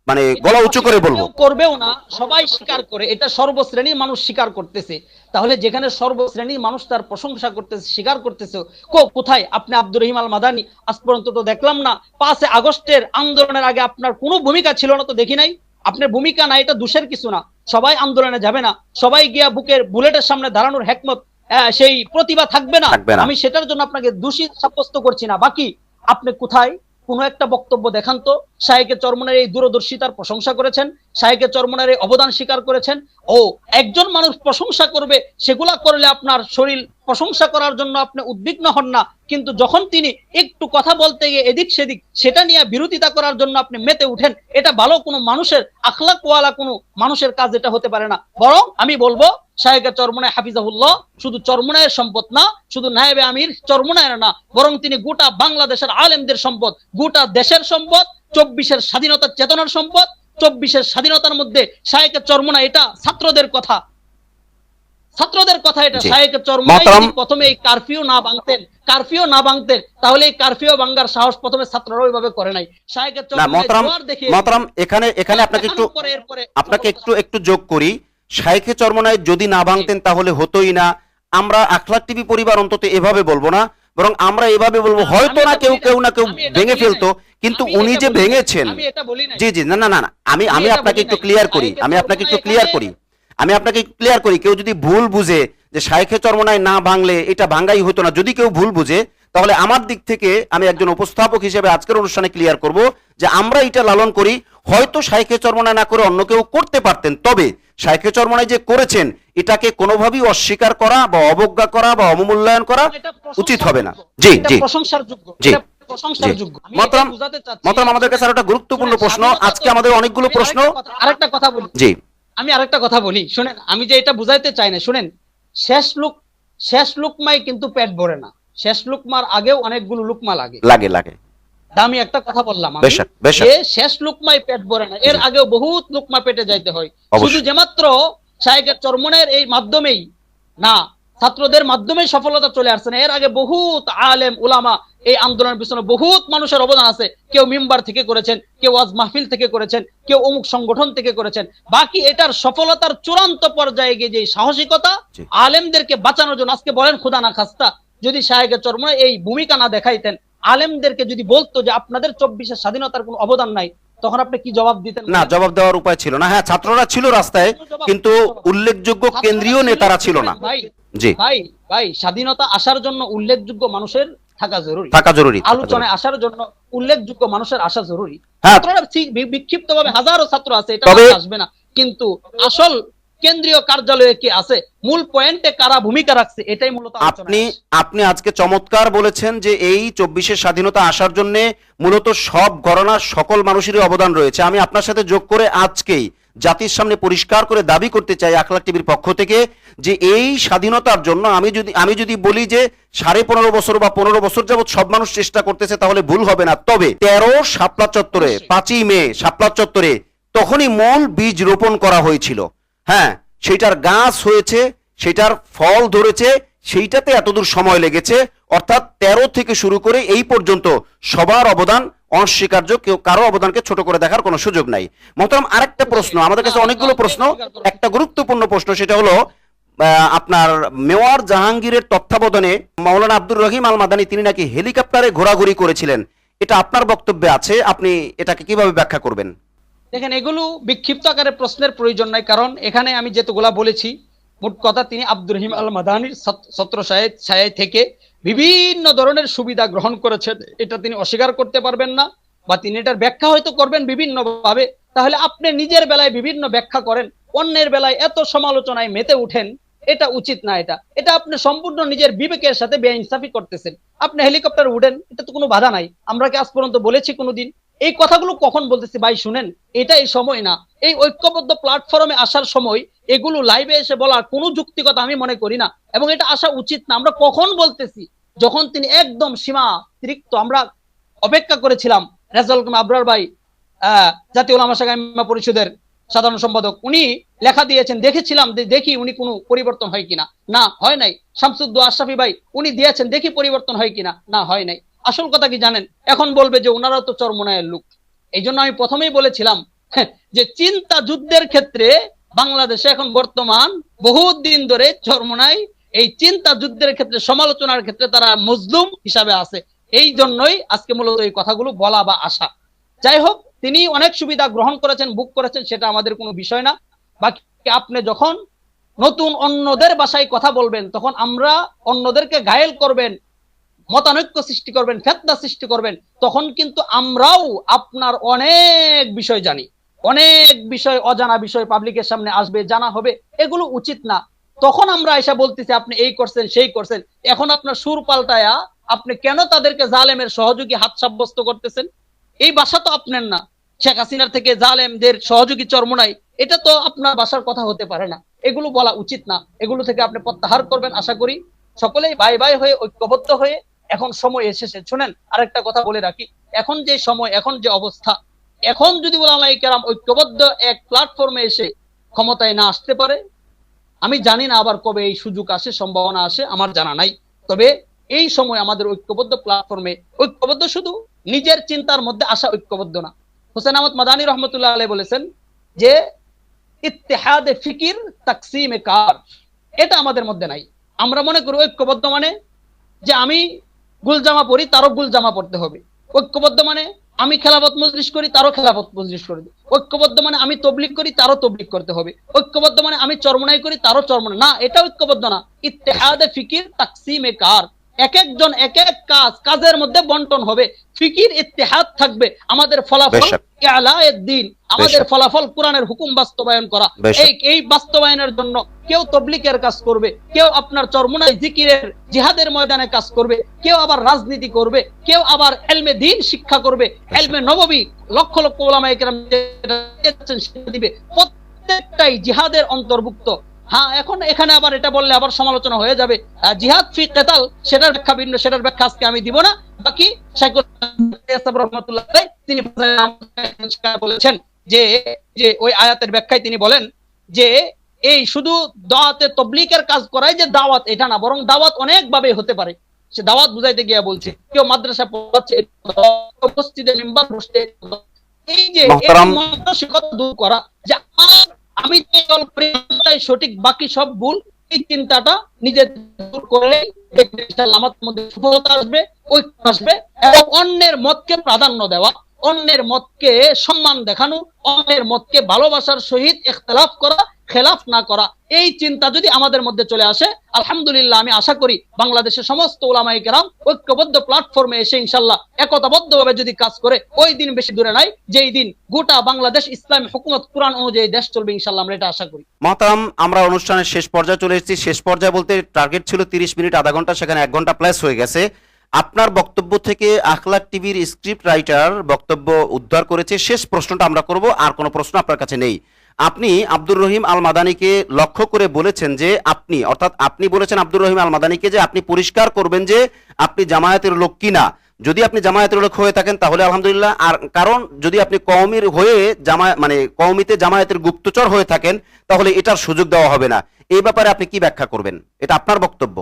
মানে গলা উঁচু করে বলবো। করবেও না, সবাই স্বীকার করে, এটা সর্বশ্রেণীর মানুষ স্বীকার করতেছে। তাহলে যেখানে সর্বশ্রেণীর মানুষ তার প্রশংসা করতেছে, স্বীকার করতেছে, কোথায় আপনি আব্দুর রহিম আল মাদানী আজ পর্যন্ত তো দেখলাম না। 5 আগস্টের আন্দোলনের আগে আপনার কোনো ভূমিকা ছিল না, তো দেখি নাই। আপনার ভূমিকা নাই, এটা দোষের কিছু না। সবাই আন্দোলনে যাবে না, সবাই গিয়া বুলেটের সামনে দাঁড়ানোর হেকমত সেই প্রতিভা থাকবে না। আমি সেটার জন্য আপনাকে দোষী সাব্যস্ত করছি না। বাকি আপনি কোথায় কোন একটা বক্তব্য দেখান তো শাইখে চরমোনাইর এই দূরদর্শিতার প্রশংসা করেছেন, শাইখে চরমোনাইর এই অবদান স্বীকার করেছেন। ও একজন মানুষ প্রশংসা করবে, সেগুলা করলে আপনার শরীর প্রশংসা করার জন্য আপনি উদ্বিগ্ন হন না, কিন্তু যখন তিনি একটু কথা বলতে গিয়ে এদিক সেদিক সেটা নিয়ে বিরোধিতা করার জন্য আপনি মেতে উঠেন, এটা ভালো কোনো মানুষের আখলাকওয়ালা কোনো মানুষের কাজ এটা হতে পারে না। বরং আমি বলবো শাইখে চরমোনাই হাফিজাহুল্লাহ শুধু চরমোনাইয়ের সম্পদ না, শুধু নায়েবে আমির চরমোনাইয়ের না, বরং তিনি গোটা বাংলাদেশের আলেমদের সম্পদ, গোটা দেশের সম্পদ, 24-এর স্বাধীনতার চেতনার সম্পদ। 24-এর স্বাধীনতার মধ্যে শাইখে চরমোনাই এটা ছাত্রদের কথা, ছাত্রদের কথা। এটা শাইখে চরমোনাই যদি প্রথমে এই কারফিউ না ভাঙতেন তাহলে এই কারফিউ ভাঙার সাহস প্রথমে ছাত্ররা ওইভাবে করে নাই। শাইখে চরমোনাই এখানে আপনাকে একটু যোগ করি, শাইখে চরমোনাই যদি না ভাঙতেন তাহলে হতোই না। আমরা আখলাক টিভি পরিবার অন্তত এভাবে বলবো না, বরং আমরা এভাবে বলবো হয়তো না কেউ ভেঙে ফেলতো, কিন্তু উনি যে ভেঙেছেন। জি জি, না, আমি আপনাকে একটু ক্লিয়ার করি, কেউ যদি ভুল বুঝে যে শাইখে চরমোনাই না ভাঙলে এটা ভাঙ্গাই হতো না, যদি কেউ ভুল বুঝে, তাহলে আমার দিক থেকে আমি একজন উপস্থাপক হিসেবে আজকের অনুষ্ঠানে ক্লিয়ার করব যে আমরা এটা লালন করি। হয়তো শাইখে চরমোনাই না করে অন্য কেউ করতে পারতেন, তবে শাইখে চরমোনাই যে করেছেন এটাকে কোনোভাবেই অস্বীকার করা বা অবজ্ঞা করা বা অবমূল্যায়ন করা উচিত হবে না। জি জি, প্রশংসার যোগ্য, প্রশংসার যোগ্য। মাত্র আমাদের কাছে আরেকটা গুরুত্বপূর্ণ প্রশ্ন, আজকে আমাদের অনেকগুলো প্রশ্ন। আরেকটা কথা বলি, জি আমি আরেকটা কথা বলি, শুনেন, আমি যে এটা বুঝাইতে চাই না, শুনেন, শেষ লুকমাই কিন্তু পেট ভরে না, শেষ লুকমার আগেও অনেকগুলো লুকমা লাগে। আমি একটা কথা বললাম, শেষ লুকমাই পেট ভরে না, এর আগেও বহুত লুকমা পেটে যাইতে হয়। শুধু যে মাত্র শাইখে চরমোনাইয়ের এই মাধ্যমেই না, ছাত্রদের মাধ্যমে সফলতা চলে আসছে না, এর আগে বহুত আলেম উলামা এই আন্দোলনের পিছনে বহুত মানুষের অবদান আছে। কেউ মিম্বার থেকে করেছেন, কেউ ওয়াজ মাহফিল থেকে করেছেন, কেউ অমুক সংগঠন থেকে করেছেন। বাকি এটার সফলতার চূড়ান্ত পর্যায়ে গিয়ে যে সাহসিকতা আলেমদেরকে বাঁচানোর জন্য, আজকে বলেন খুদা না খাস্তা যদি শাইখে চরমোনাই এই ভূমিকা না দেখাইতেন, আলেমদেরকে যদি বলতো যে আপনাদের 24-এর স্বাধীনতার কোনো অবদান নাই, তখন আপনি কি জবাব দিতেন? না, জবাব দেওয়ার উপায় ছিল না। হ্যাঁ, ছাত্ররা ছিল রাস্তায়, কিন্তু উল্লেখযোগ্য কেন্দ্রীয় নেতারা ছিল না। জি ভাই, স্বাধীনতা আসার জন্য উল্লেখযোগ্য মানুষের থাকা জরুরি, আলোচনায় আসার জন্য উল্লেখযোগ্য মানুষের আসা জরুরি। ছাত্ররা বিক্ষিপ্তভাবে হাজারো ছাত্র আছে, এটা আসবে না, কিন্তু আসল কেন্দ্রীয় কার্যালয়ে কে আছে, মূল পয়েন্টে কারা ভূমিকা রাখছে, এটাই মূলত আপনি আজকে চমৎকার বলেছেন যে এই 24-এর স্বাধীনতা আসার জন্য মূলত সব ঘরানার সকল মানুষেরই অবদান রয়েছে। আমি আপনার সাথে যোগ করে আজকেই জাতির সামনে পরিষ্কার করে দাবি করতে চাই আখলাক টিভির পক্ষ থেকে যে এই স্বাধীনতার জন্য আমি যদি বলি যে 15.5 বছর বা 15 বছর যাবত সব মানুষ চেষ্টা করতেছে তাহলে ভুল হবে না। তবে 13 শাপলা চত্বরে 5ই মে শাপলা চত্বরে তখনই মূল বীজ রোপণ করা হয়েছিল। হ্যাঁ, সেটার গাছ হয়েছে, সেটার ফল ধরেছে, সেইটাতে এতদূর সময় লেগেছে। অর্থাৎ 13 থেকে শুরু করে এই পর্যন্ত সবার অবদান অনস্বীকার্য, কেউ কারো অবদানকে ছোট করে দেখার কোনো সুযোগ নাই। মোহতারাম, আরেকটা প্রশ্ন, আমাদের কাছে অনেকগুলো প্রশ্ন, একটা গুরুত্বপূর্ণ প্রশ্ন, সেটা হলো আপনার মেওয়ার জাহাঙ্গীরের তত্ত্বাবধানে মাওলানা আব্দুর রহিম আল মাদানী তিনি নাকি হেলিকপ্টারে ঘোরাঘুরি করেছিলেন, এটা আপনার বক্তব্যে আছে, আপনি এটাকে কিভাবে ব্যাখ্যা করবেন? দেখেন, এগুলো বিক্ষিপ্ত আকারে প্রশ্নের প্রয়োজন নাই, কারণ এখানে আমি যেতগুলা বলেছি মোট কথা তিনি আব্দুর রহিম আল মাদানির ছত্র ছায়ায় থেকে বিভিন্ন ধরনের সুবিধা গ্রহণ করেছেন, এটা তিনি অস্বীকার করতে পারবেন না, বা তিনি এটার ব্যাখ্যা হয়তো করবেন বিভিন্ন ভাবে। তাহলে আপনি নিজের বেলায় বিভিন্ন ব্যাখ্যা করেন, অন্যের বেলায় এত সমালোচনায় মেতে উঠেন, এটা উচিত না। এটা এটা আপনি সম্পূর্ণ নিজের বিবেকের সাথে বেইনসাফি করতেছেন। আপনি হেলিকপ্টার উঠেন, এটা তো কোনো বাধা নাই। আমরা কি আজ পর্যন্ত বলেছি কোনোদিন? এই কথাগুলো কখন বলতেছি ভাই শুনেন, এটা এই সময় না। এই ঐক্যবদ্ধ প্ল্যাটফর্মে আসার সময় এগুলো লাইভে এসে বলার কোনো যুক্তিকতা আমি মনে করি না, এবং এটা আসা উচিত না। আমরা কখন বলতেছি? যখন তিনি একদম সীমাতিরিক্ত, আমরা অপেক্ষা করেছিলাম রেজাউল করিম আবরার ভাই, জাতীয় উলামা শাখা পরিষদের সাধারণ সম্পাদক, উনি লেখা দিয়েছেন, দেখেছিলাম, দেখি উনি কোনো পরিবর্তন হয় কিনা। না, হয় নাই। শামসুদ্দোয়া আশরাফি ভাই উনি দিয়েছেন, দেখি পরিবর্তন হয় কিনা। না, হয় নাই। আসল কথা কি জানেন? এখন বলবে যে ওনারা তো চরমনায়ের লোক। এই জন্য আমি প্রথমেই বলেছিলাম যে চিন্তা যুদ্ধের ক্ষেত্রে বাংলাদেশে এখন বর্তমান বহুত দিন ধরে চরমনাই এই চিন্তা যুদ্ধের ক্ষেত্রে, সমালোচনার ক্ষেত্রে তারা মজলুম হিসাবে আছে। এই জন্যই আজকে মূলত এই কথাগুলো বলা বা আসা। যাই হোক, তিনি অনেক সুবিধা গ্রহণ করেছেন, বুক করেছেন, সেটা আমাদের কোনো বিষয় না। বাকি আপনি যখন নতুন অন্যদের ভাষায় কথা বলবেন, তখন আমরা অন্যদেরকে ঘায়েল করবেন, মতানৈক্য সৃষ্টি করবেন, ফেতনা সৃষ্টি করবেন, তখন কিন্তু আমরাও আপনার অনেক বিষয় জানি, অনেক বিষয়, অজানা বিষয় পাবলিকের সামনে আসবে, জানা হবে। এগুলো উচিত না। তখন আমরা এসে বলতেছি আপনি এই করছেন, সেই করছেন। এখন আপনার সুর পাল্টায়া আপনি কেন তাদেরকে জালেমের সহযোগী হাত সাব্যস্ত করতেছেন? এই ভাষা তো আপনার না। শেখ হাসিনার থেকে জালেমদের সহযোগী চরমোনাই, এটা তো আপনার ভাষার কথা হতে পারে না। এগুলো বলা উচিত না। এগুলো থেকে আপনি প্রত্যাহার করবেন আশা করি। সকলেই ভাই ভাই হয়ে, ঐক্যবদ্ধ হয়ে, এখন সময় এসেছে। শুনেন, আরেকটা কথা বলে রাখি, এখন যে সময়, এখন যে অবস্থা, এখন যদি উলামায়ে কেরাম ঐক্যবদ্ধ এক প্ল্যাটফর্মে এসে ক্ষমতায় না আসতে পারে, আমি জানি না আবার কবে এই সুযোগ আসে, সম্ভাবনা আসে, আমার জানা নাই। তবে এই সময় আমাদের ঐক্যবদ্ধ প্ল্যাটফর্মে, ঐক্যবদ্ধ শুধু নিজের চিন্তার মধ্যে আসা ঐক্যবদ্ধ না। হোসেন আহমদ মাদানী রহমতুল্লাহ আলাইহি বলেছেন যে ইত্তেহাদে ফিকির তাকসিমে কার, এটা আমাদের মধ্যে নাই। আমরা মনে করি ঐক্যবদ্ধ মানে যে আমি গুলজামা পড়ি, তারও গুলজামা পড়তে হবে। ঐক্যবদ্ধ মানে আমি খেলাফত মজলিস করি, তারও খেলাফত মজলিস করবে। ঐক্যবদ্ধ মানে আমি তবলিগ করি, তারও তবলিগ করতে হবে। ঐক্যবদ্ধ মানে আমি চরমনাই করি, তারও চরমনাই। না, এটা ঐক্যবদ্ধ না। ইত্তেহাদে ফিকির তাকসিমে কার, এক একজন এক এক কাজের মধ্যে বন্টন হবে। ফিকির ইত্তেহাদ থাকবে, আমাদের ফলাফল ইআলায়েদ দ্বীন, আমাদের ফলাফল কোরআনের হুকুম বাস্তবায়ন করা। এই বাস্তবায়নের জন্য কেউ তবলিগের কাজ করবে, কেউ আপনার চরমোনাই জিকিরের জিহাদের ময়দানে কাজ করবে, কেউ আবার রাজনীতি করবে, কেউ আবার ইলমে দ্বীন শিক্ষা করবে, ইলমে নববী লক্ষ লক্ষ উলামায়ে কেরাম সেটা দিবে। প্রত্যেকটাই জিহাদের অন্তর্ভুক্ত। হ্যাঁ, এখন এখানে আবার এটা বললে আবার সমালোচনা হয়ে যাবে। জিহাদ ফি কিতাল, সেটার ব্যাখ্যা ভিন্ন, সেটার ব্যাখ্যা আজকে আমি দিব না। বাকি শাইখুল ইসলাম রাহমাতুল্লাহ আলাইহি তিনি বলেছেন যে যে ওই আয়াতের ব্যাখ্যায় তিনি বলেন যে এই শুধু দাওয়াতে তবলিগের কাজ করাই যে দাওয়াত, এটা না, বরং দাওয়াত অনেক ভাবে হতে পারে। সে দাওয়াত বুঝাইতে গিয়া বলছে, কেউ মাদ্রাসা পড়াচ্ছে, মসজিদে মিম্বার বসতে, এই যে মানসিকতা দূর করা, যে আমি সঠিক, বাকি সব ভুল, এই চিন্তাটা নিজের দূর করে আমার মধ্যে সফলতা আসবে, ঐক্য আসবে, এবং অন্যের মতকে প্রাধান্য দেওয়া, অন্যের মতকে সম্মান দেখানো, অন্যের মতকে ভালোবাসার সহিত ইখতিলাফ করা, খেলাফ না করা, এই চিন্তা যদি আমাদের মধ্যে চলে আসে, আলহামদুলিল্লাহ, আমি আশা করি বাংলাদেশের সমস্ত উলামায়ে কেরাম ঐক্যবদ্ধ প্ল্যাটফর্মে এসে ইনশাআল্লাহ একতাবদ্ধভাবে যদি কাজ করে, ওই দিন বেশি দূরে নাই যেই দিন গোটা বাংলাদেশ ইসলামী হুকুমত কোরআন অনুযায়ী দেশ চলবে ইনশাআল্লাহ, আমরা এটা আশা করি। মহতারাম, আমরা অনুষ্ঠানের শেষ পর্যায়ে চলে এসেছি। শেষ পর্যায়ে বলতে টার্গেট ছিল 30 মিনিট, আধা ঘন্টা, সেখানে 1 ঘন্টা প্লাস হয়ে গেছে। আপনার বক্তব্য থেকে আখলাক টিভির স্ক্রিপ্ট রাইটার বক্তব্য উদ্ধার করেছে। শেষ প্রশ্নটা আমরা করব, আর কোনো প্রশ্ন আপনার কাছে নেই। আপনি আব্দুর রহিম আল মাদানিকে লক্ষ্য করে বলেছেন যে আপনি বলেছেন আব্দুর রহিম আল মাদানিকে যে আপনি পরিষ্কার করবেন যে আপনি জামায়াতের লোক কিনা। যদি আপনি জামায়াতের লোক হয়ে থাকেন তাহলে আলহামদুলিল্লাহ, আর কারণ যদি আপনি কওমির হয়ে কওমিতে জামায়াতের গুপ্তচর হয়ে থাকেন তাহলে এটার সুযোগ দেওয়া হবে না। এই ব্যাপারে আপনি কি ব্যাখ্যা করবেন? এটা আপনার বক্তব্য।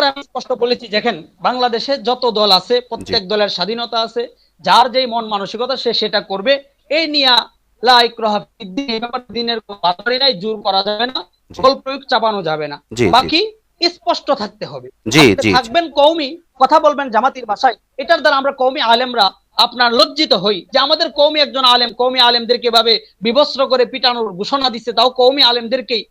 আমি স্পষ্ট বলেছি, দেখেন, বাংলাদেশে যত দল আছে প্রত্যেক দলের স্বাধীনতা আছে, যার যেই মন মানসিকতা সে সেটা করবে। এই নিয়া লা ইকরাহা ফিদ্দীন, এই ব্যাপারে দ্বীনের কোনো বাড়াবাড়ি নাই, জোর করা যাবে না, বল প্রয়োগ চাপানো যাবে না। বাকি স্পষ্ট থাকতে হবে। জি আপনি জি থাকবেন কওমি, কথা বলবেন জামাতির ভাষায়, এটার দ্বারা আমরা কওমি আলেমরা আপনার লজ্জিত হই যে আমাদের কওমি একজন আলেম কওমি আলেমদেরকে এভাবে বিবস্ত্র করে পিটানোর ঘোষণা দিচ্ছে, তাও কওমি আলেমদেরকেই।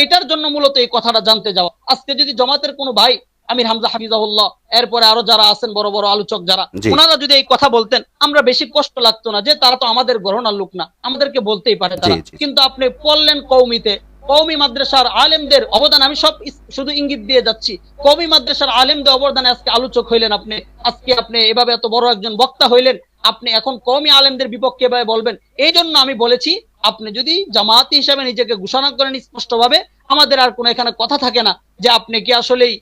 এটার জন্য মূলত এই কথাটা জানতে যাওয়া। আজকে যদি জামাতের কোনো ভাই আমির হামজা হাফিজাহুল্লাহ, এরপরে আরো যারা আছেন বড় বড় আলোচক যারা, জি ওনারা যদি এই কথা বলতেন, আমরা বেশি কষ্ট লাগতো না, যে তারা তো আমাদের গহনার লোক না, আমাদেরকে বলতেই পারে জি তারা। জি কিন্তু আপনি পড়লেন কওমিতে, কওমি মাদ্রাসার আলেমদের অবদান, আমি সব শুধু ইঙ্গিত দিয়ে যাচ্ছি, কওমি মাদ্রাসার আলেমদের অবদানে আজকে আলোচক হইলেন আপনি, আজকে আপনি এভাবে এত বড় একজন বক্তা হইলেন, আপনি এখন কওমি আলেমদের বিপক্ষে এভাবে বলবেন। এই জন্য আমি বলেছি, আপনি যদি জামাতি হিসাবে নিজেকে ঘোষণা করেন স্পষ্টভাবে, আমাদের আর কোনো এখানে কথা থাকে না যে আপনি কি আসলেই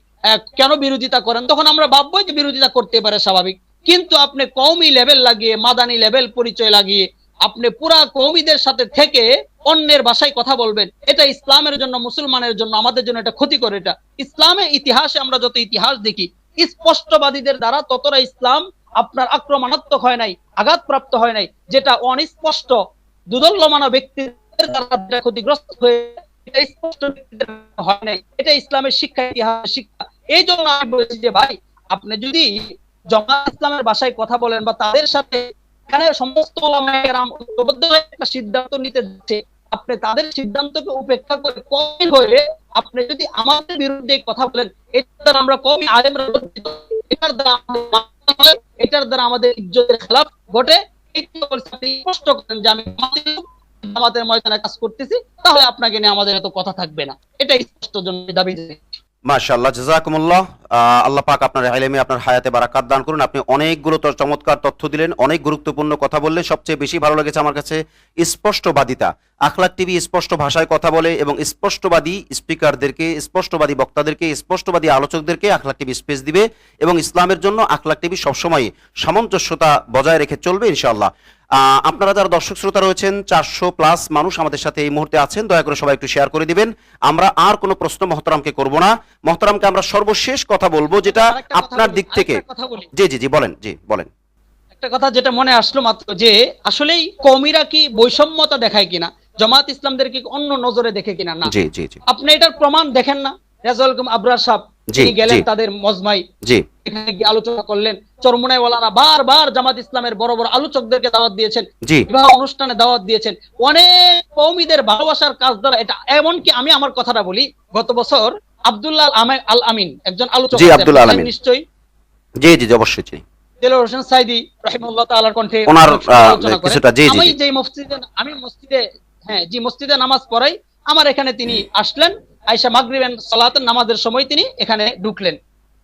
কেন বিরোধিতা করেন, তখন আমরা ভাববো যে বিরোধিতা করতে পারে, স্বাভাবিক। কিন্তু আপনি কওমি লেভেল লাগিয়ে, মাদানি লেভেল পরিচয় লাগিয়ে আপনি পুরা কওমিদের সাথে থেকে অন্যের ভাষায় কথা বলবেন, এটা ইসলামের জন্য, মুসলমানের জন্য, আমাদের জন্য এটা ক্ষতিকর। এটা ইসলামের ইতিহাসে আমরা যত ইতিহাস দেখি, স্পষ্টবাদীদের দ্বারা ততটা ইসলাম আপনার আক্রমণাত্মক হয় নাই, আঘাতপ্রাপ্ত হয় নাই, যেটা অনিস্পষ্ট দুদল্যমান ব্যক্তির দ্বারা ক্ষতিগ্রস্ত হয়ে, এটা স্পষ্ট ব্যক্তিদের হয় নাই। এটা ইসলামের শিক্ষা, ইতিহাসের শিক্ষা। এই জন্য আমি বলেছি যে ভাই, আপনি যদি জামাত ইসলামের ভাষায় কথা বলেন বা তাদের সাথে, এখানে সমস্ত ওলামায়ে কেরাম ঐক্যবদ্ধ হয়ে একটা সিদ্ধান্ত নিতে যাচ্ছে, আপনি তাদের সিদ্ধান্তকে উপেক্ষা করে কওমি হয়ে আপনি যদি আমাদের বিরুদ্ধে কথা বলেন, এটার দ্বারা আমরা কওমি আলেমরা লজ্জিত, এটার দ্বারা এটার দ্বারা আমাদের ইজ্জতের খেলাফ ঘটে। আপনি স্পষ্ট করেন যে আমি জামাতের ময়দানে কাজ করতেছি, তাহলে আপনাকে নিয়ে আমাদের এত কথা থাকবে না। এটাই স্পষ্ট জন্য দাবি। মাশাআল্লাহ, জাযাকুমুল্লাহ। আল্লাহ পাক আপনার ইলমে, আপনার হায়াতে বারাকাত দান করুন। আপনি অনেকগুলো চমৎকার তথ্য দিলেন, অনেক গুরুত্বপূর্ণ কথা বললেন। সবচেয়ে বেশি ভালো লেগেছে আমার কাছে স্পষ্টবাদিতা। আখলাক টিভি স্পষ্ট ভাষায় কথা বলে এবং স্পষ্টবাদী স্পিকারদেরকে, স্পষ্টবাদী বক্তাদেরকে, স্পষ্টবাদী আলোচকদেরকে আখলাক টিভি স্পেস দিবে এবং ইসলামের জন্য আখলাক টিভি সবসময় সামঞ্জস্যতা বজায় রেখে চলবে ইনশাআল্লাহ। আপনারা যারা দর্শক শ্রোতা রয়েছেন, 400+ মানুষ আমাদের সাথে এই মুহূর্তে আছেন, দয়া করে সবাই একটু শেয়ার করে দিবেন। আমরা আর কোনো প্রশ্ন মহতারামকে করব না। মহতারামকে আমরা সর্বশেষ কথা বলবো, যেটা আপনার দিক থেকে। জি জি জি বলেন, জি বলেন। একটা কথা যেটা মনে আসলো মাত্র, যে আসলেই কওমিরা কি বৈষম্যতা দেখায় কিনা, জামাত ইসলামদেরকে অন্য নজরে দেখে কিনা, না। জি জি জি আপনি এটার প্রমাণ দেখেন না। রেজাউল করিম আবরার সাহেব, জি তিনি গেলেন জি তাদের মজমায়, জি এখানে গিয়ে আলোচনা করলেন। চরমুনাই ওয়ালারা বারবার জামাত ইসলামের বড় বড় আলোচকদেরকে দাওয়াত দিয়েছেন, জি বিবাহ অনুষ্ঠানে দাওয়াত দিয়েছেন, অনেক কওমিদের ভালোবাসার কাজ দ্বারা এটা। এমনকি আমি আমার কথাটা বলি, গত বছর আব্দুল্লাহ আল আমিন একজন আলোচক, জি আব্দুল আলামিন, নিশ্চয়ই জি জি অবশ্যই জি। দেলোয়ার হোসেন সাইদি রাহিমাহুল্লাহ তাআলার কণ্ঠে ওনার আলোচনা করেন। কিছুটা, জি জি আমি জি যে মসজিদে, হ্যাঁ জি, মসজিদে নামাজ পড়াই, আমার এখানে তিনি আসলেন, আয়েশা মাগরিবের সালাতের নামাজের সময় তিনি এখানে ঢুকলেন।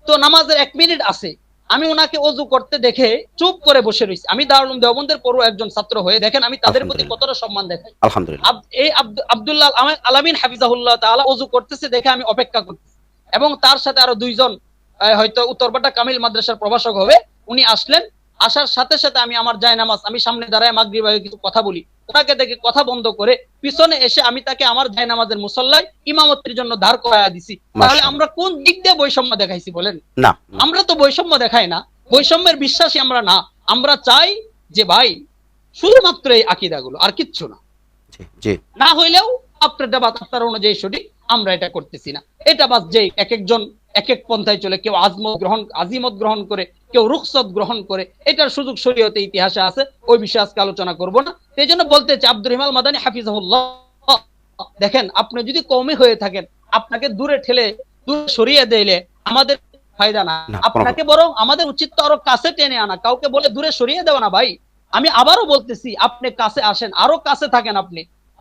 তো নামাজের 1 মিনিট আছে, আমি ওনাকে ওযু করতে দেখে চুপ করে বসে রইছি। আমি দারুল উলুম দেওবন্দের পড়ুয়া একজন ছাত্র হয়ে, দেখেন আমি তাদের প্রতি কতটা সম্মান দেখাই। আলহামদুলিল্লাহ। এই আব্দুল্লাহ আলামিন হাফিজাহুল্লাহ তাআলা ওযু করতেছে দেখে আমি অপেক্ষা করতেছি, এবং তার সাথে আরো 2 জন হয়তো উত্তরপাটা কামিল মাদ্রাসার প্রভাষক হবে, উনি আসলেন। আসার সাথে সাথে আমি আমার জায়নামাজ, আমি সামনে দাঁড়ায় মাগরিব আগে কিছু কথা বলি, ওনাকে দেখে কথা বন্ধ করে পিছনে এসে আমি তাকে আমার জায়নামাজের মুসল্লায় ইমামতির জন্য দাঁড় করায়া দিছি। তাহলে আমরা কোন দিক দিয়ে বৈষম্য দেখাইছি বলেন? না, আমরা তো বৈষম্য দেখাই না, বৈষম্যের বিশ্বাসী আমরা না। আমরা চাই যে ভাই শুধুমাত্র এই আকীদাগুলো, আর কিচ্ছু না। জি জি না হইলেও আপনারটা বাদ, আপনার অনুযায়ী সঠিক, আমরা এটা করতেছি না। এটা বাস যে এক একজন এক এক পন্থায় চলে, কেউ আজিমত গ্রহণ করে, কেউ রুখসত গ্রহণ করে, এটার সুযোগ শরীয়তে ইতিহাসে আছে, ওই বিষয়ে আজকে আলোচনা করব না। এই জন্য বলতে চাই, আব্দুর রহিমান মাদানী হাফিজাহুল্লাহ, দেখেন আপনি যদি কওমি হয়ে থাকেন, আপনাকে দূরে ঠেলে দূরে সরিয়ে দিলে আমাদের ফায়দা না, আপনাকে বরং আমাদের উচিত তো আরো কাছে টেনে আনা, কাউকে বলে দূরে সরিয়ে দেওয়া না। ভাই আমি আবারও বলতেছি, আপনি কাছে আসেন, আরো কাছে থাকেন।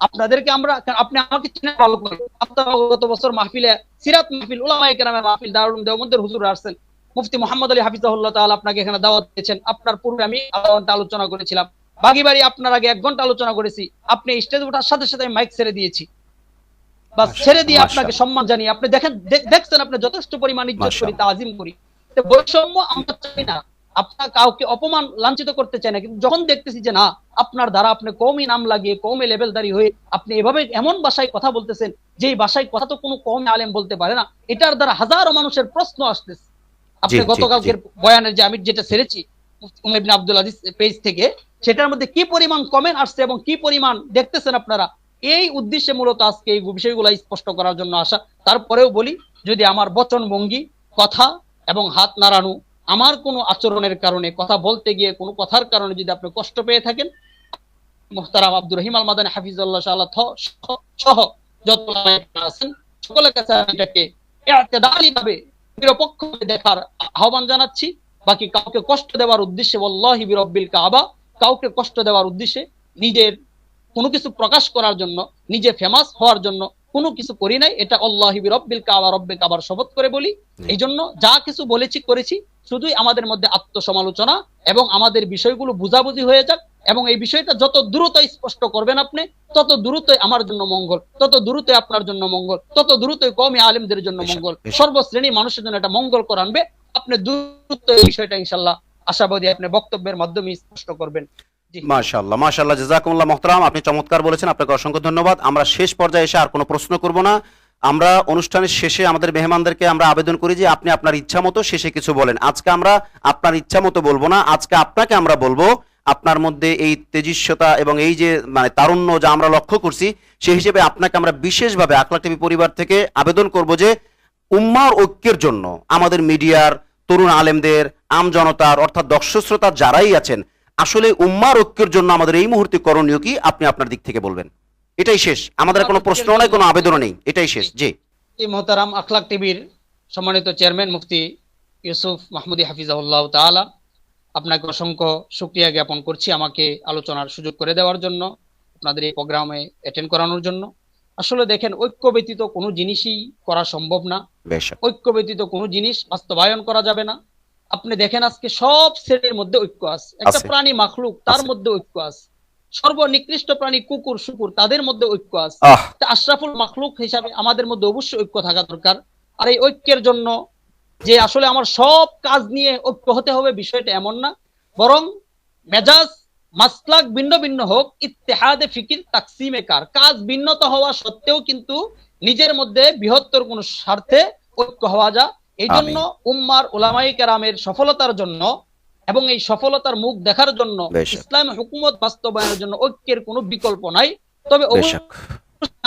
আপনাদেরকে আমরা, আপনি আমাকে চিনে ভালো করে, আপনারা গত বছর মাহফিলে, সিরাত মাহফিল, উলামায়ে কেরামের মাহফিল, দারুল উলুম দেওবন্দের হুজুর আসছেন, মুফতি মুহাম্মদ আলী হাফিজাহুল্লাহ তাআলা আপনাকে এখানে দাওয়াত দিয়েছেন। আপনার পূর্বে আমি আধা ঘন্টা আলোচনা করেছিলাম, বাগিবাড়ি আপনার আগে 1 ঘন্টা আলোচনা করেছি। আপনি স্টেজে ওঠার সাথে সাথে আমি মাইক ছেড়ে দিয়েছি, বাস ছেড়ে দিয়ে আপনাকে সম্মান জানিয়ে, আপনি দেখছেন আপনি যথেষ্ট পরিমাণ ইজ্জত করি, তাজিম করি। বৈষম্য আমরা চাই না, আপনার কাউকে অপমান লাঞ্ছিত করতে চাই না, কিন্তু যখন দেখতেছি যে না, আপনার দ্বারা আপনি কওমি নাম লাগিয়ে, কওমি লেভেলদারি হয়ে আপনি এভাবে এমন ভাষায় কথা বলতেছেন, যেই ভাষায় কথা তো কোনো কওমি আলেম বলতে পারে না, এটার দ্বারা হাজারো মানুষের প্রশ্ন আসতেছে। আপনি গতকালকের বয়ানের যে আমি যেটা ছেড়েছি উমর ইবনে আব্দুল আজিজ পেজ থেকে, সেটার মধ্যে কি পরিমাণ কমেন্ট আসছে এবং কি পরিমাণ দেখতেছেন আপনারা, এই উদ্দেশ্যে মূলত আজকে এই বিষয়গুলো স্পষ্ট করার জন্য আসা। তারপরেও বলি, যদি আমার বচন ভঙ্গি, কথা এবং হাত নাড়ানো, আমার কোনো আচরণের কারণে, কথা বলতে গিয়ে কোনো কথার কারণে যদি আপনি কষ্ট পেয়ে থাকেন, মুহতারাম আব্দুর রহিম আল মাদানী হাফিজাল্লাহ সহ যত আছেন সকলের কাছে আমি এটাকে ইআতিদালি ভাবে নিরপেক্ষভাবে দেখার আহ্বান জানাচ্ছি। বাকি কাউকে কষ্ট দেওয়ার উদ্দেশ্যে, ওয়াল্লাহি বিরব্বিল কাবা, কাউকে কষ্ট দেওয়ার উদ্দেশ্যে, নিজের কোনো কিছু প্রকাশ করার জন্য, নিজে ফেমাস হওয়ার জন্য কোনো কিছু করি নাই। এটা আল্লাহি বিরব্বিল কাবা, রব্বে কাবার শপথ করে বলি। এই জন্য যা কিছু বলেছি করেছি, শুধুই আমাদের মধ্যে আত্মসমালোচনা এবং আমাদের বিষয়গুলো বুঝাবুঝি হয়ে যাক। এবং এই বিষয়টা যত দ্রুত স্পষ্ট করবেন আপনি, তত দ্রুতই আমার জন্য মঙ্গল, তত দ্রুতই আপনার জন্য মঙ্গল, তত দ্রুতই কওমি আলেমদের জন্য মঙ্গল, সর্বশ্রেণী মানুষের জন্য এটা মঙ্গল করে আনবে। আপনি দ্রুত এই বিষয়টা ইনশাল্লাহ আশাবাদী আপনি বক্তব্যের মাধ্যমে স্পষ্ট করবেন। মাশাআল্লাহ, মাশাআল্লাহ, জাযাকুমুল্লাহ মুহতারাম, আপনি চমৎকার বলেছেন, আপনাকে অসংখ্য ধন্যবাদ। আমরা শেষ পর্যায়ে এসে আর কোনো প্রশ্ন করব না। আমরা অনুষ্ঠানের শেষে আমাদের মেহমানদেরকে আমরা আবেদন করি যে আপনি আপনার ইচ্ছা মতো শেষে কিছু বলেন। আজকে আমরা আপনার ইচ্ছা মতো বলবো না, আজকে আপনাকে আমরা বলবো আপনার মধ্যে এই তেজস্বতা এবং এই যে মানে তারুণ্য যা আমরা লক্ষ্য করছি, সেই হিসেবে আপনাকে আমরা বিশেষভাবে আখলাক টিভি পরিবার থেকে আবেদন করব যে উম্মার ঐক্যের জন্য আমাদের মিডিয়ার, তরুণ আলেমদের, আম জনতার অর্থাৎ দর্শক শ্রোতা যারাই আছেন, আসলে উম্মার ঐক্যের জন্য আমাদের এই মুহূর্তে করণীয় কি, আপনি আপনার দিক থেকে বলবেন। এটাই শেষ, আমাদের কোনো প্রশ্ন নাই, কোনো আবেদনও নেই, এটাই শেষ। জি মুহতারাম আখলাক টিভির সম্মানিত চেয়ারম্যান মুফতি ইউসুফ মাহমুদী হাফিজাহুল্লাহ তাআলা, আপনাকে অসংখ্য শুকরিয়া জ্ঞাপন করছি আমাকে আলোচনার সুযোগ করে দেওয়ার জন্য, আপনাদের এই প্রোগ্রামে অ্যাটেন্ড করানোর জন্য। আসলে দেখেন, ঐক্য ব্যতীত কোনো জিনিসই করা সম্ভব না, ঐক্য ব্যতীত কোনো জিনিস বাস্তবায়ন করা যাবে না। আপনি দেখেন আজকে সব শ্রেণীর মধ্যে ঐক্য আছে, একটা প্রাণী মাখলুক তার মধ্যে ঐক্য আছে, সর্বনিকৃষ্ট প্রাণী কুকুর শুকুর তাদের মধ্যে ঐক্য আছে। আশরাফুল মাখলুক হিসাবে আমাদের মধ্যে অবশ্যই ঐক্য থাকা দরকার। আর এই ঐক্যের জন্য যে আসলে আমার সব কাজ নিয়ে ঐক্য হতে হবে বিষয়টা এমন না, বরং মেজাজ মাসলাক ভিন্ন ভিন্ন হোক, ইত্তেহাদে ফিকির তাকসিমে কার, কাজ ভিন্নতা হওয়া সত্ত্বেও কিন্তু নিজের মধ্যে বৃহত্তর কোন স্বার্থে ঐক্য হওয়া যায়। এই জন্য উম্মার উলামায়ে কেরামের সফলতার জন্য এবং এই সফলতার মুখ দেখার জন্য, ইসলাম হুকুমত বাস্তবায়নের জন্য ঐক্যের কোনো বিকল্প নাই। তবে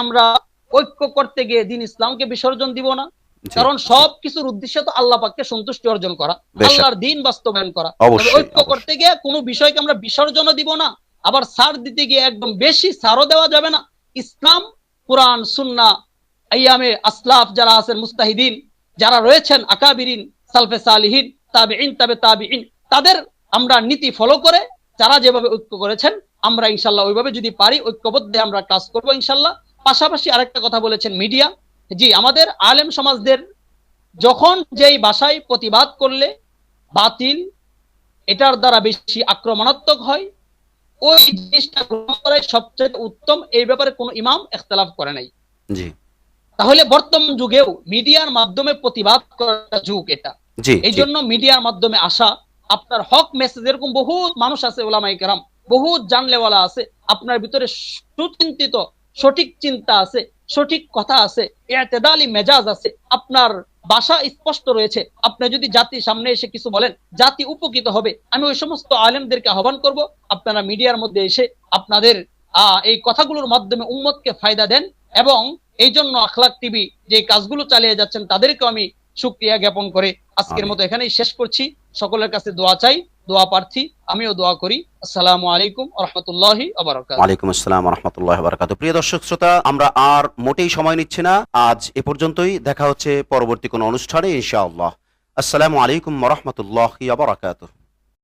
আমরা ঐক্য করতে গিয়ে দিন ইসলামকে বিসর্জন দিব না, কারণ সবকিছুর উদ্দেশ্য তো আল্লাহ পাককে সন্তুষ্টি অর্জন করা, আল্লাহর দ্বীন বাস্তবায়ন করা। ঐক্য করতে গিয়ে কোনো বিষয়কে আমরা বিসর্জনও দিব না, আবার সার দিতে গিয়ে একদম বেশি সারও দেওয়া যাবে না। ইসলাম, কুরআন, সুন্নাহ, আইয়ামে আসলাফ যারা আছেন, মুস্তাহিদিন যারা রয়েছেন, আকাবিরিন, সালফে সালিহিন, তাবিঈন, তাবে তাবিঈন, তাদের আমরা নীতি ফলো করে যারা যেভাবে ঐক্য করেছেন, আমরা ইনশাআল্লাহ ওইভাবে যদি পারি ঐক্যবদ্ধে আমরা কাজ করব ইনশাআল্লাহ। পাশাপাশি আরেকটা কথা বলেছেন মিডিয়া, জি, আমাদের আলেম সমাজদের যখন যেই ভাষায় প্রতিবাদ করলে বাতিল এটার দ্বারা বেশি আক্রমণাত্মক হয়, ওই জিনিসটা গ্রহণ করাই সবচেয়ে উত্তম। এই ব্যাপারে কোনো ইমাম ইখতিলাফ করে নাই। জি, তাহলে বর্তমান যুগেও মিডিয়ার মাধ্যমে প্রতিবাদ করার যুগ এটা। এই জন্য মিডিয়ার মাধ্যমে আসা আপনার হক মেসেজ, এরকম বহু মানুষ আছে, ওলামায়ে কেরাম বহু জানলেওয়ালা আছে, আপনার ভিতরে সুচিন্তিত সঠিক চিন্তা আছে, সঠিক কথা আছে, ইআতিদালি মেজাজ আছে, আপনার ভাষা স্পষ্ট রয়েছে। আপনি যদি জাতির সামনে এসে কিছু বলেন, জাতি উপকৃত হবে। আমি ওই সমস্ত আলেমদেরকে আহ্বান করব, আপনারা মিডিয়ার মধ্যে এসে আপনাদের এই কথাগুলোর মাধ্যমে উম্মতকে ফায়দা দেন। এবং এই জন্য আখলাক টিভি যে কাজগুলো চালিয়ে যাচ্ছেন তাদেরকে আমি শুকরিয়া জ্ঞাপন করে আজকের মতো এখানেই শেষ করছি। সকলের কাছে দোয়া চাই, দোয়া প্রার্থী, আমিও দোয়া করি। আসসালামু আলাইকুম ওয়া রাহমাতুল্লাহি ওয়া বারাকাতুহু। ওয়া আলাইকুম আসসালাম ওয়া রাহমাতুল্লাহি ওয়া বারাকাতুহু। প্রিয় দর্শক শ্রোতা, আমরা আর মোটেই সময় নিচ্ছি না, আজ এ পর্যন্তই। দেখা হচ্ছে পরবর্তী কোনো অনুষ্ঠানে ইনশাআল্লাহ। আসসালামু আলাইকুম ওয়া রাহমাতুল্লাহি ওয়া বারাকাতুহু।